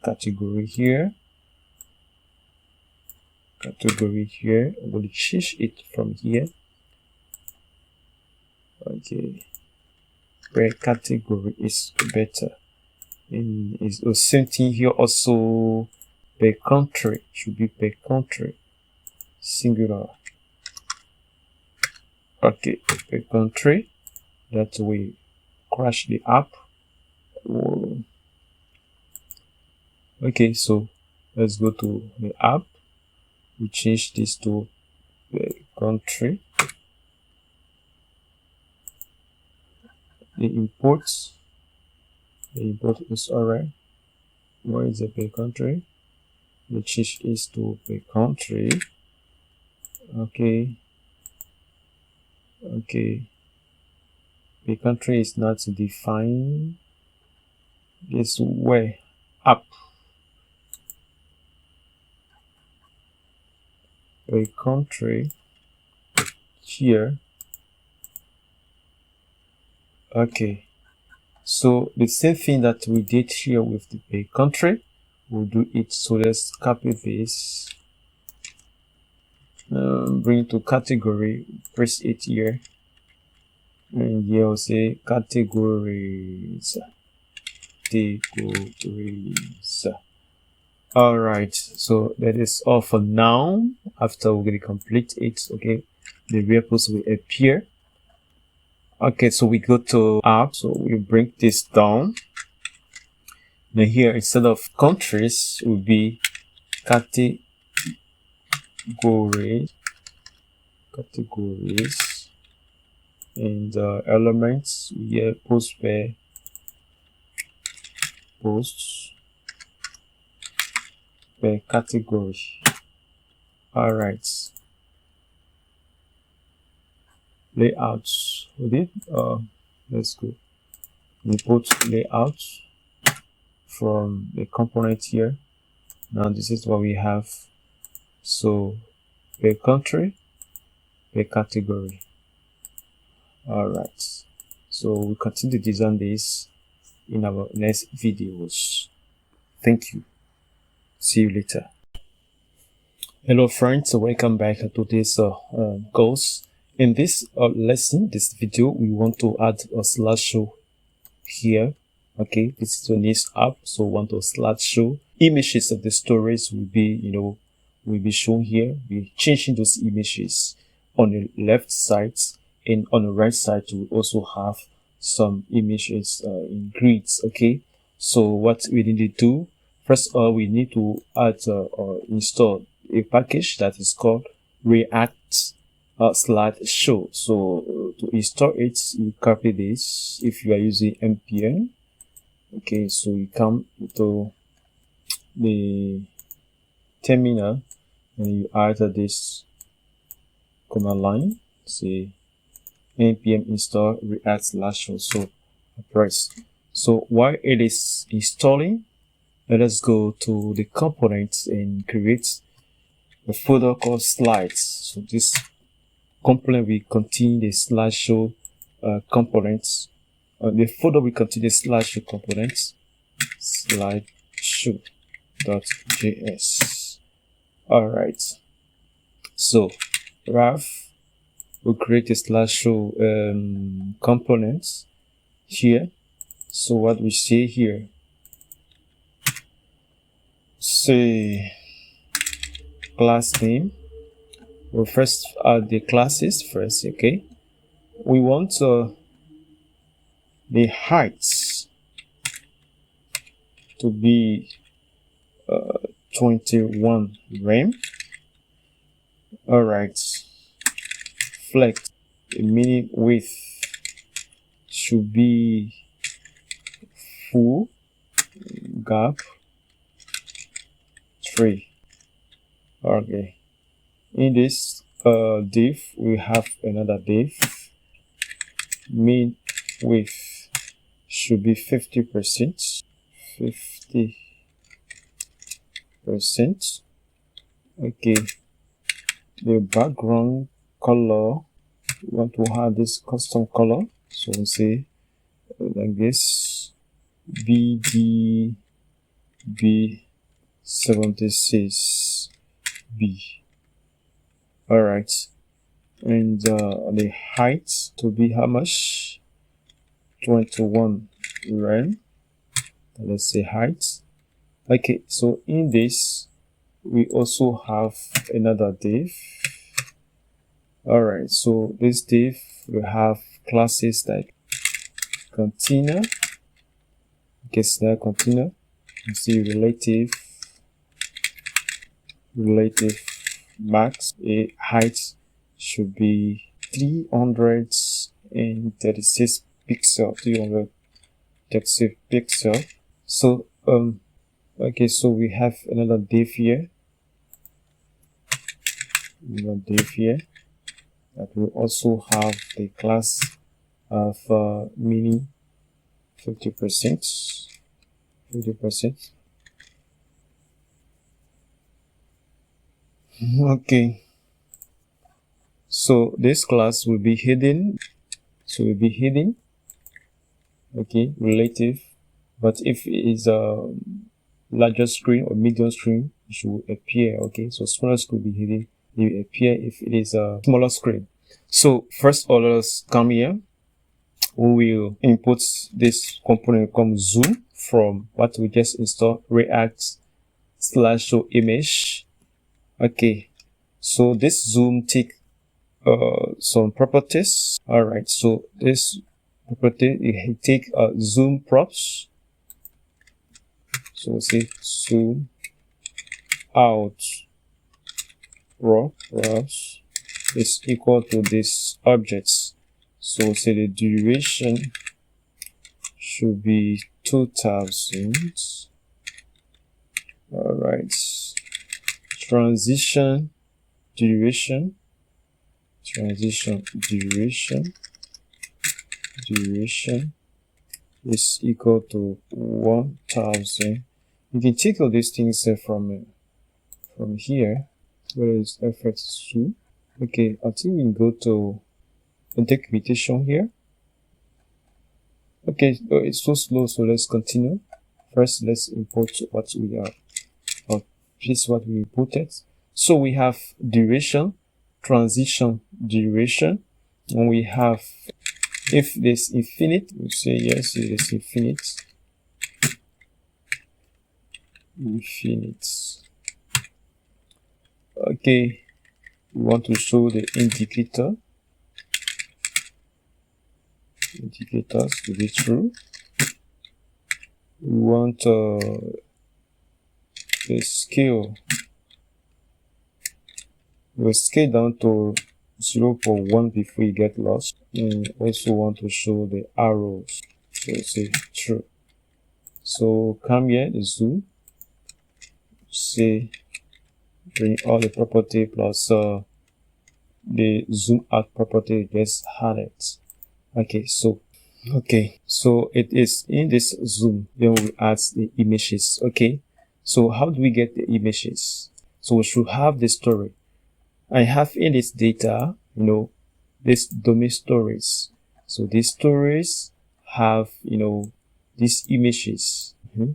Category here. Category here. I'm going to change it from here. Okay. Per category is better. And it's the same thing here also. Per country should be per country. Singular. Okay, per country. That way crash the app. Whoa. Okay, so let's go to the app. We change this to the country. The import is alright. Where is the per country? The change is to per country. Okay. Okay. The country is not defined. This way up. A country here. Okay. So the same thing that we did here with the per country, we'll do it. So let's copy this. Bring it to category. Press it here. And here we'll say categories. All right, so that is all for now. After we're going to complete it, okay, the real post will appear. Okay, so we go to app, so we bring this down. Now here, instead of countries, will be categories, and elements here, post per posts per category. All right, layouts with it. Let's go import layout from the component here. Now this is what we have. So per country, per category. All right, so we continue to design this in our next videos. Thank you. See you later. Hello friends, welcome back to this course. In this lesson, this video, we want to add a slideshow here. Okay, this is the next app, so we want a slideshow. Images of the stories will be, will be shown here. We're changing those images on the left side, and on the right side, we also have some images in grids. Okay, so what we need to do, first of all, we need to add or install a package that is called React Slideshow. So to install it, you copy this. If you are using npm, okay, so you come to the terminal and you add this command line, say npm install React Slideshow. So I press. So while it is installing, let us go to the components and create a folder called slides. So this component will contain the slideshow components. The folder will contain the slideshow components. Slideshow show.js. All right. So Raf will create a slash show components here. So what we say here, say class name. We'll first add the classes first. Okay, we want the heights to be 21 rem. All right, flex, the meaning width should be full gap 3. Okay, in this div we have another div. Mean width should be 50%. 50%. Okay, the background color, we want to have this custom color, so we'll say like this, BDB76B. All right, and the height to be how much? 21 rem. Let's say height. Okay, so in this we also have another div. All right, so this div will have classes like container. Okay, so container, you see relative max, a height should be 336 pixel, 336 pixel. So okay, so we have another div here, that will also have the class of mini 50%. Okay, so this class will be hidden. Okay, relative, but if it is a larger screen or medium screen, it should appear. Okay, so smaller screen will be hidden, it will appear if it is a smaller screen. So first of all, let's come here. We will input this component called zoom from what we just installed, React/show-image. Okay, so this zoom take some properties. All right, so this property, it take zoom props. So we'll say zoom out raw props is equal to this objects. So we'll say the duration should be 2000. All right, transition duration is equal to 1000. You can take all these things from here. Where is FX2? Okay, I think we can go to the documentation here. Okay, it's so slow, so let's continue. First, let's import what we are, or this what we imported. So we have duration, transition duration, and we have, if this infinite, we say yes, it is infinite. Okay, we want to show the indicators to be true. We want the scale. We'll scale down to 0.1 before you get lost. And also want to show the arrows. So say true. So come here, the zoom. Say bring all the property plus the zoom out property gets added. Okay, so it is in this zoom, then we add the images. Okay, so how do we get the images? So we should have the story. I have in this data, this domain stories. So these stories have, these images.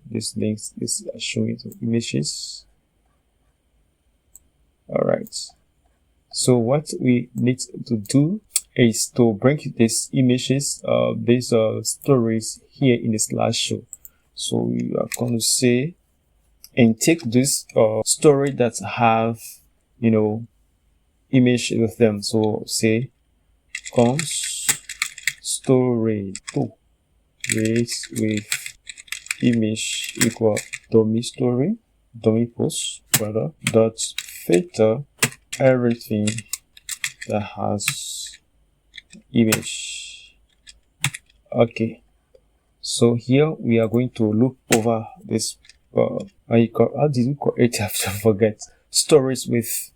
This links is showing the images. All right. So what we need to do is to bring these images, these stories here in the slideshow. So we are going to say, and take this story that have, you know, image with them. So say cons story 2 race with image equal dummy story, dummy post rather, dot filter everything that has image. Okay, so here we are going to look over this how did you call it? I forget. Stories with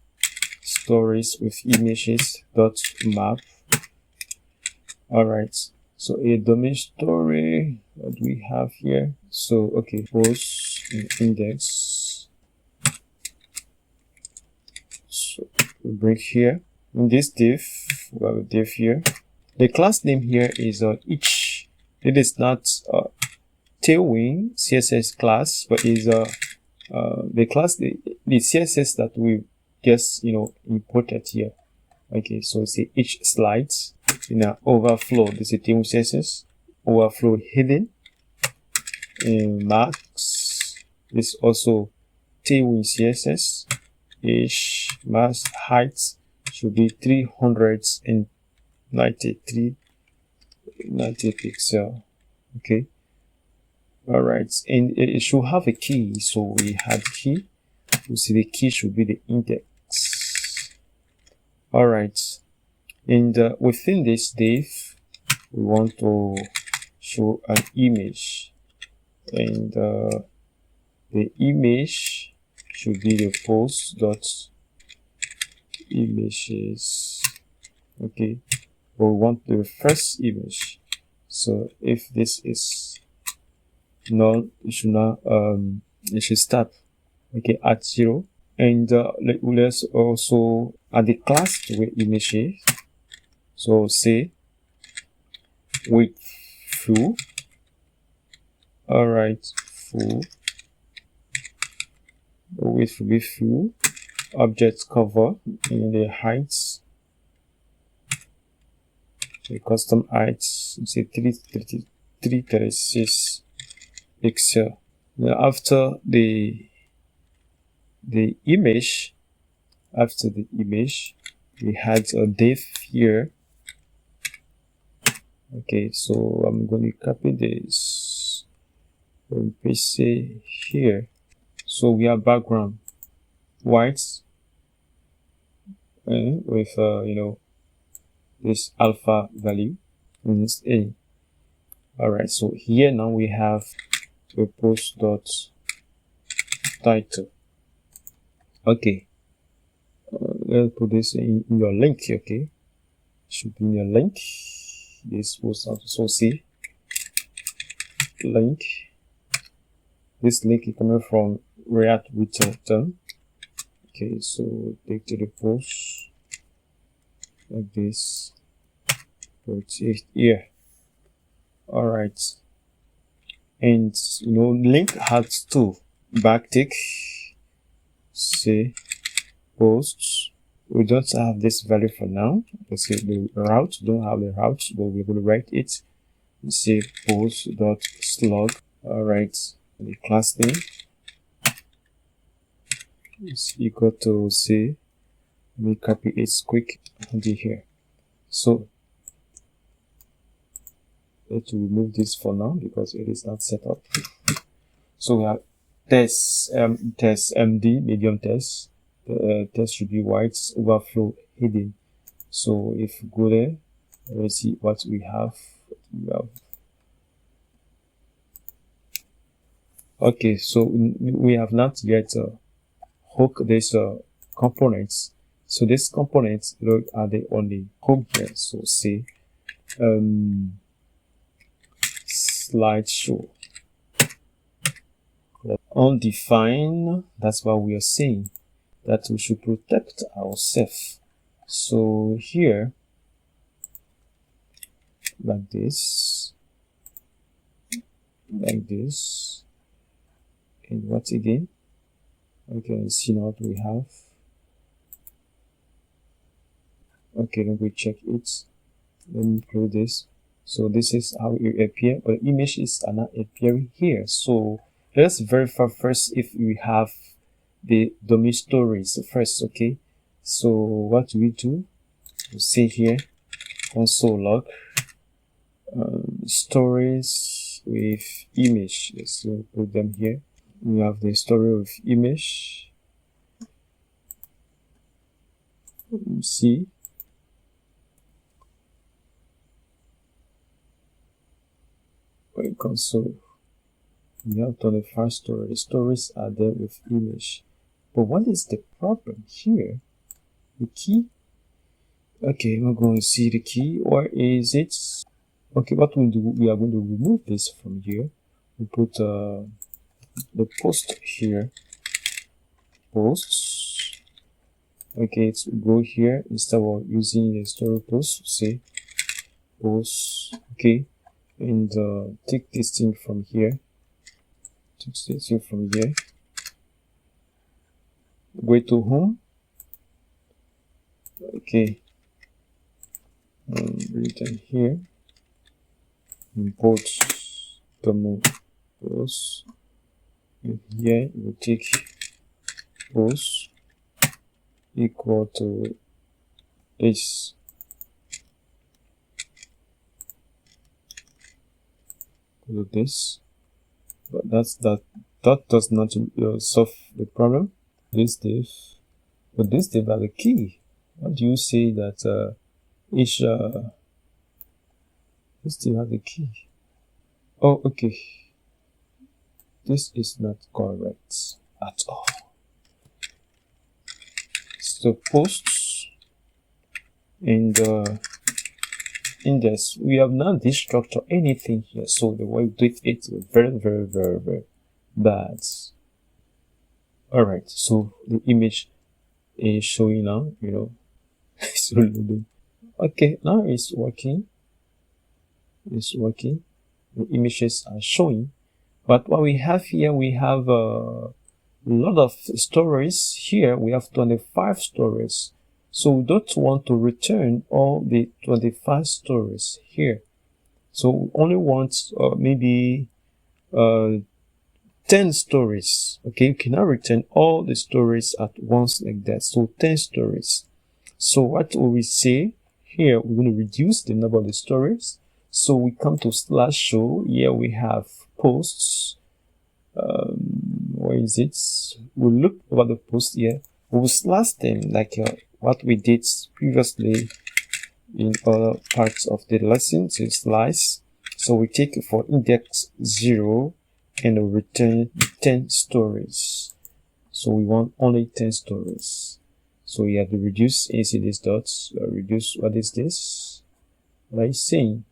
images dot map. All right, so a domain story, what do we have here? So okay, post index. So we bring here in this div, we have a div here. The class name here is each. It is not Tailwind CSS class, but is the class, the CSS that we just, you know, imported here. Okay, so say each slides in an overflow. This is Tailwind CSS overflow hidden in max. This also Tailwind CSS. Each max height should be 390 pixel. Okay. All right, and it should have a key. So we had key. You see the key should be the index. All right, and within this div, we want to show an image, and the image should be the post dot images. Okay, but we want the first image. So if this is null, it should not it should start okay at 0. And let's also add the class to the images. So say with full. All right, full. The width will be full. Object cover in the heights. The custom heights, say 336 pixel. Now after the image, we had a div here. Okay, so I'm going to copy this and paste it here. So we have background white and with you know, this alpha value and this A. All right, so here now we have a post dot title. Okay, let's put this in your link. Okay, should be in your link. This was also see link. This link is coming from React Widget. Okay, so take to the post like this. Put it here. All right, and you know, link has two backtick. Say posts. We don't have this value for now. Let's say the route, don't have the route, but we're going to write it. Say post dot slug. All right, the class name is equal to say, let me copy it quick here. So let's remove this for now because it is not set up. So we have test MD medium test. The test should be white, overflow hidden. So if you go there, let's see what we have. Okay, so we have not yet hooked this components. So these components are the only hook here. So say slideshow undefined. That's what we are saying, that we should protect ourselves. So here, like this, And what again? Okay, let's see now what we have. Okay, let me check it. Let me close this. So this is how it appear, but the image is not appearing here. So let's verify first if we have the domain stories first. Okay, so what we do, we see here console log stories with image. Let's put them here. We have the story with image. See. Console. We have 25 stories. The stories are there with image. But what is the problem here? The key? Okay, we're going to see the key. Where is it? Okay, what we do, we are going to remove this from here. We put the post here. Posts. Okay, so go here instead of using the story post. Say posts. Okay. And take this thing from here. Take this thing from here. Go to home. Okay. Return here. Import the post. And here we take post equal to this. With this, but that does not solve the problem. This div, but this div has a key. What do you say that each this div has a key? Oh, okay. This is not correct at all. So posts and index, we have not destructured anything here, so the way we did it is very bad. All right, so the image is showing now, it's loading. Okay, now it's working. It's working. The images are showing, but what we have here, we have a lot of stories here. We have 25 stories. So we don't want to return all the 25 stories here. So we only want maybe 10 stories. Okay, you cannot return all the stories at once like that. So 10 stories. So what will we say here? We're going to reduce the number of the stories. So we come to /show. Here we have posts. Where is it? We'll look over the post here. We will slash them like what we did previously in other parts of the lesson to slice. So we take for index 0 and we return 10 stories. So we want only 10 stories. So we have to reduce AC these dots. Reduce, what is this? What are you saying?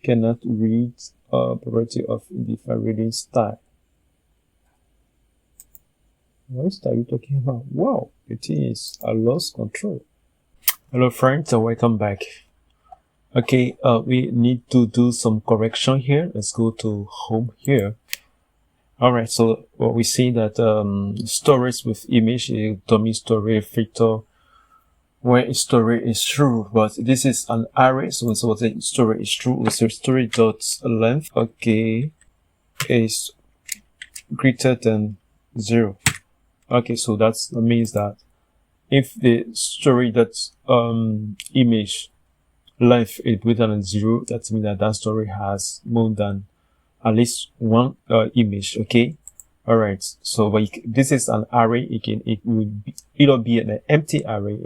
Cannot read property of indifferent reading style. What are you talking about? Wow, the thing is, I lost control. Hello friends, and welcome back. Okay, we need to do some correction here. Let's go to home here. All right, so what we see that stories with image, dummy story, filter, where story is true, but this is an array. So the story is true. We say story dot length. Okay, is greater than 0. Okay, so that means that if the story that image length is greater than 0, that means that story has more than at least one image. Okay, all right. So but this is an array. It'll be an empty array,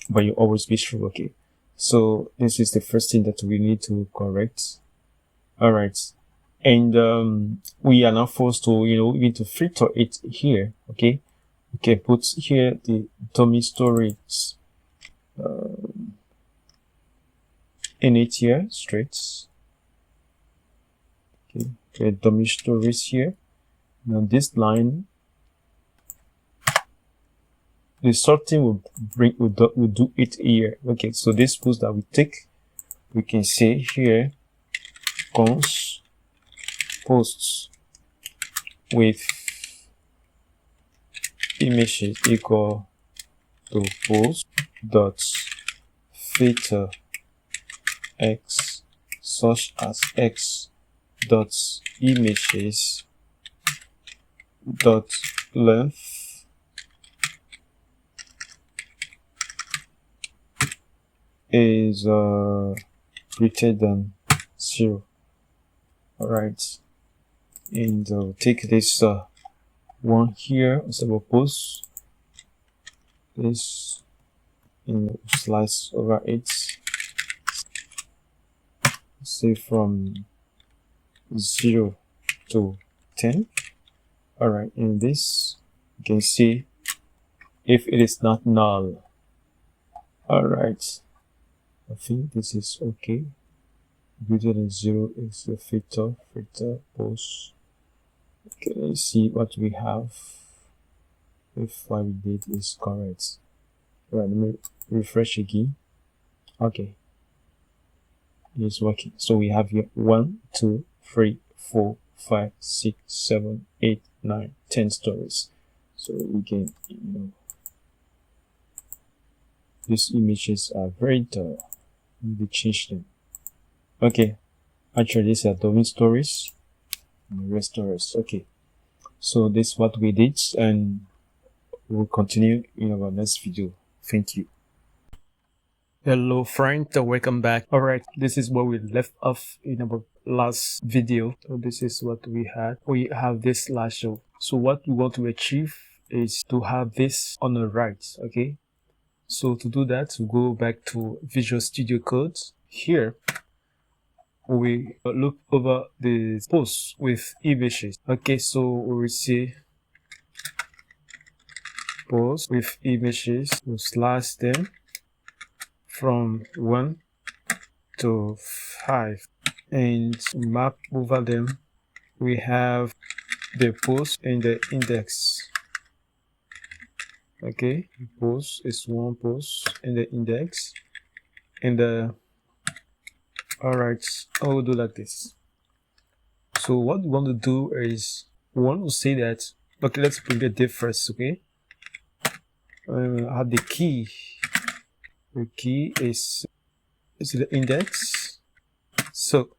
but you always be true. Okay, so this is the first thing that we need to correct. All right. And we are now forced to, we need to filter it here. Okay, we can put here the dummy stories in it here straight. Okay, dummy stories here. Now this line, the sorting will do it here. Okay, so this post that we take, we can say here cons posts with images equal to post dot filter x such as x dot images dot length is greater than 0. Alright, and take this one here as a post, this in slice over it, say from 0 to 10. Alright, in this you can see if it is not null. Alright, I think this is okay. Greater than 0 is the filter post. Okay, let's see what we have, if what we did is correct. Right, let me refresh again. Okay, it's working. So we have here 1, 2, 3, 4, 5, 6, 7, 8, 9, 10 stories. So we can, these images are very dull. We change them. Okay, actually these are domain stories and rest stories. Okay, so this is what we did, and we'll continue in our next video. Thank you. Hello friend, welcome back. Alright, this is where we left off in our last video. So this is what we had. We have this slideshow. So what we want to achieve is to have this on the right. Okay, so to do that, we go back to Visual Studio Code. Here we look over the posts with images. Okay, so we will see posts with images. We'll slash them from 1 to 5 and map over them. We have the post and the index. Okay, post is one post and the index and the alright, I will do like this. So what we want to do is we want to say that, okay, let's bring the div first. Okay, have the key. The key is the index. So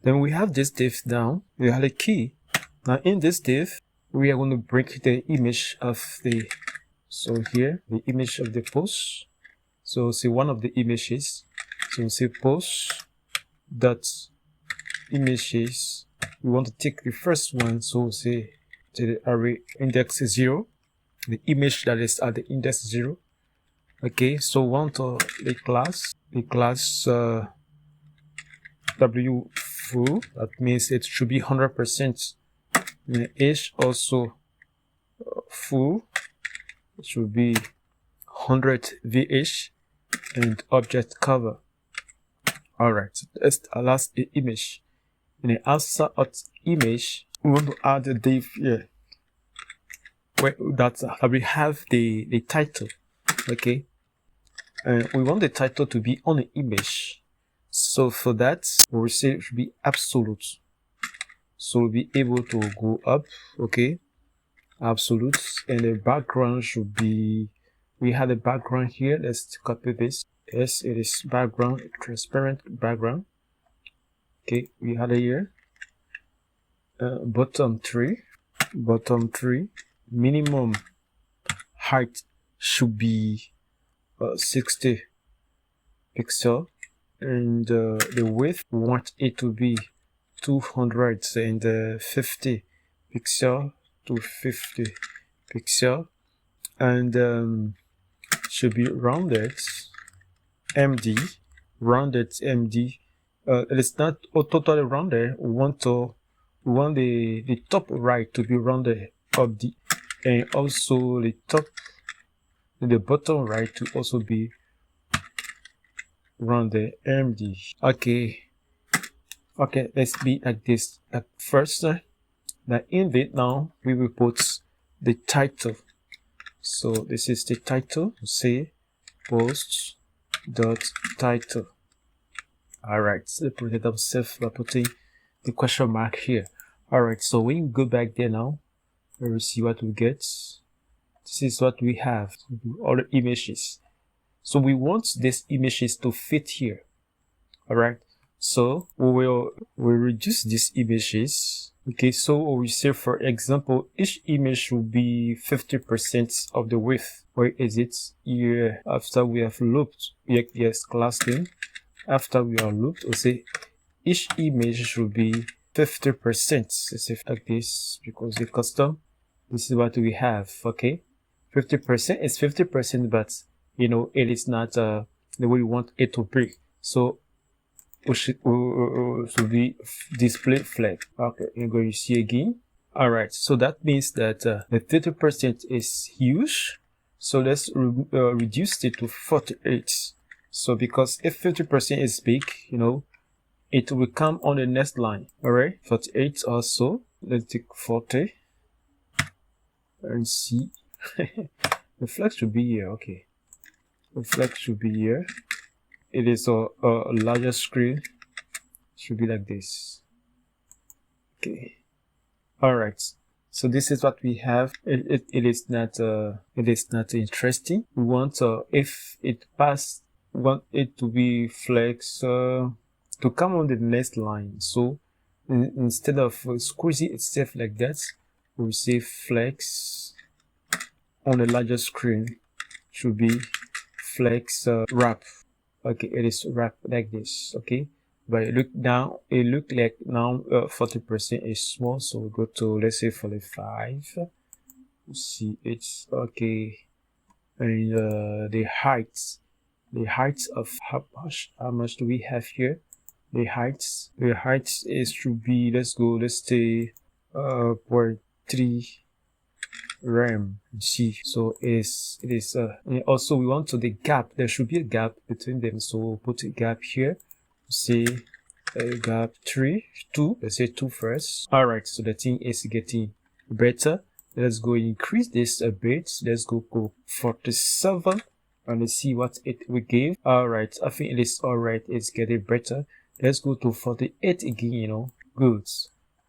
then we have this div down. We have a key. Now in this div, we are going to bring the image of the, so here the image of the post. So see one of the images. So say post dot images. We want to take the first one. So say the array index is 0. The image that is at the index 0. Okay, so we want the class w full. That means it should be 100%. And h also full. It should be 100 vh and object cover. Alright, so that's our last image. In the outside of image, we want to add a div here where that we have the title. Okay, and we want the title to be on the image. So for that, we'll say it should be absolute. So we'll be able to go up. Okay, absolute, and the background should be. We have the background here. Let's copy this. Yes, it is background, transparent background. Okay, we had it here. Bottom 3, minimum height should be 60 pixel, and the width we want it to be 250 pixel to 50 pixel, and should be rounded. MD, rounded MD. It's not totally rounded. We want the top right to be rounded of the, and also the top and the bottom right to also be rounded MD. Okay, let's be like this at first. Now in it now we will put the title. So this is the title. Say post dot title. Alright, so protect ourselves by putting the question mark here. All right, so when you go back there now, we see what we get. This is what we have, all the images. So we want these images to fit here. All right, so we'll reduce these images. Okay, so we say, for example, each image will be 50% of the width. Where is it? Here, after we have looped, yes, class name. After we are looped, we'll say each image should be 50%. Let's say like this, because the custom, this is what we have. Okay, 50% is 50%, but you know, it is not the way we want it to be. So we should be display flag. Okay, you're going to see again. All right, so that means that the 30% is huge. So let's reduce it to 48. So because if 50% is big, you know, it will come on the next line. All right, 48 also. Let's take 40 and see. The flag should be here. Okay, the flag should be here. It is a larger screen. It should be like this. Okay. All right. So this is what we have. It is not interesting. We want if it passed, we want it to be flex to come on the next line. So instead of squeezing itself like that, we say flex on the larger screen should be flex wrap. Okay, it is wrapped like this. Okay, but it look like now 40% is small, so we go to, let's say, 45. See, it's okay. And the height of how much do we have here? The height is should be, let's say 0.3 rem. See, so it is and also we want to the gap, there should be a gap between them, so we'll put a gap here. Say a gap 2, let's say 2 first. All right, so the thing is getting better. Let's go increase this a bit. Let's go 47 and let's see what it will give. All right, I think it is all right. It's getting better. Let's go to 48 again, you know. Good.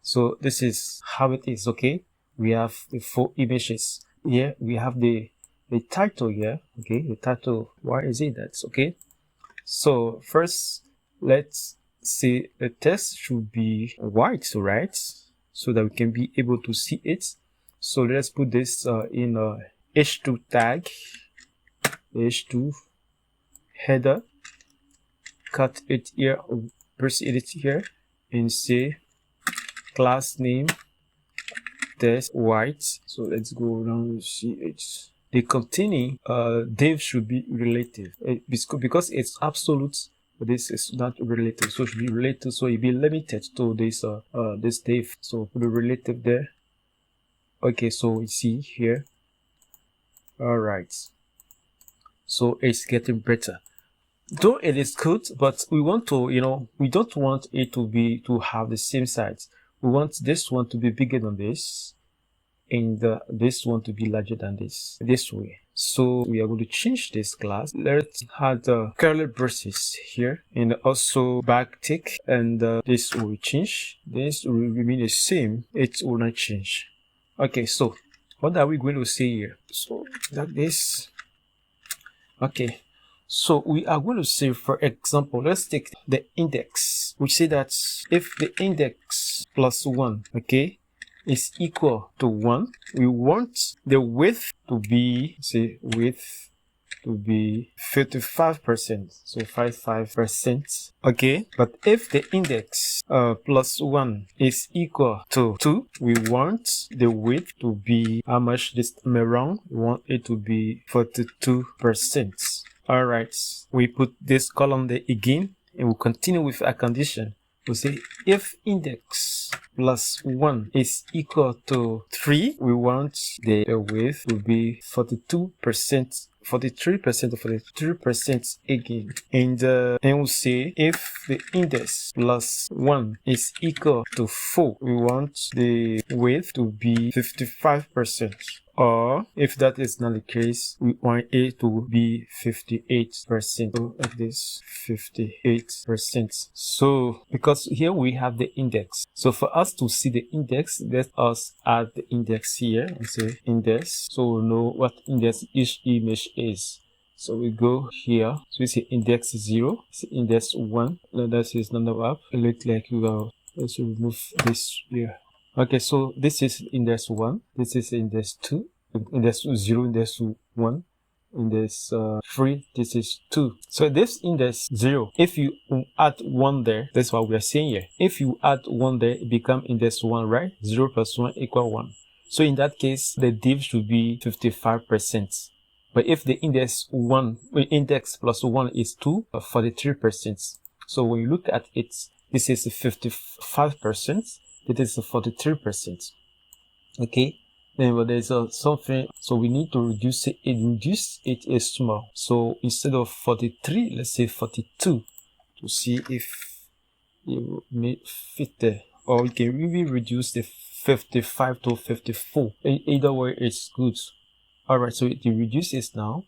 So this is how it is. Okay, we have the 4 images here. We have the title here. Okay, the title, why is it that? Okay, so first let's say the text should be white, right, so that we can be able to see it. So let's put this in h2 tag, h2 header, cut it here, press edit here, and say class name text white. So let's go down to see it. The containing div should be relative because it's absolute. This is not relative, so it should be relative, so it be limited to this this div. So put a relative there. Okay, so we see here. All right, so it's getting better, though it is good, but we want to, you know, we don't want it to have the same size. We want this one to be bigger than this, and this one to be larger than this way. So we are going to change this class. Let's add curly braces here, and also backtick, and this will change. This will remain the same. It will not change. Okay, so what are we going to say here? So like this. Okay, so we are going to say, for example, let's take the index. We say that if the index plus 1, okay, is equal to 1, we want the width to be, say, width to be 55%, so 55%. Okay, but if the index plus 1 is equal to 2, we want the width to be how much this time around? We want it to be 42%. All right, we put this column there again, and we'll continue with a condition. We'll say if index plus 1 is equal to 3, we want the width to be 42%, 43% or 43% again. And we'll say if the index plus 1 is equal to 4, we want the width to be 55%. or if that is not the case, we want it to be 58%. So like this, 58%. So because here we have the index, so for us to see the index, let us add the index here and say index, so we'll know what index each image is. So we go here, so we see index 0, see index 1, no, that is number up. It looks like we go, let's remove this here. Okay, so this is index 1, this is index 2, index 0, index 1, index 3, this is 2. So this index 0, if you add 1 there, that's what we are saying here. If you add 1 there, it becomes index 1, right? 0 plus 1 equal 1. So in that case, the div should be 55%. But if the index 1, index plus 1 is 2, 43%. So when you look at it, this is 55%. It is 43%. Okay, then but there's something, so we need to reduce it. Reduce it is small. So instead of 43, let's say 42 to see if it may fit there. Or we can really reduce the 55 to 54. Either way, it's good. Alright, so it reduces now.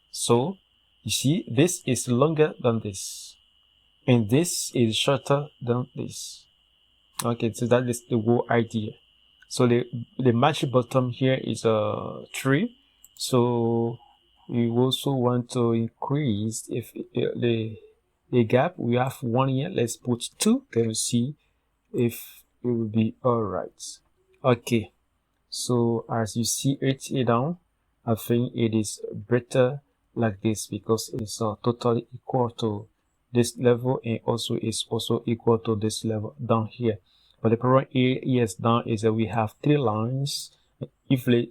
So you see, this is longer than this, and this is shorter than this. Okay, so that is the whole idea. So the match bottom here is 3. So we also want to increase if the gap, we have 1 here, let's put 2, then we see if it will be alright. Okay, so as you see it here down, I think it is better like this because it's totally equal to this level, and also is also equal to this level down here. But the problem here is down is that we have 3 lines. If the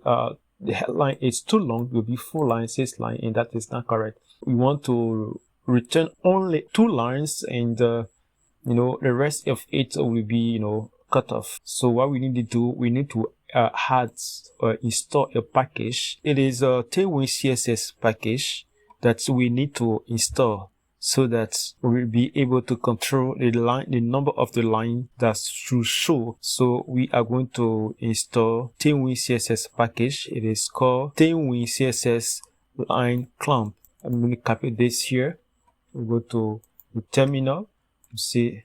headline is too long, it will be 4 lines, 6 lines, and that is not correct. We want to return only 2 lines, and the rest of it will be cut off. So what we need to do, we need to add install a package. It is a Tailwind CSS package that we need to install, so that we'll be able to control the line, the number of the line that should show. So we are going to install Tailwind CSS package. It is called Tailwind CSS line clamp. I'm going to copy this here. We'll go to the terminal, say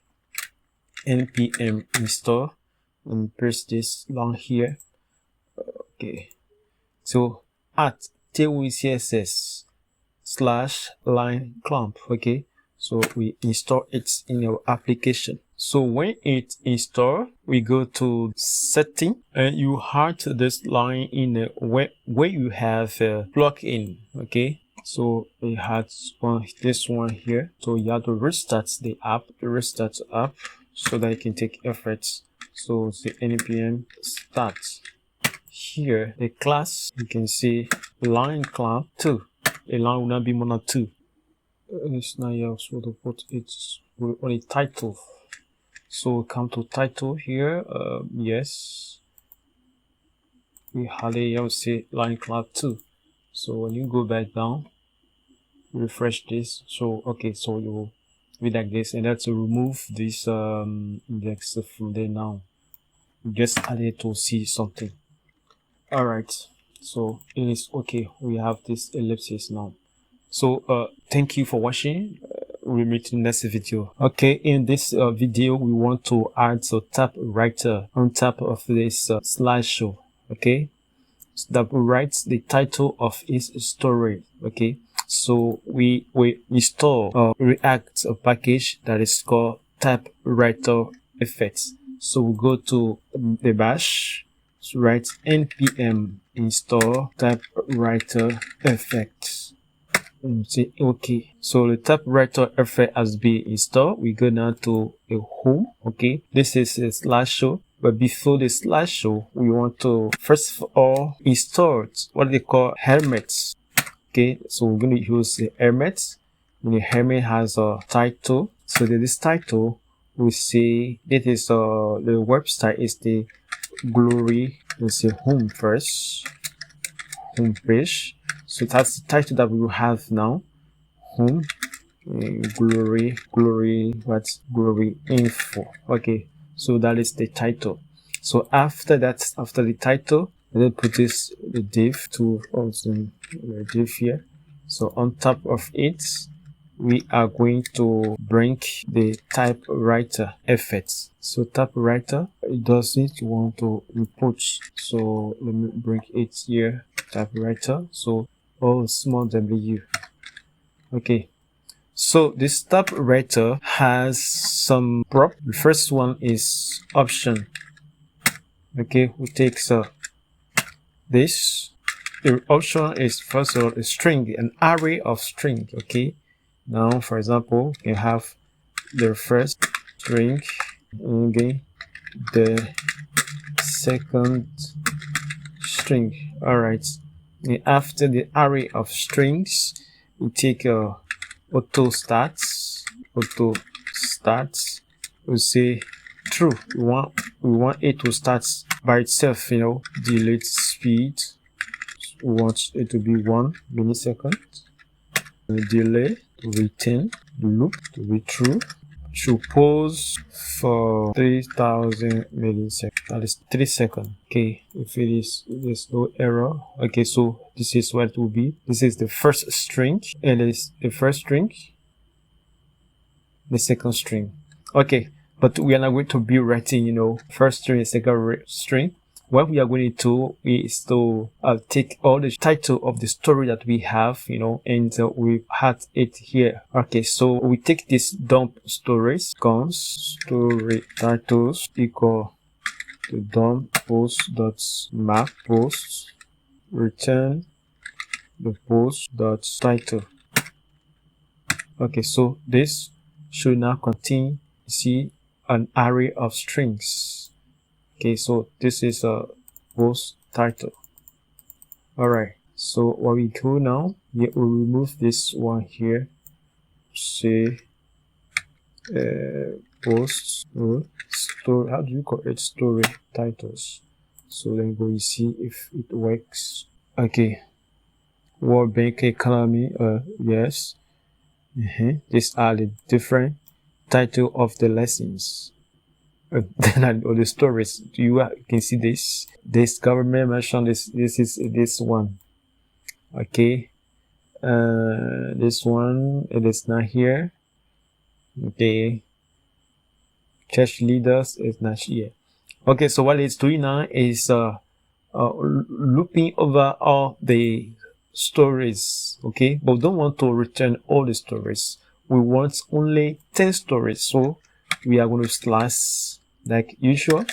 npm install, and press this down here. Okay, so at Tailwind CSS /line clamp. Okay, so we install it in our application. So when it install, we go to setting, and you hide this line in where you have a plugin. Okay, so we had this one here, so you have to restart the app, so that it can take effort. So the npm start. Here the class, you can see line clamp 2. A line will not be more than 2. It's not here, so to put it on a title. So we come to title here. Yes, we had a say line clamp 2. So when you go back down, refresh this. So okay, so you will be like this, and that's to remove this index from there. Now just add it to see something. All right, so it is okay. We have this ellipsis now. So thank you for watching. We'll meet in the next video. Okay, in this video we want to add a tab writer on top of this slideshow. Okay, so that writes the title of its story. Okay, so we install React package that is called tab writer effects. So we go to the bash, so write npm install tab writer effects, and say okay. So the tab writer effect has been installed. We go now to a home. Okay, this is a slideshow, but before the slideshow, we want to first of all install what they call helmets. Okay, so we're going to use the helmet, and the helmet has a title. So this title, we say it is the website is the glory. Let's say home first, home page. So that's the title that we will have now. Home, glory info. Okay, so that is the title. So after that, after the title, and then put this the div to also the div here. So on top of it, we are going to bring the typewriter effects. So typewriter, it doesn't want to input. So let me bring it here. Typewriter. So all small W. Okay. So this typewriter has some prop. The first one is option. Okay, we take this. The option is first of all a string, an array of string. Okay. Now, for example, you have the first string, okay, the second string. All right. And after the array of strings, we take auto starts. We say true. We want it to start by itself. You know, delete speed. We want it to be 1 millisecond. Delay to be 10, loop to be true, should pause for 3000 milliseconds, that is 3 seconds. Okay, if there's no error. Okay, so this is what it will be. This is the first string, and it's the first string, the second string. Okay, but we are not going to be writing, you know, first string and second string. What we are going to do is to take all the title of the story that we have, you know, and we had it here. Okay, so we take this dump stories, cons story titles equal to dump post dot map post, return the post dot title. Okay, so this should now contain, see, an array of strings. Okay, so this is a post title. All right, so what we do now, we will remove this one here. Say post story. How do you call it? Story titles. So then go and see if it works. Okay, World Bank economy. Yes. These are the different title of the lessons. Then all the stories, you can see this government mention, this is this one. Okay, this one, it is not here. Okay, church leaders is not here. Okay, so what it's doing now is looping over all the stories. Okay, but we don't want to return all the stories. We want only 10 stories. So we are going to slash like usual.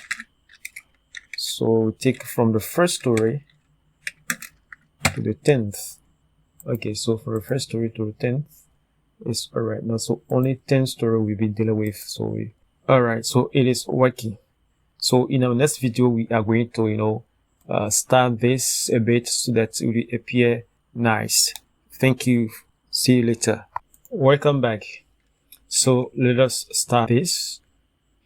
So take from the first story to the 10th. Okay, so for the first story to the 10th is all right now. So only 10 story we'll be dealing with. So all right, so it is working. So in our next video, we are going to, you know, start this a bit so that it will appear nice. Thank you. See you later. Welcome back. So let us start this.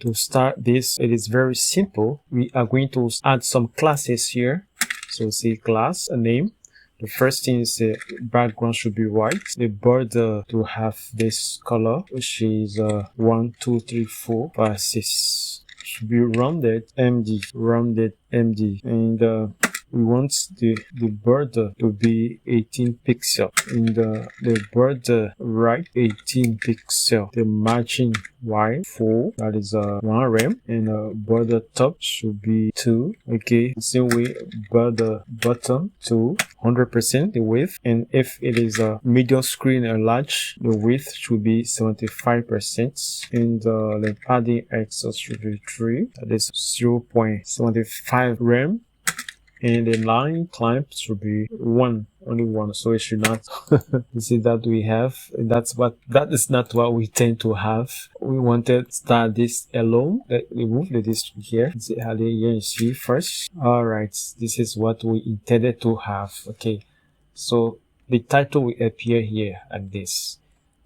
To start this, it is very simple. We are going to add some classes here. So say class, a name. The first thing is the background should be white. The border to have this color, which is 1, 2, 3, 4, 5, 6. Should be rounded MD, and we want the border to be 18 pixel, and the border right 18 pixel, the margin wide 4, that is 1 rem, and border top should be 2. Okay, same way border bottom to 100% the width, and if it is a medium screen or large, the width should be 75%, and the padding axis should be 3, that is 0.75 rem. And the line climb should be 1, only 1, so it should not. You see that we have, that is not what we tend to have. We wanted to start this alone. Remove this here. See how they here you see first. All right, this is what we intended to have. Okay, so the title will appear here like this.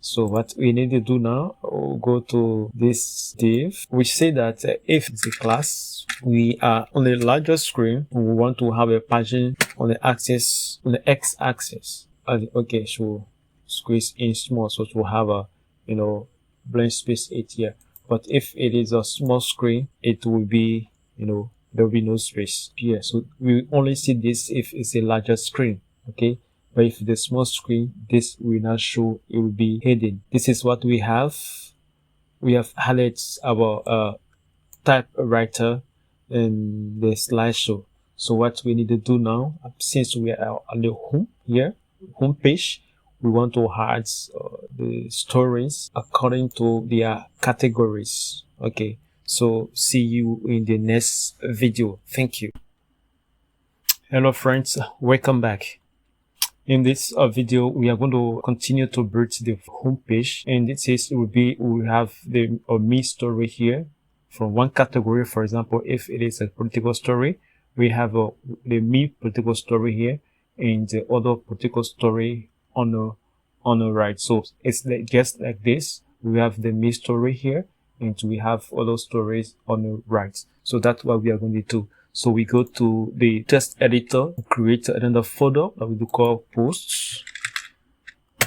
So what we need to do now, we'll go to this div. We say that if it's a class, we are on the larger screen, we want to have a padding on the axis, on the x-axis. Okay, so squeeze in small, so to have a, you know, blank space 8 here. But if it is a small screen, it will be, you know, there will be no space here. So we only see this if it's a larger screen, okay? But if the small screen, this will not show, it will be hidden. This is what we have. We have highlighted our typewriter in the slideshow. So what we need to do now, since we are on the home here, home page, we want to add the stories according to their categories. Okay, so see you in the next video. Thank you. Hello friends, welcome back. In this video, we are going to continue to build the home page, and this is we have the me story here from one category. For example, if it is a political story, we have the me political story here, and the other political story on the right. So it's just like this. We have the me story here, and we have other stories on the right. So that's what we are going to do. So we go to the text editor, create another folder that we do call posts.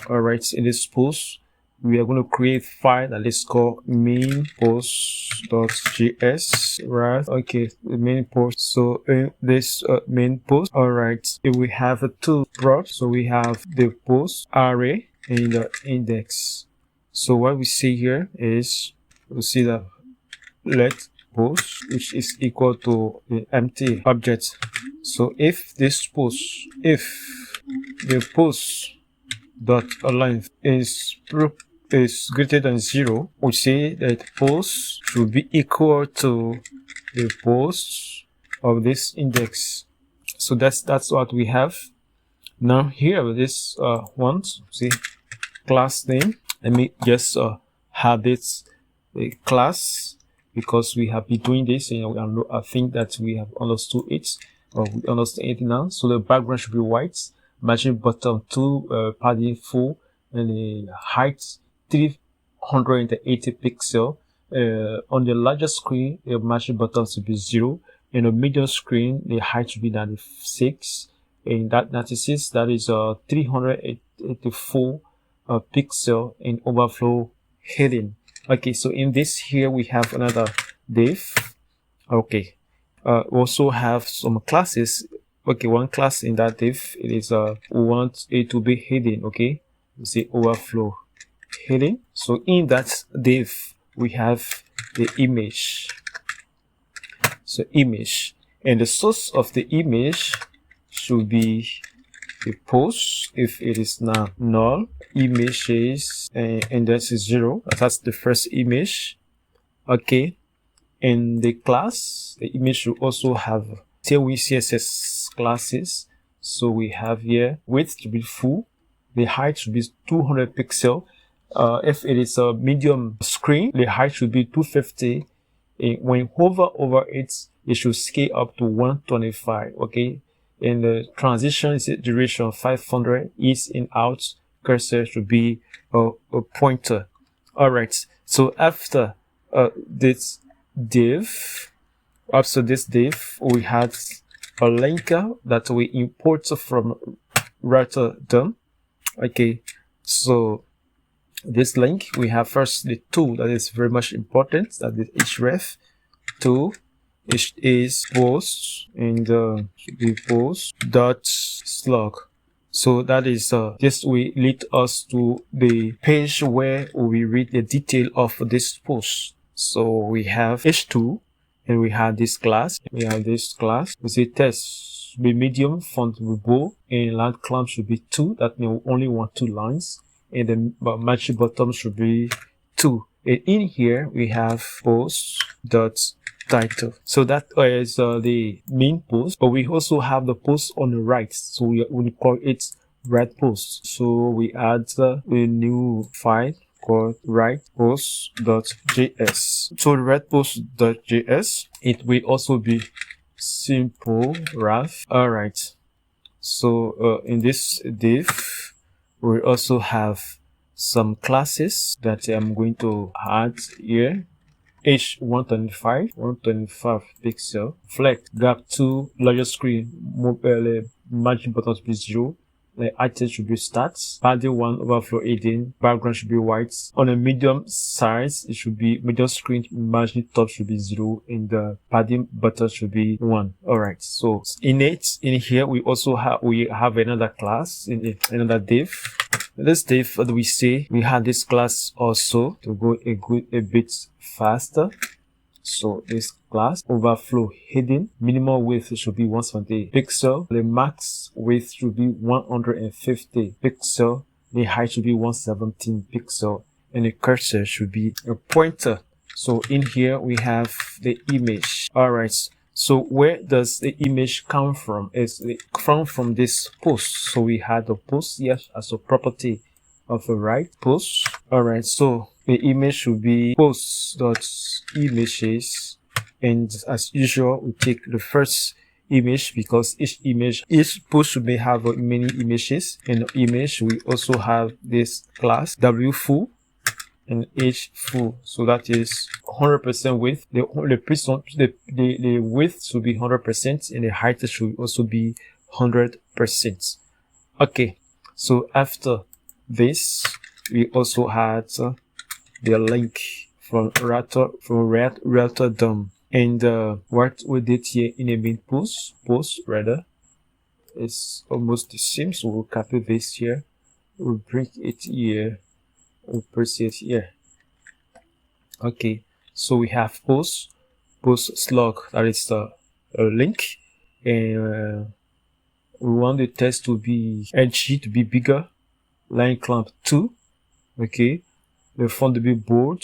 All right, in this post, we are going to create a file that is called main post.js, right? Okay, the main post. So in this main post, all right, we have two blocks. So we have the post array and the index. So what we see here is we see the let post, which is equal to the empty object. So if this post, if the post dot length is greater than 0, we say that post should be equal to the post of this index. So that's what we have. Now here this one, see class name. Let me just have it a class, because we have been doing this, and I think that we have understood it, or we understand it now. So the background should be white, margin bottom 2, padding 4, and the height 380 pixel. On the larger screen, the margin bottom should be 0. In the medium screen, the height should be 96, and that 96, that is 384 pixel in overflow heading. Okay, so in this here we have another div. Okay, we also have some classes. Okay, one class in that div, it is we want it to be hidden. Okay, you see overflow hidden. So in that div we have the image. So image, and the source of the image should be the post. If it is now null, images and that's 0. That's the first image. Okay, and the class, the image should also have Tailwind CSS classes. So we have here width to be full, the height should be 200 pixel. If it is a medium screen, the height should be 250. When you hover over it, it should scale up to 125. Okay, and the transition is duration 500. East and out cursor should be a pointer. All right, so after this div, we had a linker that we import from Rotterdam. Okay, so this link, we have first the tool that is very much important, that is href tool. It is post, and the post dot slug. So that is this will lead us to the page where we read the detail of this post. So we have h2, and we have this class. We have this class. We say text should be medium, font will bold, and line clamp should be 2. That means we only want 2 lines, and the margin bottom should be 2. And in here we have post dot title. So that is the main post, but we also have the post on the right, so we call it right post. So we add a new file called right post.js. So the right post.js, it will also be simple ref. All right, so in this div we also have some classes that I'm going to add here. H 125 pixel, flex, gap 2, larger screen, mobile, margin button to be 0, The item should be stats. Padding 1, overflow 18. Background should be white. On a medium size, it should be medium screen. Margin top should be 0, and the padding button should be 1. Alright, so in here we also have another class, another div. This div, what do we say? We have this class also to go a bit faster. So this class overflow hidden, minimal width should be 170 pixel. The max width should be 150 pixel. The height should be 117 pixel, and the cursor should be a pointer. So in here we have the image. Alright, so where does the image come from? It's from this post. So we had the post here as a property of a right post. Alright, so the image should be post.images, and as usual we take the first image because each post should have many images, and the image we also have this class w full and h full, so that is 100% width. The width should be 100%, and the height should also be 100%. Okay, so after this we also had the link from Realtor DOM, and what we did here in a main post rather is almost the same. So we'll copy this here, we'll bring it here, we'll press it here. Okay, so we have post slug, that is a link, and we want the text to be edgy, to be bigger, line clamp 2, okay, the font to be bold,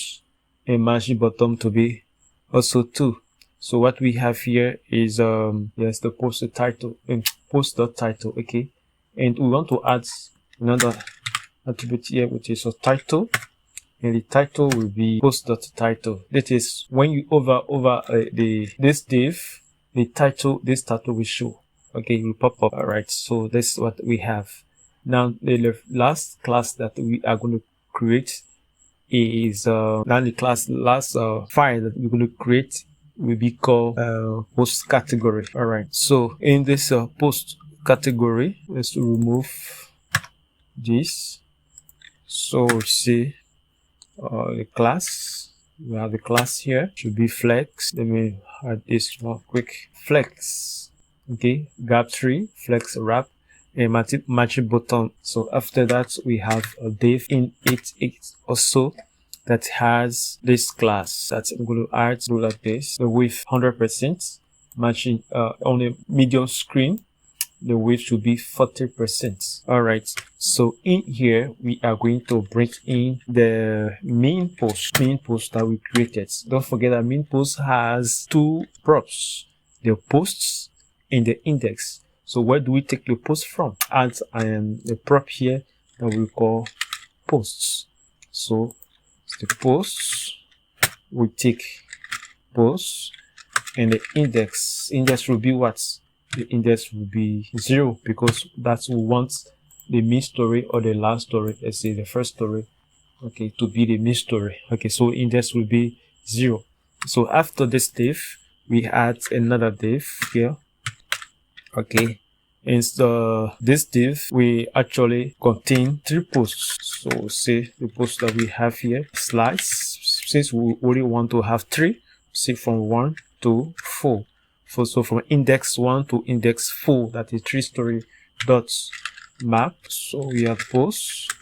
and margin bottom to be also 2. So what we have here is yes, the post title and post.title, okay, and we want to add another attribute here, which is a title, and the title will be post.title. That is, when you this div, this title will show, okay, it will pop up. Alright, so that's what we have. Now the last class that we are going to create is now the last file that we're going to create will be called post category. Alright, so in this post category, let's remove this. So we see the class, we have the class here, should be flex. Let me add this one quick. Flex, okay, gap 3, flex wrap, and matching button. So after that we have a div in it also that has this class that I'm going to add to like this. The width 100%, matching on a medium screen, the width should be 40%. Alright, so in here we are going to bring in the main post that we created. Don't forget that main post has two props, the posts and the index. So where do we take the post from? Add the prop here that we call posts. So the posts, we take posts, and the index will be what? The index will be 0, because that's we want the main story or the last story, let's say the first story, okay, to be the main story. Okay, so index will be 0. So after this div, we add another div here, okay, and this div we actually contain 3 posts. So say the post that we have here, slides, since we only want to have 3, say from 1 to 4. So from index 1 to index 4, that is 3-story dots map. So we have post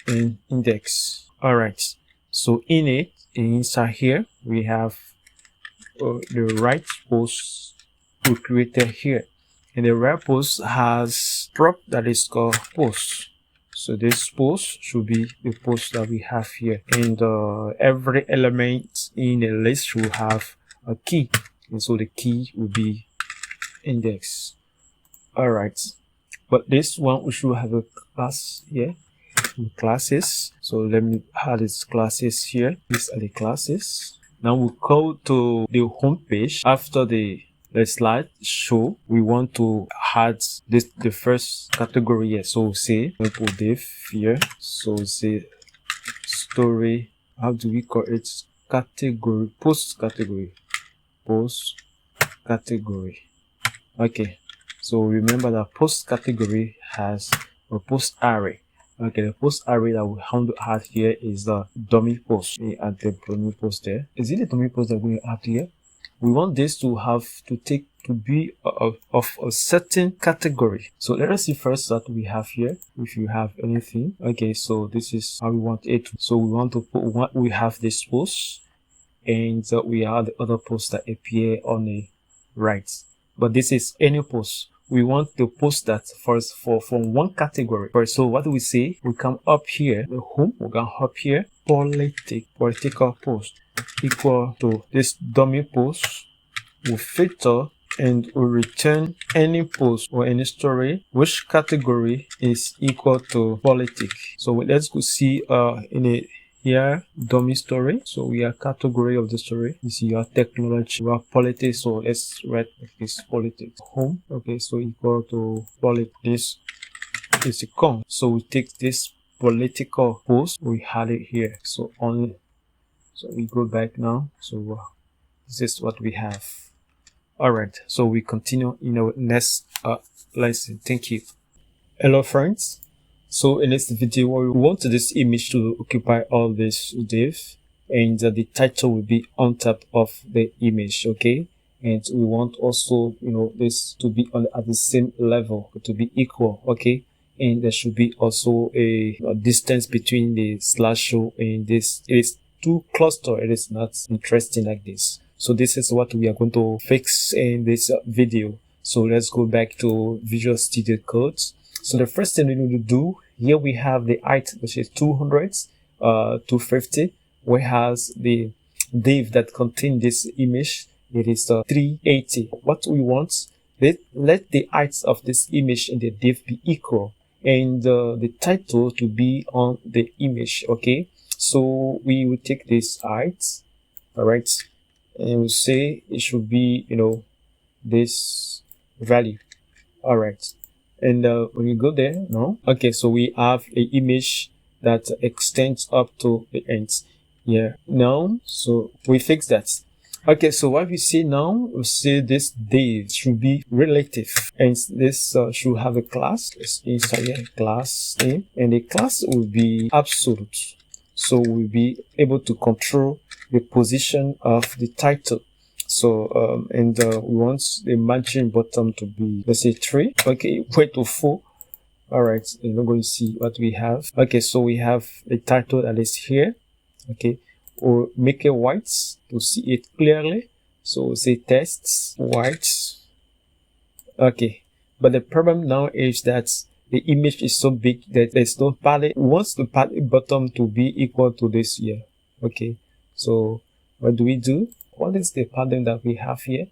and index. Alright, so in it, inside here we have the right post we created here, and the right post has prop that is called post. So this post should be the post that we have here, and every element in a list should have a key, and so the key will be index. Alright, but this one we should have a class here, classes. So let me add these classes here. These are the classes. Now we go to the home page. After the slide show, we want to add the first category here. So say we put div here. So say story, how do we call it? Category, post category. Okay, so remember that post category has a post array. Okay, the post array that we want to add here is the dummy post. We add the dummy post there. Is it the dummy post that we add here? We want this to be of a certain category. So let us see first that we have here, if you have anything. Okay, so this is how we want it. So we want to put what we have this post, and we have the other posts that appear on the right. But this is any post. We want to post that first from one category. First, so what do we say? We come up here, the home, we can up here, political post equal to this dummy post. We filter and we return any post or any story which category is equal to politics. So let's go see here dummy story. So we are category of the story. You see your technology, your politics. So let's write this politics home. Okay, so equal to politics. This is the com. So we take this political post, we had it here. So we go back now. So this is what we have. All right, so we continue in our next lesson. Thank you. Hello friends. So in this video, we want this image to occupy all this div, and the title will be on top of the image. Okay, and we want also this to be at the same level, to be equal. Okay, and there should be also a distance between the slash show and this. It is too cluster. It is not interesting like this. So this is what we are going to fix in this video. So let's go back to Visual Studio Code. So the first thing we need to do, here we have the height, which is 200, 250. We have the div that contains this image. It is 380. What we want, let the height of this image in the div be equal, and the title to be on the image. Okay, so we will take this height, all right, and we'll say it should be this value. All right, and when you go there, no, okay, so we have an image that extends up to the ends here. Now, so we fix that. Okay, so what we see now, we see this div should be relative, and this should have a class. It's inside here, class name, and the class will be absolute. So we'll be able to control the position of the title. So we want the margin bottom to be, let's say 3. Okay, equal to 4. All right, you're not going to see what we have. Okay, so we have the title that is here. Okay, or make it white to see it clearly. So we'll say tests white. Okay, but the problem now is that the image is so big that there's no padding. We want the padding bottom to be equal to this here. Okay, so what do we do? What is the padding that we have here?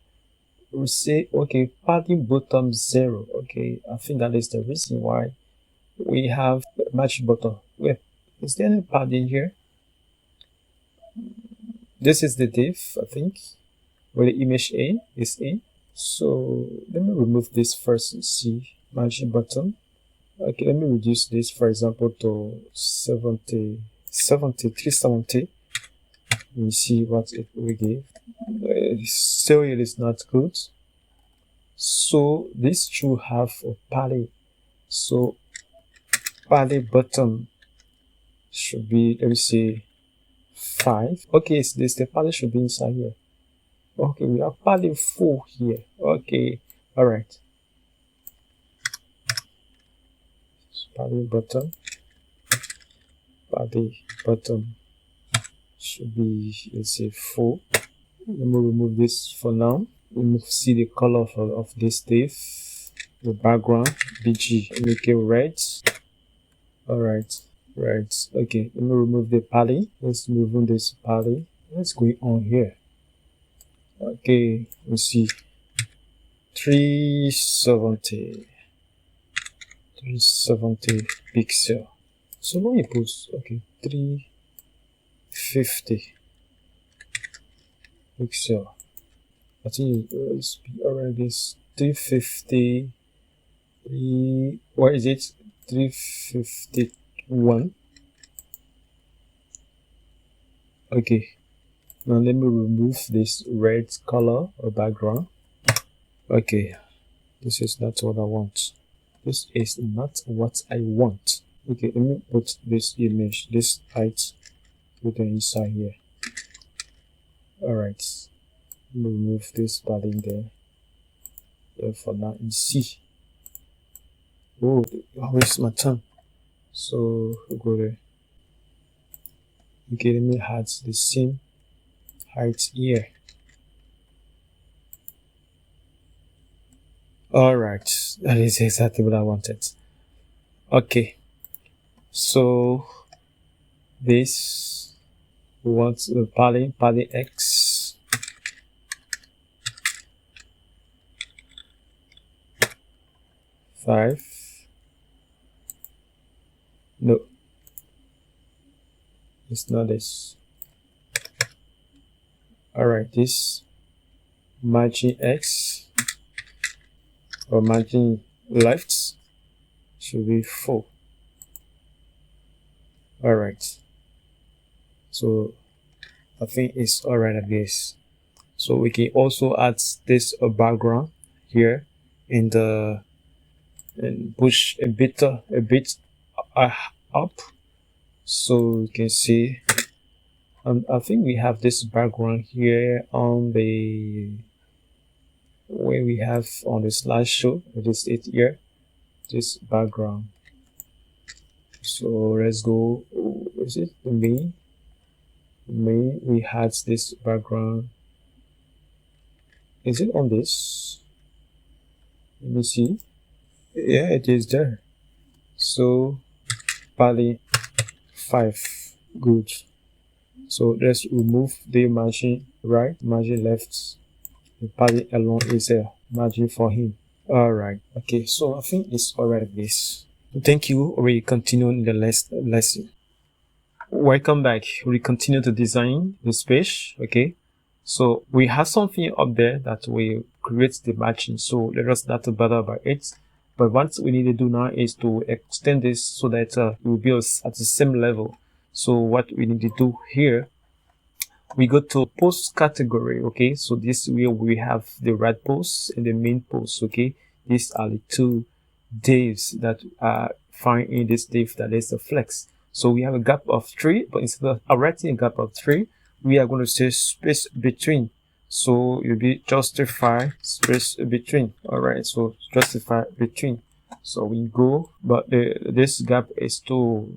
We say, okay, padding bottom 0. Okay, I think that is the reason why we have the match bottom. Wait, is there any padding here? This is the div, I think, where the image A is in. So let me remove this first and see margin bottom. Okay, let me reduce this, for example, to 370. You see what it will give. Still, it is not good. So this should have a padding. So padding bottom should be, let me say, 5. Okay, so the padding should be inside here. Okay, we have padding 4 here. Okay, all right. Padding bottom should be, let's say, 4. Let me remove this for now. Let me see the color of this div, the background, BG, make it red. All right, right. Okay, let me remove the padding. Let's remove this padding. What's going on here? Okay, let's see. 370 pixel. So let me put, okay, 350 pixel. I think it's already this 350. What is it? 351. Okay. Now let me remove this red color or background. Okay. This is not what I want. This is not what I want. Okay, let me put this image, this height, put it inside here. Alright, remove this padding there. For now, you see. Oh, where's my tongue? So we'll go there. Okay, let me add the same height here. Alright, that is exactly what I wanted. Okay, so this we want the padding X. Five. No, it's not this. Alright, this margin X or margin left should be 4. Alright, so I think it's alright like this. So we can also add this background here in the and push a bit up, so you can see. I think we have this background here on the where we have on the slideshow. It is it here, this background. So let's go. Is it the main? We had this background. Is it on this? Let me see. Yeah, it is there. So padding 5. Good. So let's remove the margin right, margin left. The padding alone is a margin for him. Alright. Okay, so I think it's alright this. Thank you. We continue in the lesson. Welcome back. We continue to design this page. Okay, so we have something up there that will create the margin, so let us not bother about it. But what we need to do now is to extend this so that it will be at the same level. So what we need to do here, we go to post category. Okay, so this where we have the right post and the main post. Okay, these are the two divs that are found in this div that is the flex. So we have a gap of 3, but instead of writing a gap of 3, we are going to say space between. So you'll be justify space between. Alright, so justify between. So we go, but this gap is too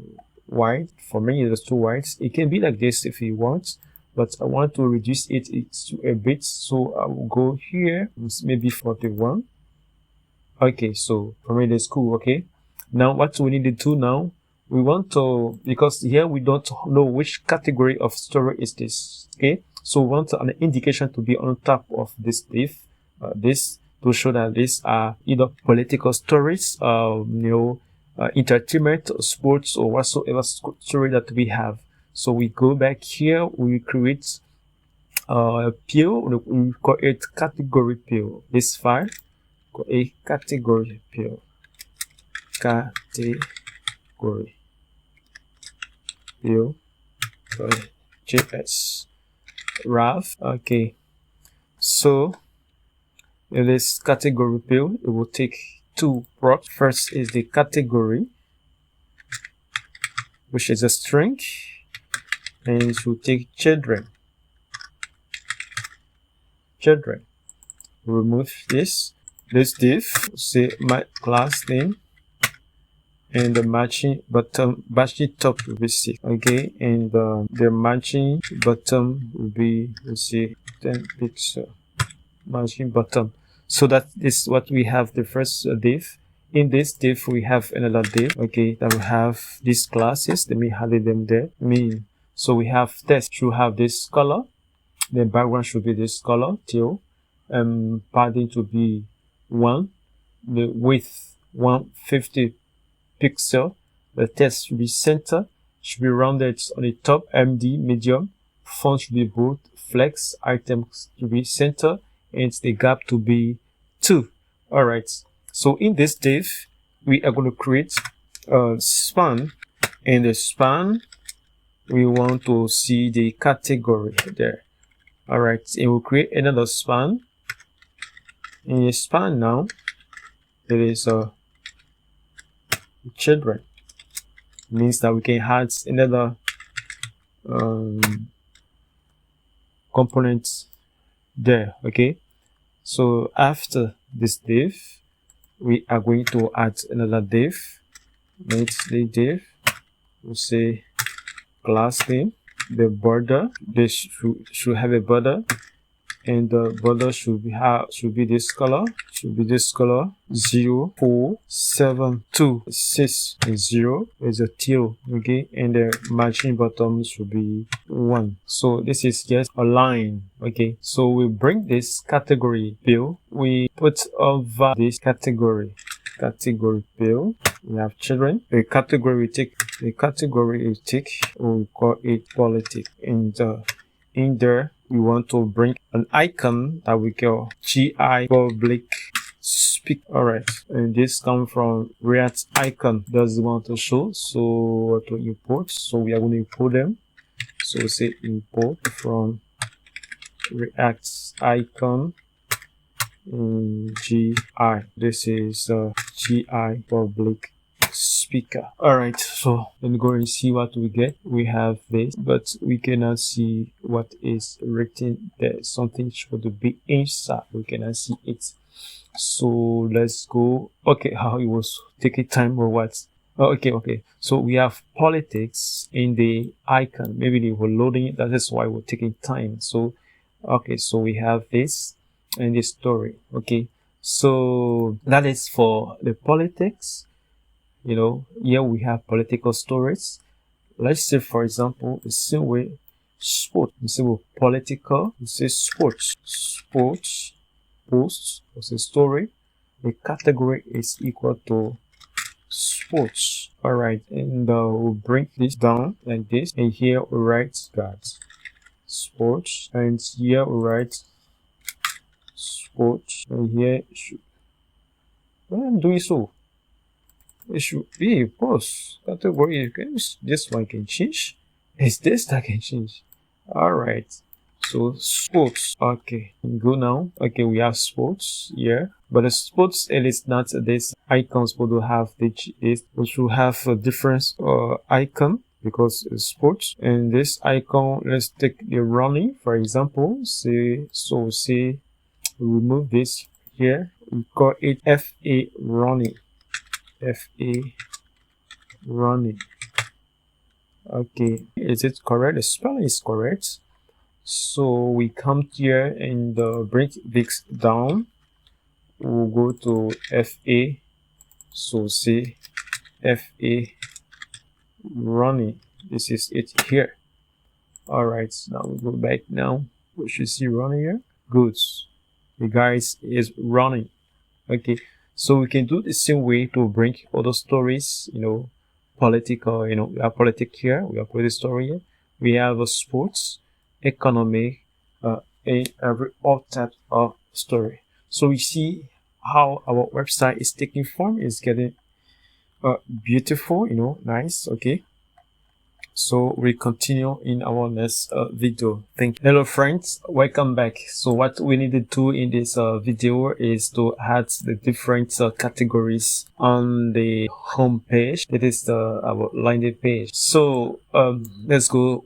wide. For me, it's too wide. It can be like this if you want, but I want to reduce it to a bit. So I will go here, maybe 41. Okay, so for me, that's cool. Okay, now what we need to do now, we want to, because here we don't know which category of story is this. Okay, so we want an indication to be on top of this div, this to show that these are either political stories, entertainment, sports, or whatsoever story that we have. So we go back here, we create a PO, we call it category PO. This file, call a category PO. Category PO. JS. RAV. Okay. So in this category PO, it will take 2 props. First is the category, which is a string, and it will take children. Remove this div, say my class name, and the matching bottom, matching top will be 6. Okay, and the matching bottom will be, let's see, 10 pixel matching bottom. So that is what we have the first div. In this div we have another div, okay, that will have these classes. Let me hide them there. So we have text should have this color, the background should be this color, teal, padding to be 1, the width 150 pixel, the text should be center, should be rounded on the top, MD medium, font should be bold, flex, items to be center, and the gap to be 2. Alright, so in this div we are going to create a span. In the span we want to see the category there. Alright, and we'll create another span. In the span now, there is a children. Means that we can add another component there. Okay, so after this div, we are going to add another div. Let's the div, we'll say class name. The border, this should have a border, and the border should be this color, 04726 is a teal. Okay, and the margin bottom should be 1. So this is just a line. Okay, so we bring this category field, we put over this category field. We have children. The category we take, we call it politics, and in there we want to bring an icon that we call GI public speak. All right, and this comes from React icon does want to show, so to import, so we are going to import them. So we say import from React icon GI. This is GI public speaker. All right, so let me go and see what we get. We have this, but we cannot see what is written there. Something should be inside, we cannot see it. So let's go. Okay, how it was taking time or what? Oh, okay, so we have politics in the icon. Maybe they were loading it, that is why we're taking time. So okay, so we have this and the story. Okay, so that is for the politics. You know, here we have political stories. Let's say, for example, the same way sport, we say with political, we say sports, posts, we say story. The category is equal to sports. All right, and we'll bring this down like this, and here we write that sports, and here we write sports, and here when I'm doing so, it should be post category. This one can change. It's this that can change. All right, so sports. Okay, go now. Okay, we have sports here, but the sports, it is not this icons, but we have this. We should have a different icon because it's sports, and this icon. Let's take the running for example. Say remove this here. We call it FA running. Okay, is it correct? The spelling is correct. So we come here and bring this down. We'll go to FA. So say FA running. This is it here. All right, now we go back now. We should see running here. Good. The guys is running. Okay, so we can do the same way to bring other stories, you know, political, you know, we have politics here, we have political story here, we have sports, economy, and every all type of story. So we see how our website is taking form, is getting beautiful, you know, nice. Okay, so we continue in our next video. Thank you. Hello friends, welcome back. So what we need to do in this video is to add the different categories on the home page. That is our landing page. So let's go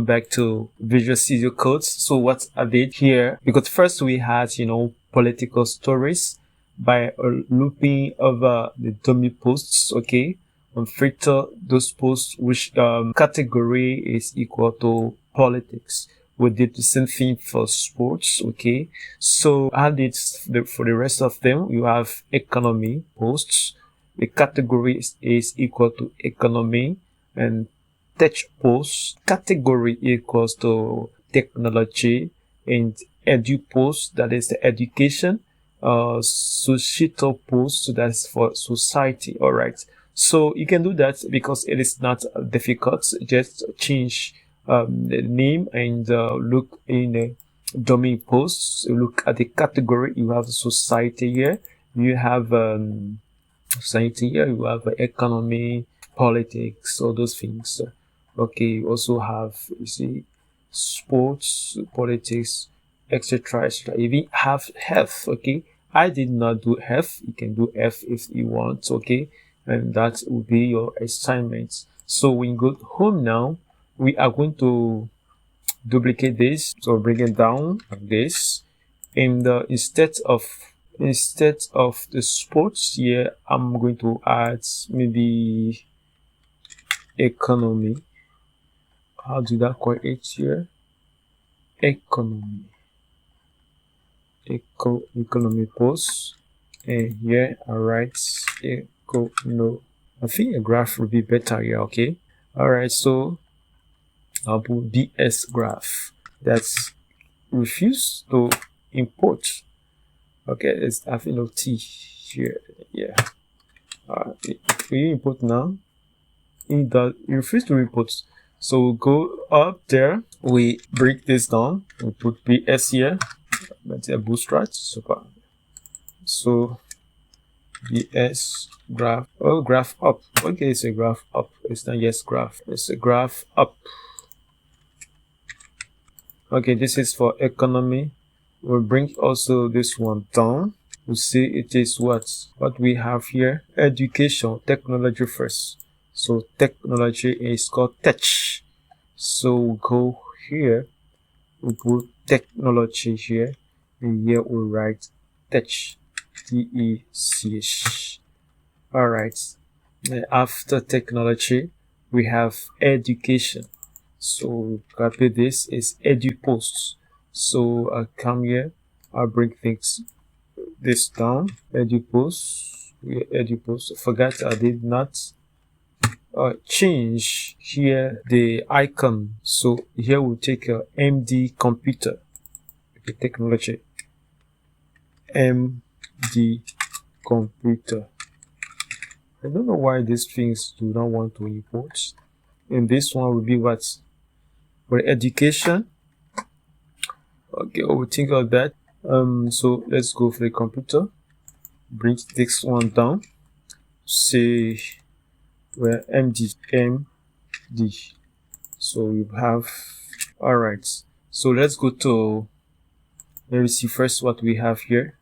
back to Visual Studio Code. So what I did here, because first we had, you know, political stories by looping over the dummy posts. Okay, and filter those posts which category is equal to politics. We did the same thing for sports. Okay, so I did for the rest of them. You have economy posts, the category is equal to economy, and tech posts category equals to technology, and edu posts, that is the education, societal posts, that's for society. All right, so you can do that because it is not difficult. Just change the name and look in the domain posts. Look at the category. You have society here. You have society here. You have economy, politics, all those things. Okay. You also have, you see, sports, politics, etc. etc. Even have health. Okay. I did not do health. You can do F if you want. Okay. and that will be your assignment. So when you go home now, we are going to duplicate this, so bring it down like this. And instead of the sports here, I'm going to add maybe economy. How do that call it here? Economy. Economy post. And here I write no. I think a graph would be better here. Okay. All right. So I'll put BS graph. That's refuse to import. Okay, it's I think no T here. Yeah. Will you import now? You refuse to import. So we'll go up there. We break this down. We put BS here. That's a bootstrap. Super. So BS graph. Oh, graph up. Okay, it's a graph up. It's not yes graph. It's a graph up. Okay, this is for economy. We'll bring also this one down. We'll see it is what we have here. Education, technology first. So technology is called tech. So we'll go here. We'll put technology here. And here we'll write tech. T-E-C-H. Alright. After technology, we have education. So copy this is edupost. So I'll come here, I'll bring this down. Edupost. Forgot I did not change here the icon. So here we'll take a MD computer. Okay, technology. MD computer. I don't know why these things do not want to import. And this one will be what? For education. Okay, we'll think of that. So let's go for the computer. Bring this one down. Say where MD. So we have. Alright. So let's go to. Let me see first what we have here.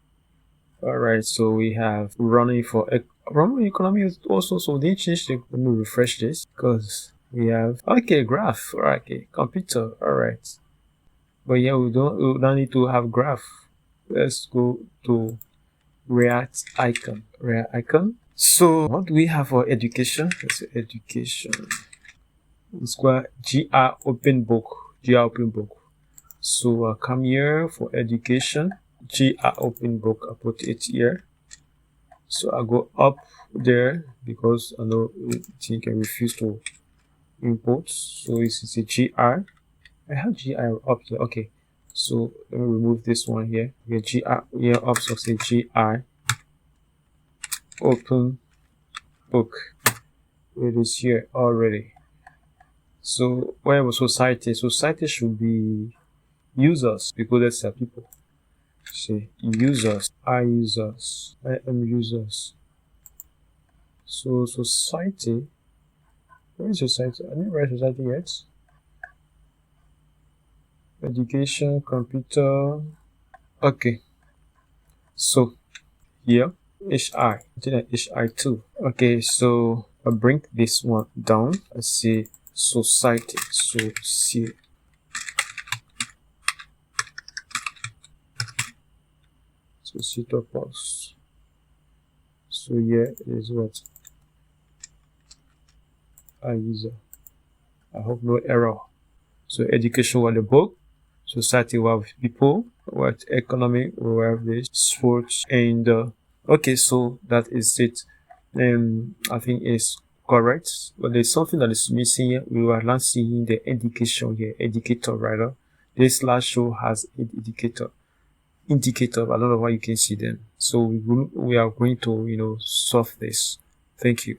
Alright, so we have running economy also. So they changed it. Let me refresh this because we have graph. Alright, okay, computer. Alright, but yeah, we don't need to have graph. Let's go to React icon. So what do we have for education? Let's say education. It's called GR open book. So I'll come here for education. GR open book. I put it here. So I go up there because I know it can refuse to import. So it's a GR. I have GR up here. Okay. So let me remove this one here. Okay, GR here up. So say GR open book. It is here already. So where was society? Society should be users because that's the people. Say users, I am users. So society, where is society? I didn't write society yet. Education, computer. Okay. So here, HI. HI2. Okay, so I bring this one down. I say society. So see. So Cito post. So here is what I user. I hope no error. So education was the book, society will have people, what economy will have this, sports, and okay, so that is it. And I think it's correct, but there's something that is missing here. We are not seeing the indication here, indicator rather. This last show has an indicator. I don't know why you can see them. So we are going to solve this. Thank you.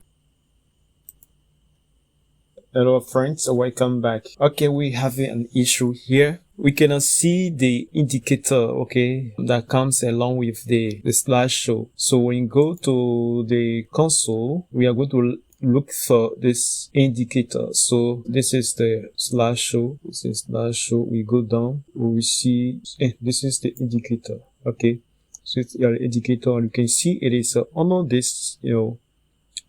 Hello friends, welcome back. Okay, we have an issue here. We cannot see the indicator, okay, that comes along with the slideshow. So when you go to the console, we are going to look for this indicator. So this is the slideshow. We go down, we will see this is the indicator. Okay, so it's your indicator. You can see it is under this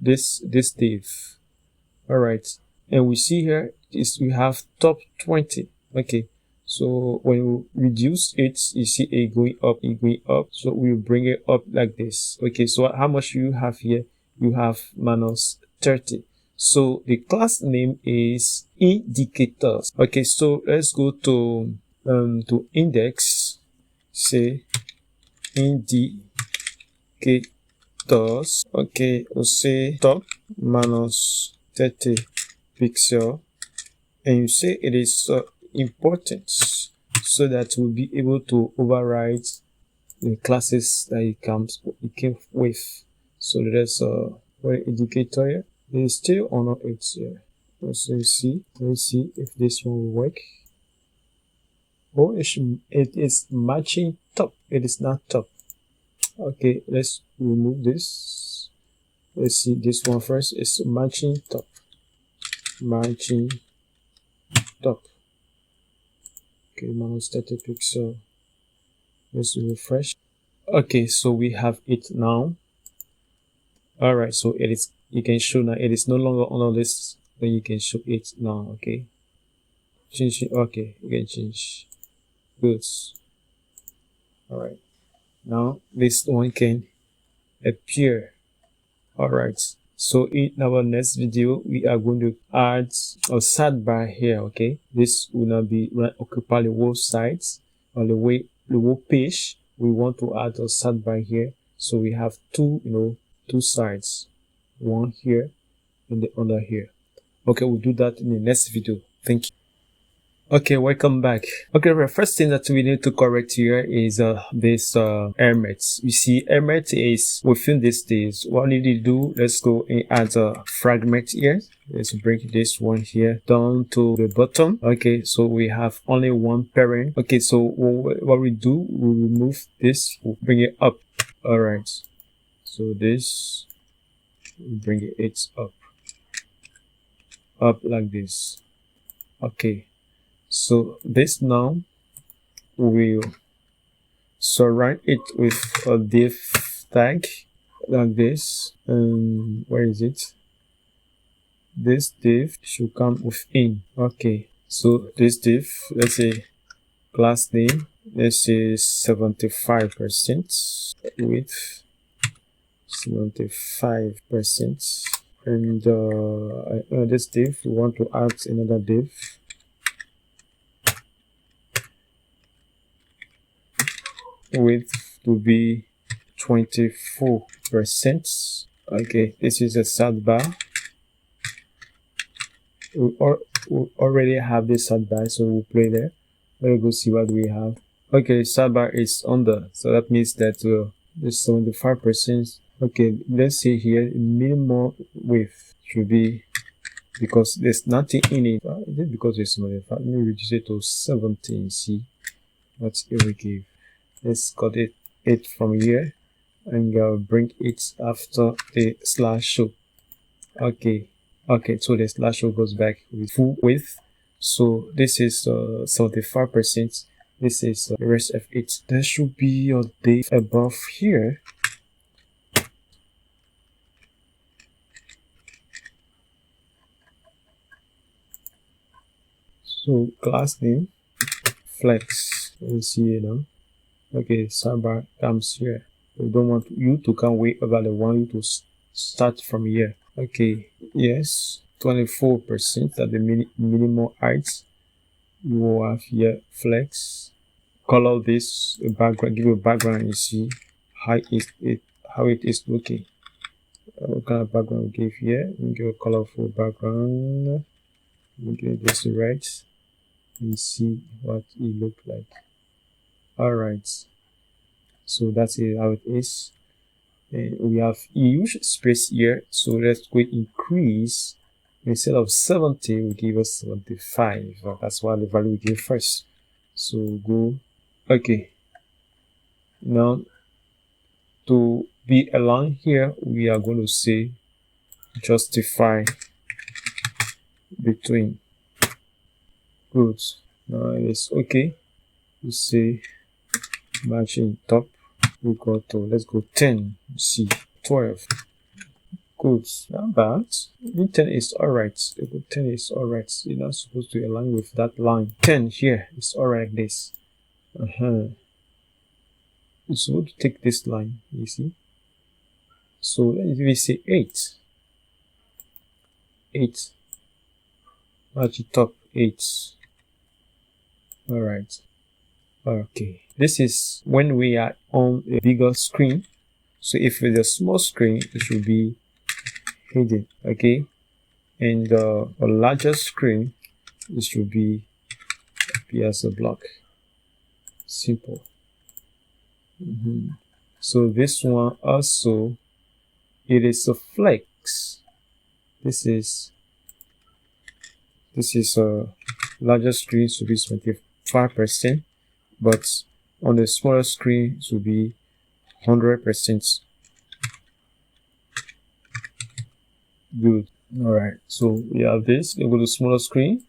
this div. All right, and we see here is we have top 20. Okay, so when you reduce it, you see it going up, so we'll bring it up like this. Okay, so how much you have here? You have minus 30. So the class name is indicators. Okay, so let's go to index, say indicators. Okay, we'll say top minus 30 pixel, and you say it is important, so that we'll be able to override the classes that it came with. So there's one indicator here. It is still on our X here. So let's see if this one will work. Oh, it is matching top. It is not top. Okay, let's remove this. Let's see this one first. It's matching top. Okay, minus 30 pixel. Let's refresh. Okay, so we have it now. All right, so it is. You can show now. It is no longer on our list. Then you can show it now. Okay. Change it. Okay, you can change. Good. All right. Now this one can appear. All right. So in our next video, we are going to add a sidebar here. Okay, this will not be occupy the whole sides on the whole page. We want to add a sidebar here, so we have two sides, one here and the other here. Okay, we'll do that in the next video. Thank you. Okay, welcome back. Okay, the first thing that we need to correct here is this element. You see, element is within this stage. What we need to do, let's go and add a fragment here. Let's bring this one here down to the bottom. Okay, so we have only one parent. Okay, so what we do, we remove this, we'll bring it up. All right, so this, we bring it up like this. Okay. So this now we'll surround it with a div tag like this. Where is it? This div should come within. Okay, so this div, let's say class name, let's say 75% width, 75%, and this div we want to add another div. Width to be 24%. Okay, this is a sidebar. We already have this sidebar, so we'll play there. Let's go see what we have. Okay, sidebar is under, so that means that this 75%. Okay, let's see here, minimum width should be, because there's nothing in it. Is it because it's 75? Let me reduce it to 17. See what it will give. Let's cut it from here and bring it after the slash show. Okay, so the slash show goes back with full width. So this is 75%. This is the rest of it. There should be a div above here. So class name flex. Let's see it now. Okay, sidebar comes here. We don't want you to come way over the one, you to start from here. Okay, yes, 24% at the minimum height. You will have here flex. Color this a background, give a background, you see how it is looking. What kind of background we give here? We give a colorful background. We give this red and see what it looks like. All right, so that's it, how it is. And we have huge space here, so let's go increase. Instead of 70, we give us 75. That's what the value we give first. So go. Okay, now to be aligned here, we are going to say justify between. Good. Now it's okay. You say matching top, we go to, let's go 10, see 12. Good. Not bad. Good 10 is alright. A good 10 is alright. You're not supposed to align with that line. 10 here is alright like this. You're supposed to take this line, you see. So let me say 8. 8. At the top, 8. Alright. Okay. This is when we are on a bigger screen. So if it's a small screen, it should be hidden. Okay. And a larger screen, it should be as a block. Simple. So this one also, it is a flex. This is a larger screen, should be 25%, but on the smaller screen it should be 100%. Good. All right. So we have this. We go to smaller screen.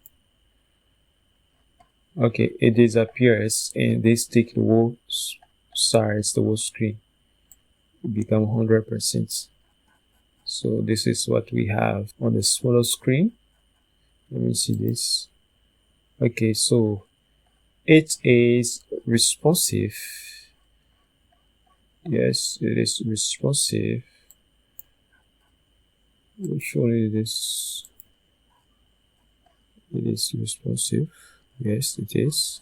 Okay, it disappears and this take the whole size, the whole screen. It become 100%. So this is what we have on the smaller screen. Let me see this. Okay, so it is responsive. Yes, it is responsive. Which one is this? It is responsive. Yes, it is.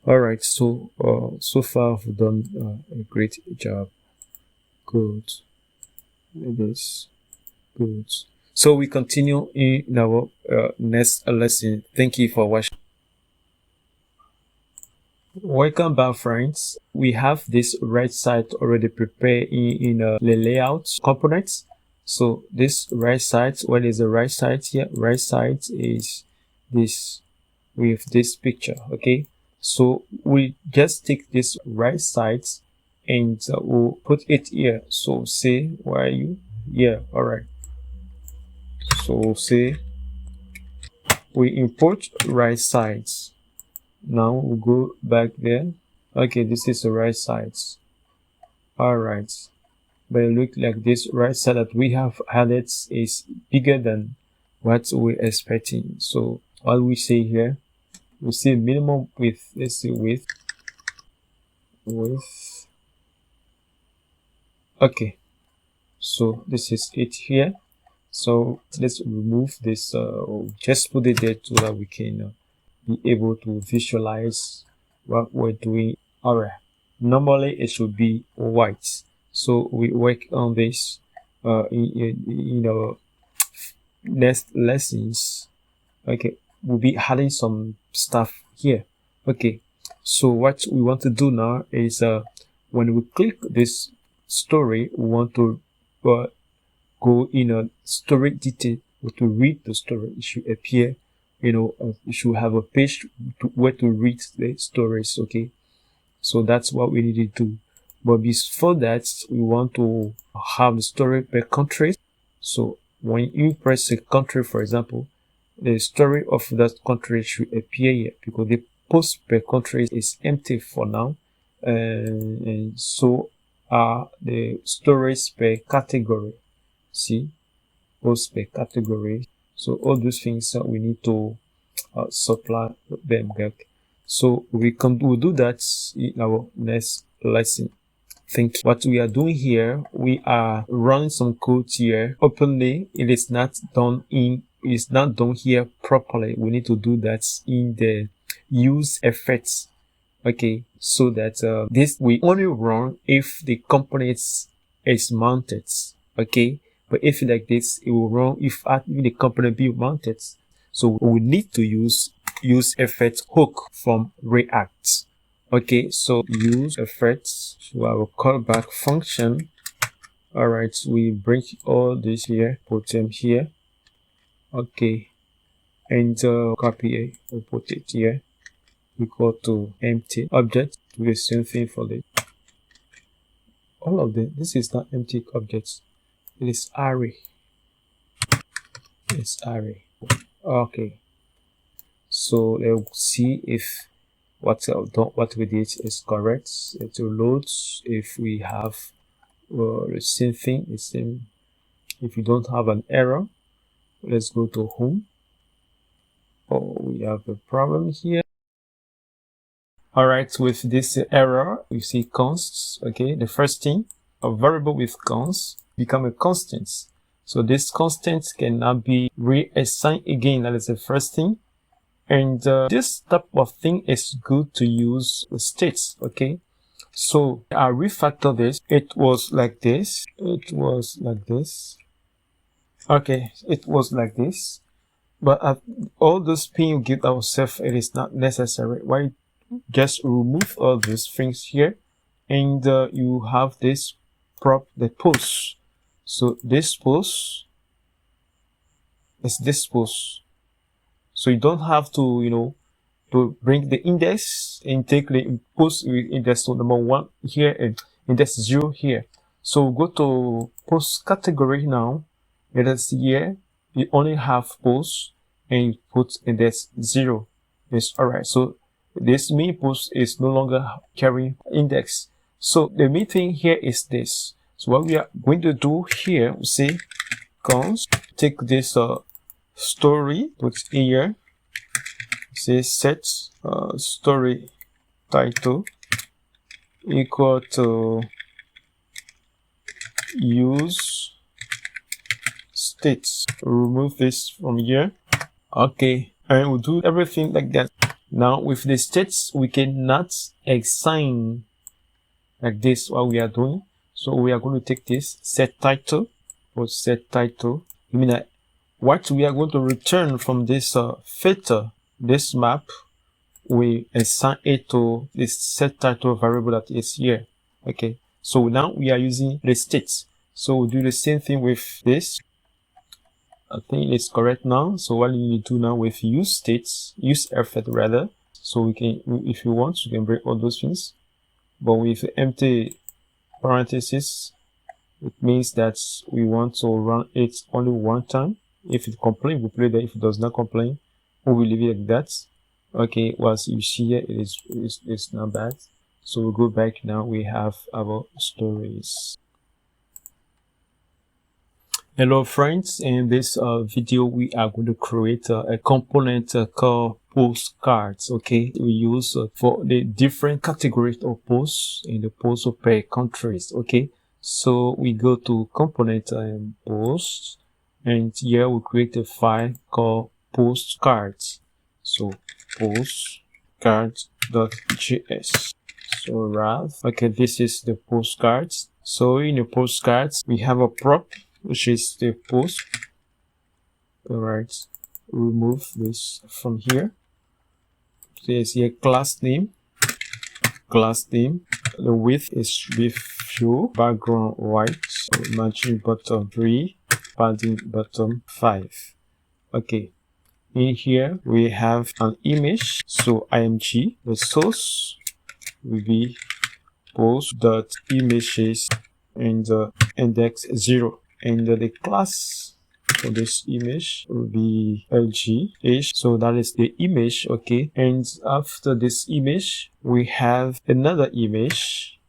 All right. So so far I've done a great job. Good. It is good. So we continue in our next lesson. Thank you for watching. Welcome back, friends. We have this right side already prepared in the layout components. So this right side, what is the right side here? Right side is this with this picture. Okay, so we just take this right side and we'll put it here. So say, where are you? Yeah, all right. So say we import right sides. Now we'll go back there. Okay, this is the right sides. All right, but it looks like this right side that we have added is bigger than what we're expecting. So all we say here, we see minimum width. Let's see width. Okay, so this is it here. So let's remove this. Just put it there so that we can be able to visualize what we're doing. All right, normally it should be white. So we work on this in our next lessons. Okay, we'll be adding some stuff here. Okay, so what we want to do now is when we click this story, we want to go in a story detail to read the story. It should appear, you should have a page where to read the stories. Okay, so that's what we need to do. But before that, we want to have the story per country. So when you press a country, for example, the story of that country should appear here because the post per country is empty for now, and so are the stories per category. See, post per category. So all those things we need to supply them back. So we'll do that in our next lesson. Think what we are doing here, we are running some code here openly. It is not done here properly. We need to do that in the use effects. Okay, so that this we only run if the component is mounted. Okay, but if like this, it will run if the component be mounted. So we need to use effect hook from React. Okay, so use effects. So I will call back function. All right, we bring all this here, put them here. Okay, and copy it, we'll put it here. Equal to empty object. Do the same thing for this. All of them. This is not empty objects. It is array. It's array. Okay. So let's see if what we did is correct. It will load if we have the same thing, the same. If you don't have an error, let's go to home. Oh, we have a problem here. All right, with this error, you see consts. Okay, the first thing, a variable with const become a constant. So this constant cannot be reassigned again. That is the first thing. And this type of thing is good to use with states. Okay, so I refactor this. It was like this. It was like this. Okay, it was like this. But all this pin we give ourselves, it is not necessary. Why? Just remove all these things here, and you have this prop, the post. So this post is this post. So you don't have to, you know, to bring the index and take the post with index number 1 here and index 0 here. So go to post category now. It is here. You only have post and you put index 0. Yes, alright. So this main post is no longer carrying index. So the main thing here is this. So what we are going to do here, we say const, take this story, put here, say set story title equal to use states. Remove this from here. Okay, and we'll do everything like that. Now with the states, we cannot assign like this what we are doing. So we are going to take this set title or set title. I mean that what we are going to return from this filter, this map, we assign it to this set title variable that is here. Okay, so now we are using the states. So we'll do the same thing with this. I think it's correct now. So what you need to do now with use states, use effort rather. So we can, if you want, you can break all those things. But with empty parentheses, it means that we want to run it only one time. If it complains, we play that. If it does not complain, we will leave it like that. Okay, once you see here, it's not bad. So we'll go back now. We have our stories. Hello friends, in this video we are going to create a component called postcards. Okay, we use for the different categories of posts in the post per countries. Okay, so we go to component and post, and here we create a file called postcards. So postcards.js. So Ralph, okay, this is the postcards. So in the postcards we have a prop, which is the post. All right, remove this from here. There's here class name. The width is with show, background white, so margin bottom 3, padding bottom 5. Okay, in here we have an image, so img. The source will be post.images and the index 0. And the class for this image will be lg-ish. So that is the image. Okay, and after this image we have another image,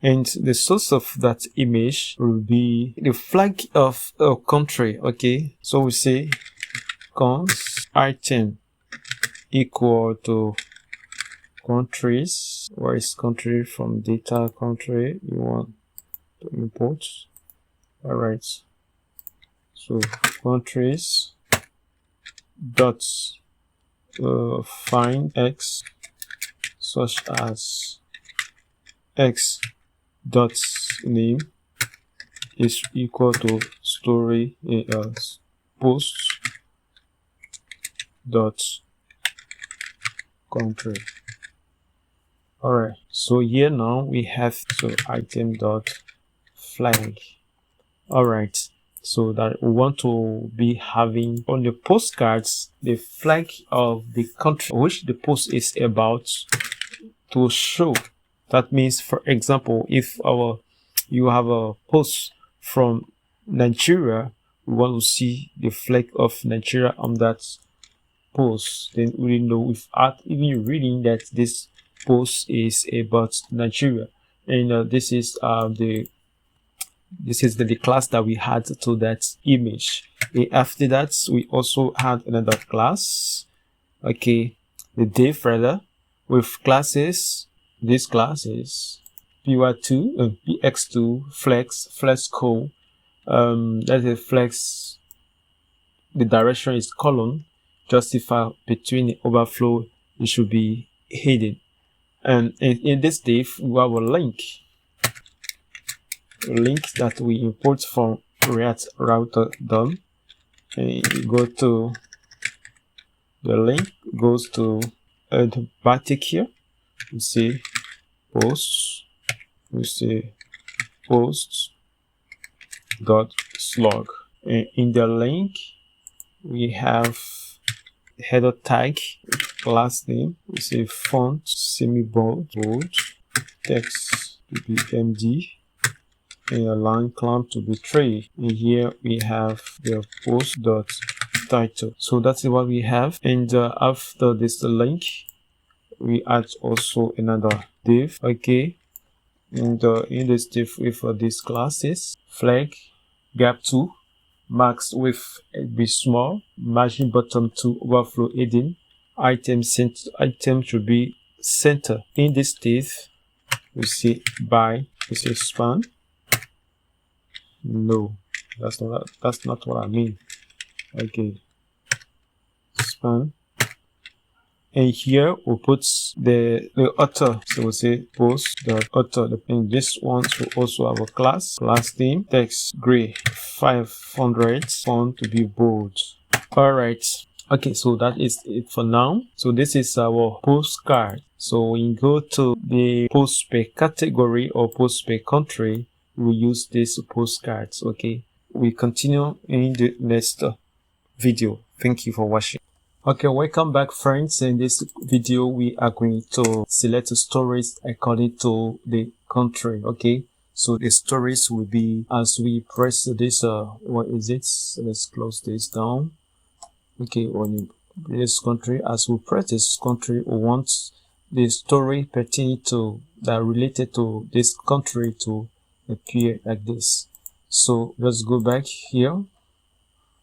and the source of that image will be the flag of a country. Okay, so we say const item equal to countries. Where is country? From data country you want to import. All right, so countries dot find x such as x dot name is equal to story post dot country. All right, so here now we have item dot flag. All right, so that we want to be having on the postcards the flag of the country which the post is about to show. That means, for example, if you have a post from Nigeria, we want to see the flag of Nigeria on that post, then we know without even reading that this post is about Nigeria. And this is the class that we had to that image. And after that, we also had another class, okay, the div rather, with classes. This class is py2 px2 flex code. That's a flex. The direction is column. Justify between the overflow, it should be hidden. And in this div, we have a link that we import from React router DOM. And you go to the link, goes to the backtick here. You see posts. We see posts.slug. And in the link, we have header tag, class name. We say font semi-bold, text to be MD, and a line clamp to be tray. And here we have the post.title. So that's what we have. And after this link, we add also another div, okay. And in this div with these classes, flag, gap2, max width be small, margin bottom to overflow hidden, item should be center. In this div, we see by, we say span. No, that's not what I mean. Okay, span. And here we put the author. So we'll say post.author. And this one will also have a class name, text gray, 500, font to be bold. All right. Okay, so that is it for now. So this is our postcard. So when you go to the post per category or post per country, we use these postcards. Okay, we continue in the next video. Thank you for watching. Okay, welcome back, friends. In this video, we are going to select the stories according to the country. Okay, so the stories will be as we press this. What is it? So let's close this down. Okay, on this country, as we press this country, we want the story pertaining to that related to this country to appear like this. So let's go back here.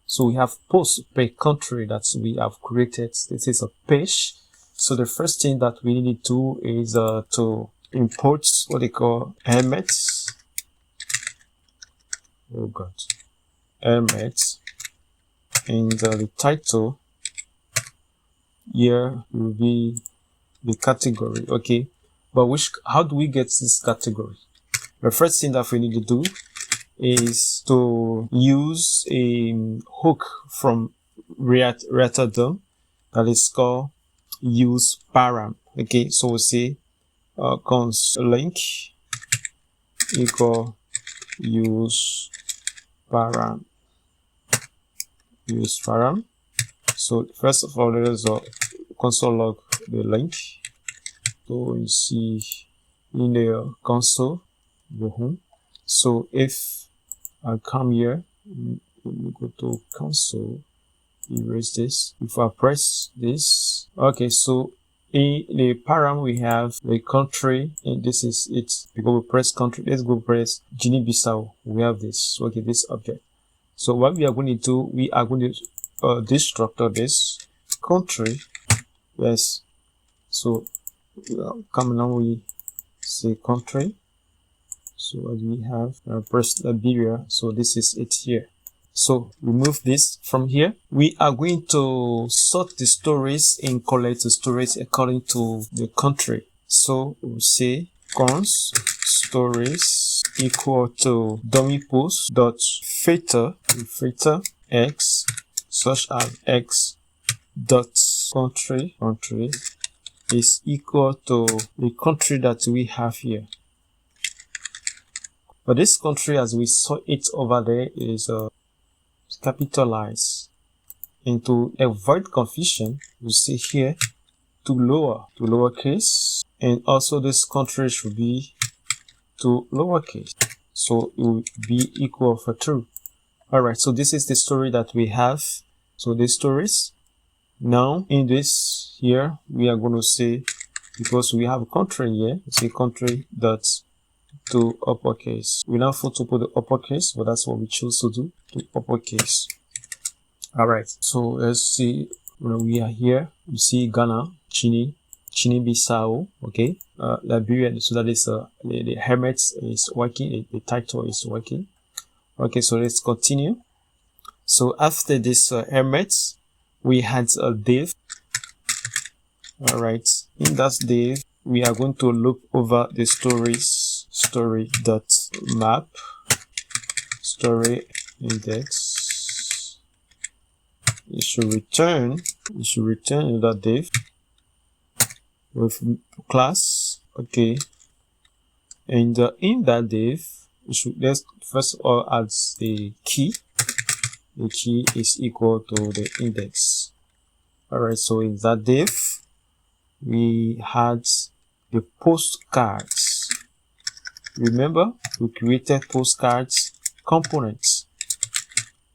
So we have post per country that we have created. This is a page. So the first thing that we need to do is to import what they call elements. Oh God, elements. And the title here will be the category. Okay, but how do we get this category? The first thing that we need to do is to use a hook from React DOM that is called use param. Okay, so we'll say const link equal use param. So first of all, let us console log the link. So you see in the console, go home. So if I come here, let me go to console, erase this. If I press this, okay, so in the param we have the country, and this is it. Because we press country, let's go press Guinea-Bissau. We have this, okay, this object. So what we are going to do, we are going to destructure this country. Yes, so come now, we say country. So what do we have? Press the barrier. So this is it here. So remove this from here. We are going to sort the stories and collect the stories according to the country. So we'll say const stories equal to dummy post dot filter x such as x dot country is equal to the country that we have here. But this country, as we saw it over there, is capitalized. And to avoid confusion, you see here to lowercase, and also this country should be to lowercase. So it will be equal for true. Alright, so this is the story that we have. So the stories. Now in this here, we are going to say, because we have a country here, say country dot to uppercase. We now want to put the uppercase, but that's what we choose to do, to uppercase. All right, so let's see. We are here. You see Ghana, Guinea-Bissau, okay, Liberia. So that is the hermit is working. The title is working. Okay, so let's continue. So after this hermit, we had a div. All right, in that div, we are going to look over the story.map, story index. It should return in that div with class, okay. And in that div, let's first of all add the key. The key is equal to the index. All right, so in that div, we had the postcards. Remember, we created postcards components.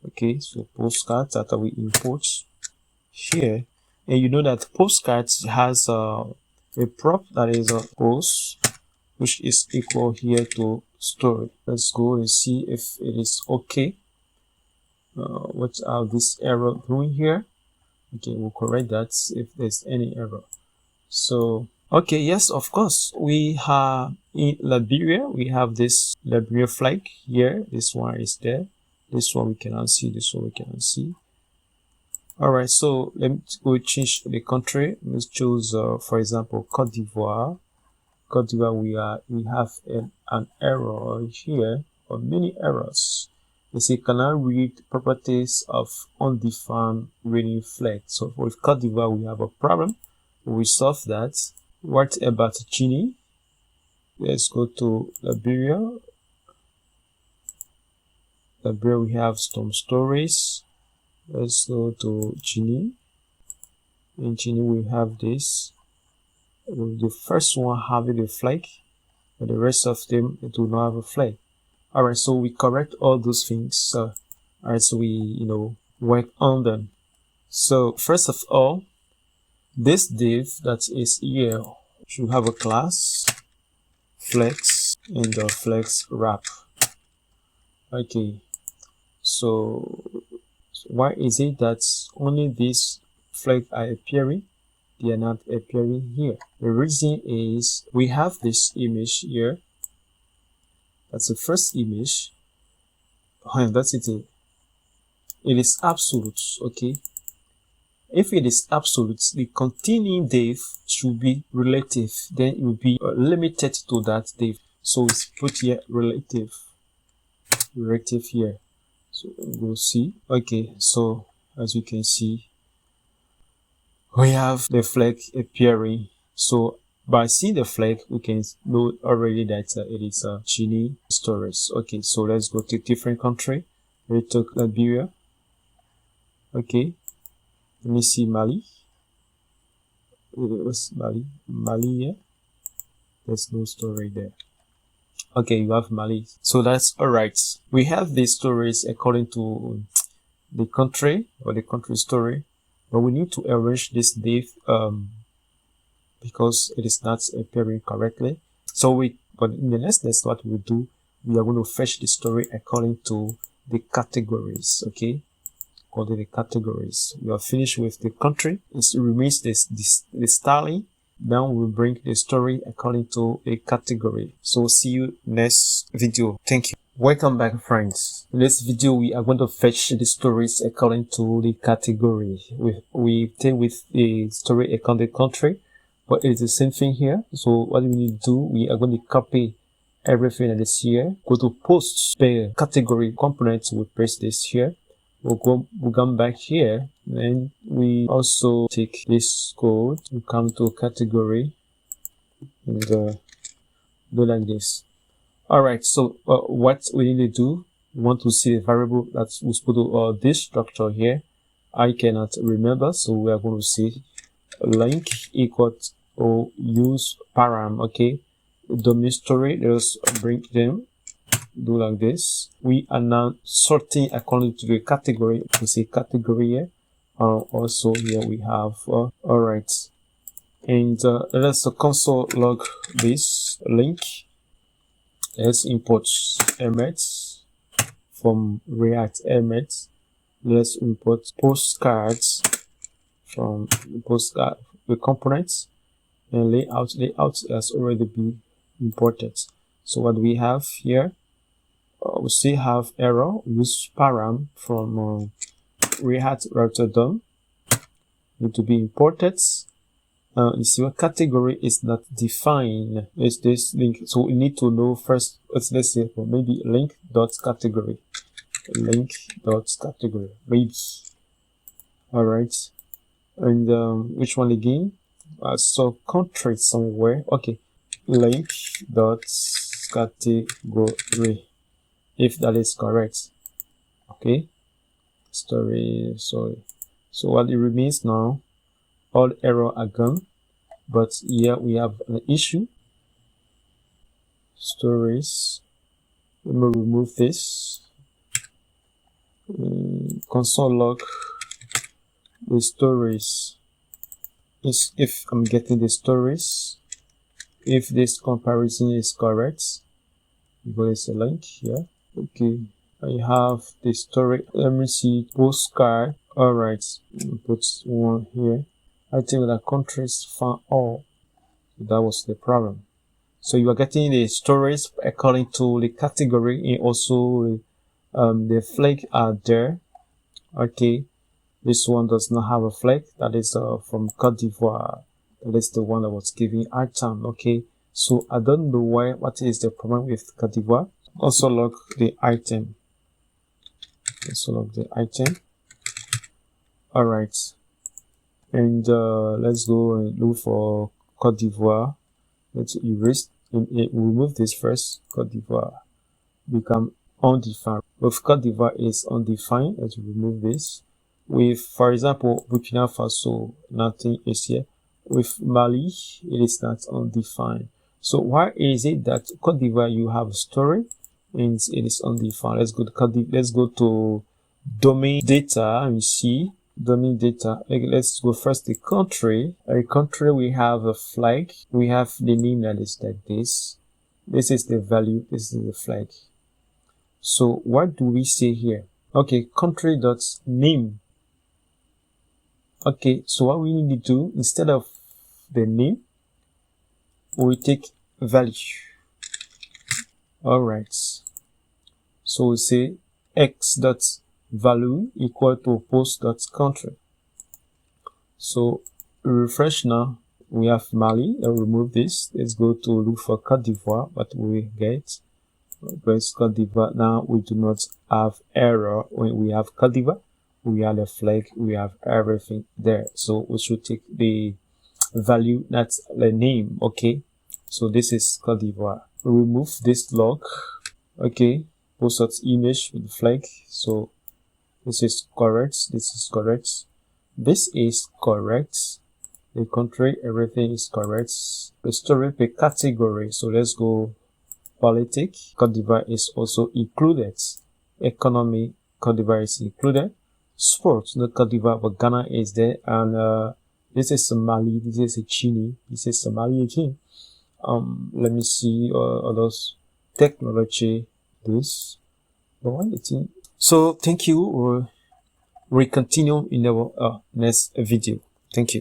Okay, so postcards that we import here, and you know that postcards has a prop that is a post, which is equal here to story. Let's go and see if it is okay. What are this error doing here? Okay, we'll correct that if there's any error. So okay, yes, of course, we have in Liberia, we have this Liberia flag here. This one is there. This one we cannot see. This one we cannot see. All right, so let me go change the country. Let's choose, for example, Cote d'Ivoire. Cote d'Ivoire, we have an error here, or many errors. They say cannot read properties of undefined reading flag. So with Cote d'Ivoire, we have a problem. We solve that. What about Guinea? Let's go to Liberia. Liberia, we have some stories. Let's go to Guinea. In Guinea, we have this. The first one having a flag, but the rest of them do not have a flag. All right, so we correct all those things. All right, so we work on them. So first of all, this div that is here should have a class flex and the flex wrap. Okay, so why is it that only these flags are appearing? They are not appearing here. The reason is we have this image here. That's the first image. That's it. It is absolute, okay? If it is absolute, the containing div should be relative. Then it will be limited to that div. So it's put here relative here. So we'll see. Okay, so as you can see, we have the flag appearing. So by seeing the flag, we can know already that it is a Guinea stories. Okay, so let's go to different country. We took Liberia. Okay, let me see Mali. What's Mali? Mali here. There's no story there. Okay, you have Mali. So that's all right. We have these stories according to the country or the country story, but we need to arrange this div because it is not appearing correctly. So but in the next lesson, what we'll do, we are going to fetch the story according to the categories. Okay, according to the categories. We are finished with the country. It remains the styling. Now we'll bring the story according to a category. So see you next video. Thank you. Welcome back, friends. In this video, we are going to fetch the stories according to the category. We take with the story according to country, but it's the same thing here. So what we need to do, we are going to copy everything that is here. Go to post per category components. We paste this here. We'll come back here, and we also take this code. We come to category and do like this. All right, so what we need to do, we want to see the variable that was put to this structure here. I cannot remember, so we are going to say link equals or use param. Okay, domain story. Let's bring them. Do like this. We are now sorting according to the category. We say category here. Also here we have all right, and let's console log this link Let's import elements from React elements. Let's import postcards from postcard the components, and layout has already been imported. So what we have here, we still have error. Use param from React router DOM need to be imported. You see what category is not defined. Is this link? So we need to know first. Let's say maybe link.category. Link.category. Maybe. Alright. And which one again? So country somewhere. Okay. Link.category. If that is correct. Okay. Sorry. So what it remains now, all error are gone, but here we have an issue. Stories. Let me remove this. Console log the stories is if I'm getting the stories. If this comparison is correct, because it's a link here. Okay, I have the story. Let me see postcard. All right, put one here. I think that countries found all. That was the problem. So you are getting the stories according to the category, and also the flag are there. Okay, this one does not have a flag. That is from Cote d'Ivoire. That is the one that was giving hard time. Okay, so I don't know what is the problem with Cote d'Ivoire. Also log the item. All right, and let's go and look for Cote d'Ivoire. Let's erase and remove this first. Cote d'Ivoire become undefined. With Cote d'Ivoire is undefined. Let's remove this. With, for example, Burkina Faso, nothing is here. With Mali, it is not undefined. So why is it that Cote d'Ivoire you have a story and it is undefined? Let's go to domain data and see domain data. Let's go first the country. A country, we have a flag. We have the name that is like this. This is the value. This is the flag. So what do we say here? Okay, country.name. Okay, so what we need to do, instead of the name, we take value. All right. So we say x.value equal to post.country. So refresh now. We have Mali. I'll remove this. Let's go to look for Cote d'Ivoire. What we get? Press Cote d'Ivoire. Now we do not have error when we have Cote d'Ivoire. We have the flag. We have everything there. So we should take the value, that's the name. Okay. So this is Cote d'Ivoire. Remove this log. Okay. Post image with the flag. So this is correct. This is correct. This is correct. The country, everything is correct. The story per category. So let's go politics. Cote d'Ivoire is also included. Economy, Cote d'Ivoire is included. Sports, the Cote d'Ivoire, but Ghana is there. And this is Mali. This is Chile. This is Mali again. Let me see others. Technology. This. So thank you. We continue in our next video. Thank you.